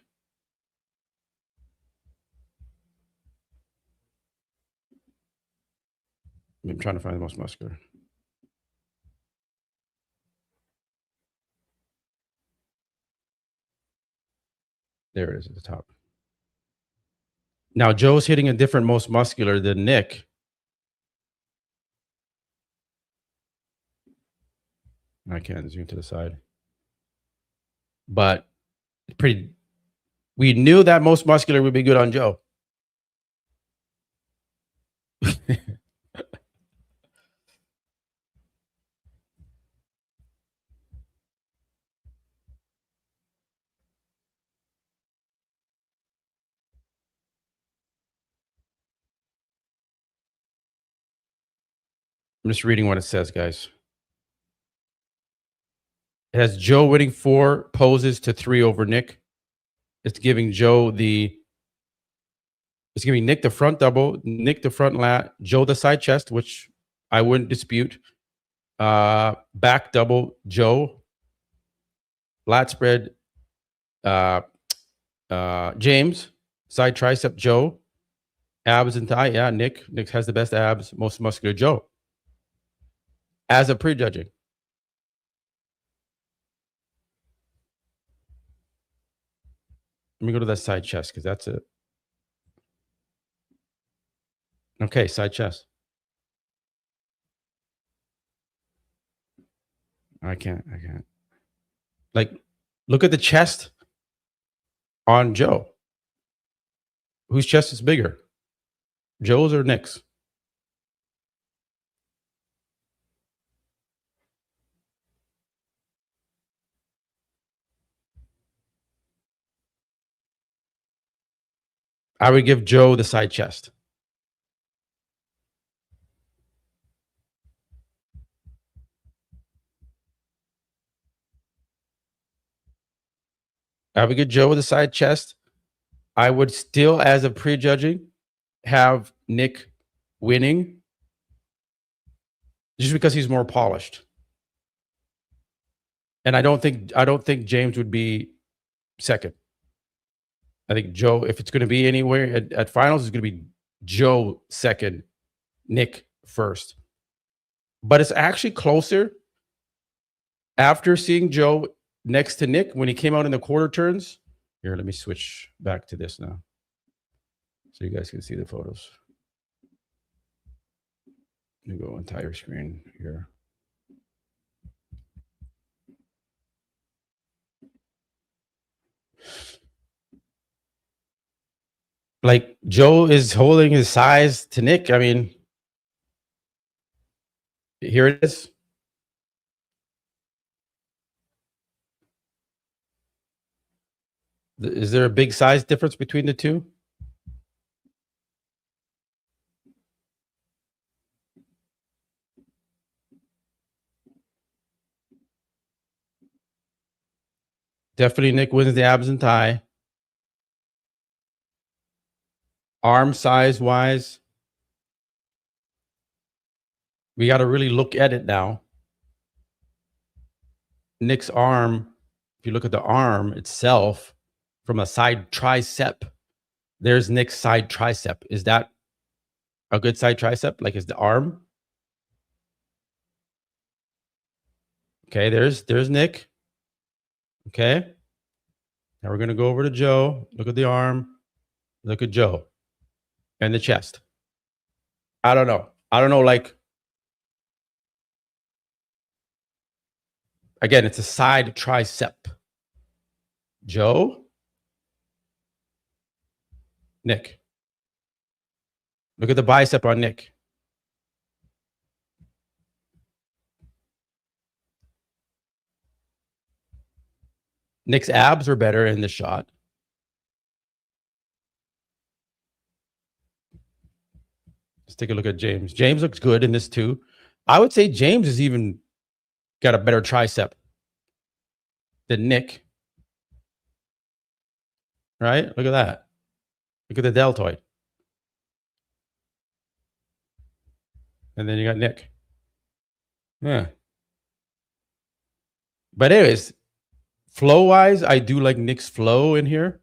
I'm trying to find the most muscular. There it is at the top. Now, Joe's hitting a different most muscular than Nick. I can't zoom to the side. But we knew that most muscular would be good on Joe. I'm just reading what it says, guys. It has Joe winning 4 poses to 3 over Nick. It's giving it's giving Nick the front double, Nick the front lat, Joe the side chest, which I wouldn't dispute. Back double, Joe. Lat spread, James. Side tricep, Joe. Abs and thigh, yeah, Nick. Nick has the best abs, most muscular, Joe. As a prejudging. Let me go to that side chest because that's it. Okay, side chest. I can't. Like, look at the chest on Joe. Whose chest is bigger? Joe's or Nick's? I would give Joe the side chest. I would give Joe the side chest. I would still, as a prejudging, have Nick winning just because he's more polished. And I don't think James would be second. I think Joe, if it's going to be anywhere at finals, it's going to be Joe second, Nick first. But it's actually closer after seeing Joe next to Nick when he came out in the quarter turns. Here, let me switch back to this now so you guys can see the photos. Let me go entire screen here. Like Joe is holding his size to Nick. I mean, here it is. Is there a big size difference between the two? Definitely Nick wins the abs and thigh. Arm size wise, we got to really look at it now. Nick's arm, if you look at the arm itself from a side tricep, there's Nick's side tricep. Is that a good side tricep? Like, is the arm? Okay, there's Nick. Okay. Now we're going to go over to Joe. Look at the arm. Look at Joe. And the chest. I don't know. Like, again, it's a side tricep. Joe. Nick. Look at the bicep on Nick. Nick's abs are better in the shot. Let's take a look at James. James looks good in this too. I would say James has even got a better tricep than Nick. Right? Look at that. Look at the deltoid. And then you got Nick. Yeah. But anyways, flow-wise, I do like Nick's flow in here.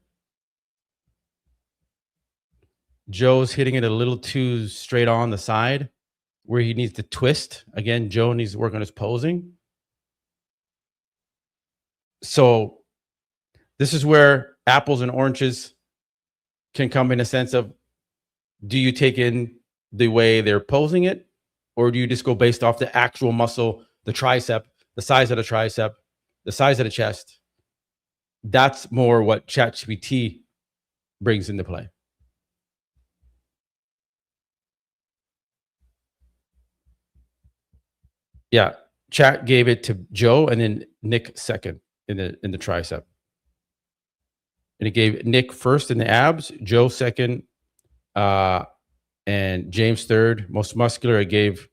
Joe's hitting it a little too straight on the side where he needs to twist. Again, Joe needs to work on his posing. So this is where apples and oranges can come in a sense of, do you take in the way they're posing it, or do you just go based off the actual muscle, the tricep, the size of the tricep, the size of the chest? That's more what ChatGPT brings into play. Yeah, Chat gave it to Joe and then Nick second in the tricep. And it gave Nick first in the abs, Joe second, and James third. Most muscular, it gave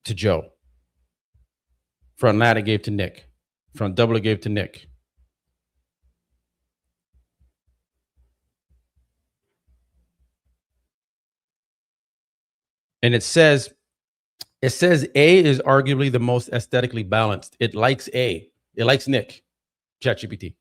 to Joe. Front lat, it gave to Nick. Front double, it gave to Nick. And it says A is arguably the most aesthetically balanced. It likes A. It likes Nick. ChatGPT.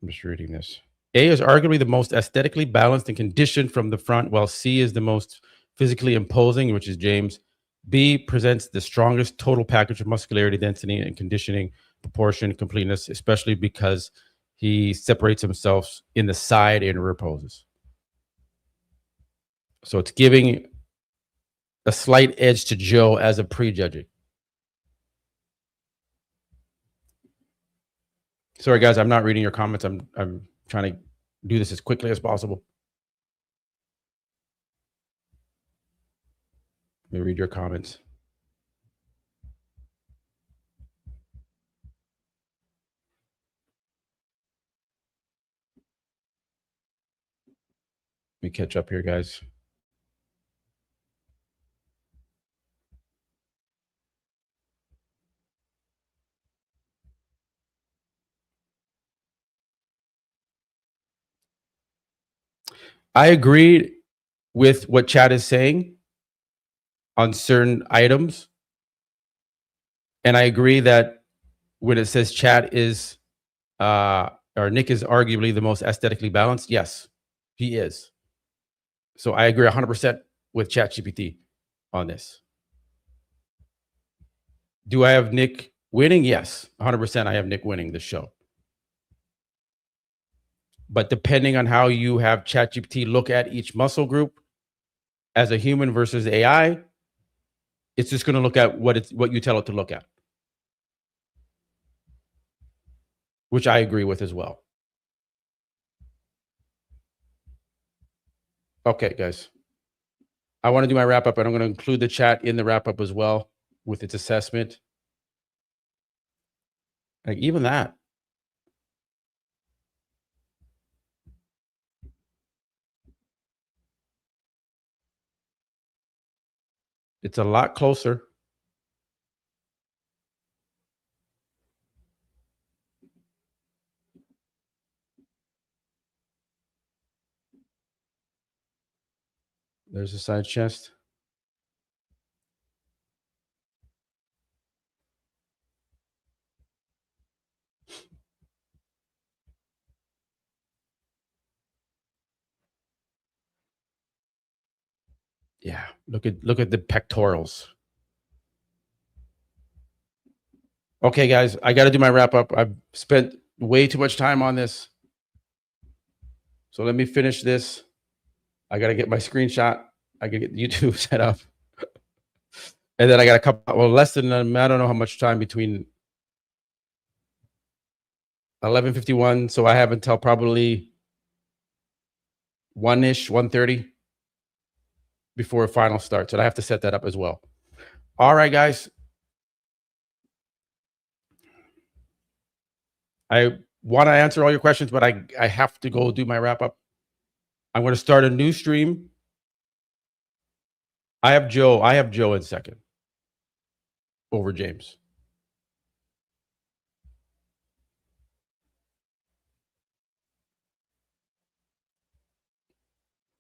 I'm just reading this. A is arguably the most aesthetically balanced and conditioned from the front, while C is the most physically imposing, which is James. B presents the strongest total package of muscularity, density, and conditioning, proportion, completeness, especially because he separates himself in the side and rear poses. So it's giving a slight edge to Joe as a prejudging. Sorry, guys, I'm not reading your comments. I'm trying to do this as quickly as possible. Let me read your comments. Let me catch up here, guys. I agree with what Chad is saying on certain items. And I agree that when it says Chad is, or Nick is arguably the most aesthetically balanced, yes, he is. So I agree 100% with ChatGPT on this. Do I have Nick winning? Yes, 100% I have Nick winning the show. But depending on how you have ChatGPT look at each muscle group as a human versus AI, it's just going to look at what you tell it to look at, which I agree with as well. Okay, guys. I want to do my wrap up, and I'm going to include the chat in the wrap up as well with its assessment. Like even that. It's a lot closer. There's a side chest. Yeah, look at the pectorals. Okay, guys, I got to do my wrap up. I've spent way too much time on this. So let me finish this. I got to get my screenshot. I got to get YouTube set up. And then I got a couple, well, less than, I don't know how much time between 11:51. So I have until probably 1-ish, 1:30 before final starts. And I have to set that up as well. All right, guys. I want to answer all your questions, but I have to go do my wrap up. I'm going to start a new stream. I have Joe in second over James.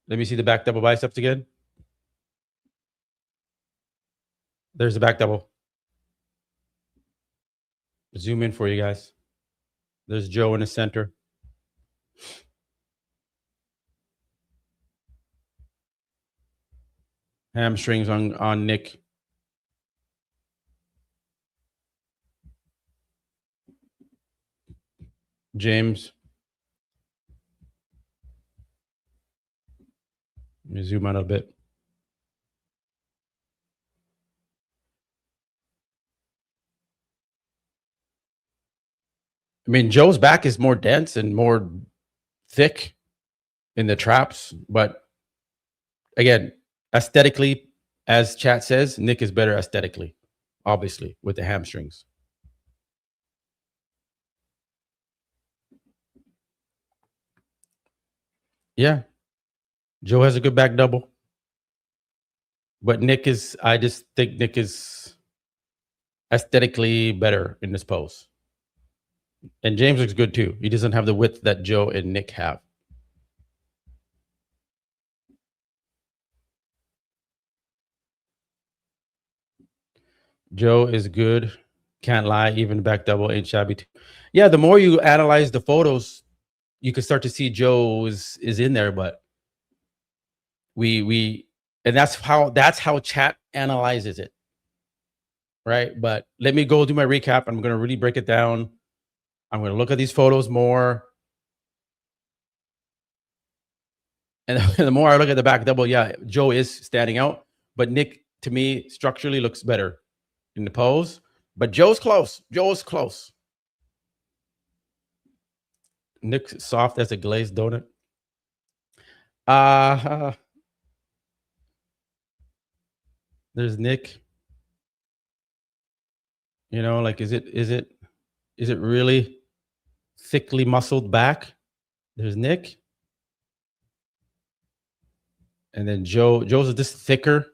Let me see the back double biceps again. There's the back double. Zoom in for you guys. There's Joe in the center. Hamstrings on Nick. James. Let me zoom out a bit. I mean, Joe's back is more dense and more thick in the traps, but again, aesthetically, as chat says, Nick is better aesthetically, obviously, with the hamstrings. Yeah. Joe has a good back double. But Nick is, I just think Nick is aesthetically better in this pose. And James looks good too. He doesn't have the width that Joe and Nick have. Joe is good. Can't lie. Even back double ain't shabby too. Yeah, the more you analyze the photos, you can start to see Joe is in there, but we and that's how chat analyzes it. Right? But let me go do my recap. I'm going to really break it down. I'm going to look at these photos more. And the more I look at the back double, yeah, Joe is standing out. But Nick, to me, structurally looks better in the pose. But Joe's close. Joe's close. Nick's soft as a glazed donut. There's Nick. You know, like is it really thickly muscled back? There's Nick. And then Joe's just thicker,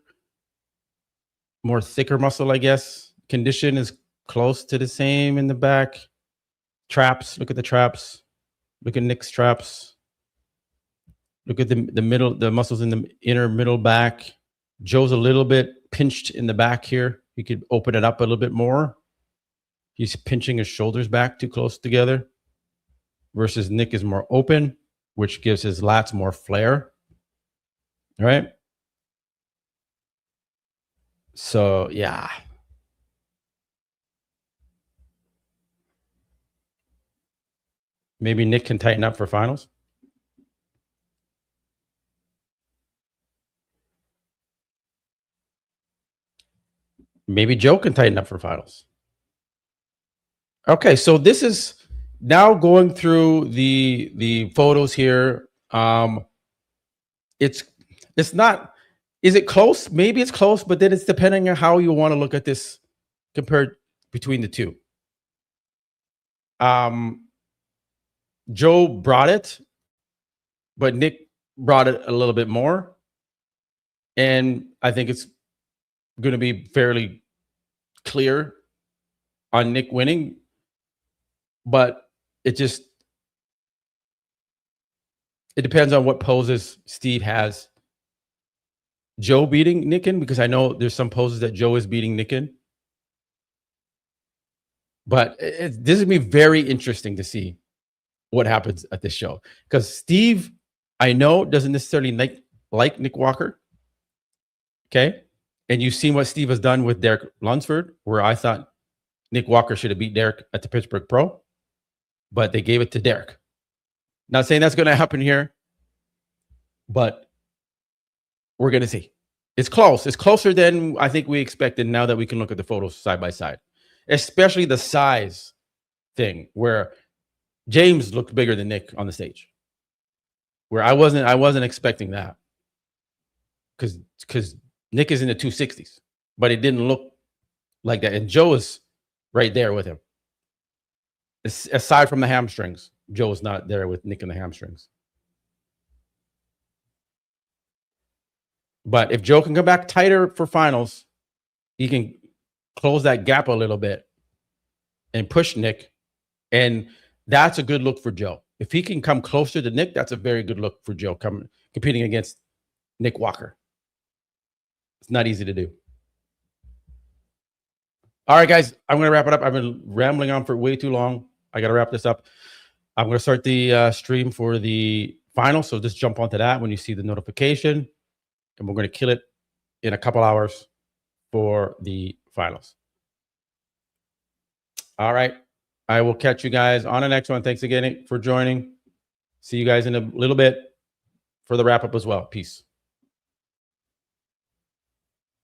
more thicker muscle, I guess. Condition is close to the same in the back. Traps, look at the traps. Look at Nick's traps. Look at the middle, the muscles in the inner middle back. Joe's a little bit pinched in the back here. He could open it up a little bit more. He's pinching his shoulders back too close together. Versus Nick is more open, which gives his lats more flare. All right. So, yeah. Maybe Nick can tighten up for finals. Maybe Joe can tighten up for finals. Okay, so this is now going through the photos here. It's not. Is it close? Maybe it's close, but then it's depending on how you want to look at this compared between the two. Joe brought it, but Nick brought it a little bit more, and I think it's going to be fairly clear on Nick winning, but it depends on what poses Steve has Joe beating Nick in, because I know there's some poses that Joe is beating Nick in, but this is going to be very interesting to see what happens at this show, because Steve, I know, doesn't necessarily like Nick Walker. Okay. And you've seen what Steve has done with Derek Lunsford, where I thought Nick Walker should have beat Derek at the Pittsburgh Pro, but they gave it to Derek. Not saying that's going to happen here, but we're going to see. It's close. It's closer than I think we expected now that we can look at the photos side by side, especially the size thing, where James looked bigger than Nick on the stage, where I wasn't expecting that, because Nick is in the 260s, but it didn't look like that. And Joe is right there with him. Aside from the hamstrings, Joe is not there with Nick in the hamstrings. But if Joe can come back tighter for finals, he can close that gap a little bit and push Nick. And that's a good look for Joe. If he can come closer to Nick, that's a very good look for Joe competing against Nick Walker. It's not easy to do. All right, guys, I'm going to wrap it up. I've been rambling on for way too long. I got to wrap this up. I'm going to start the stream for the final. So just jump onto that when you see the notification. And we're going to kill it in a couple hours for the finals. All right. I will catch you guys on the next one. Thanks again for joining. See you guys in a little bit for the wrap up as well. Peace.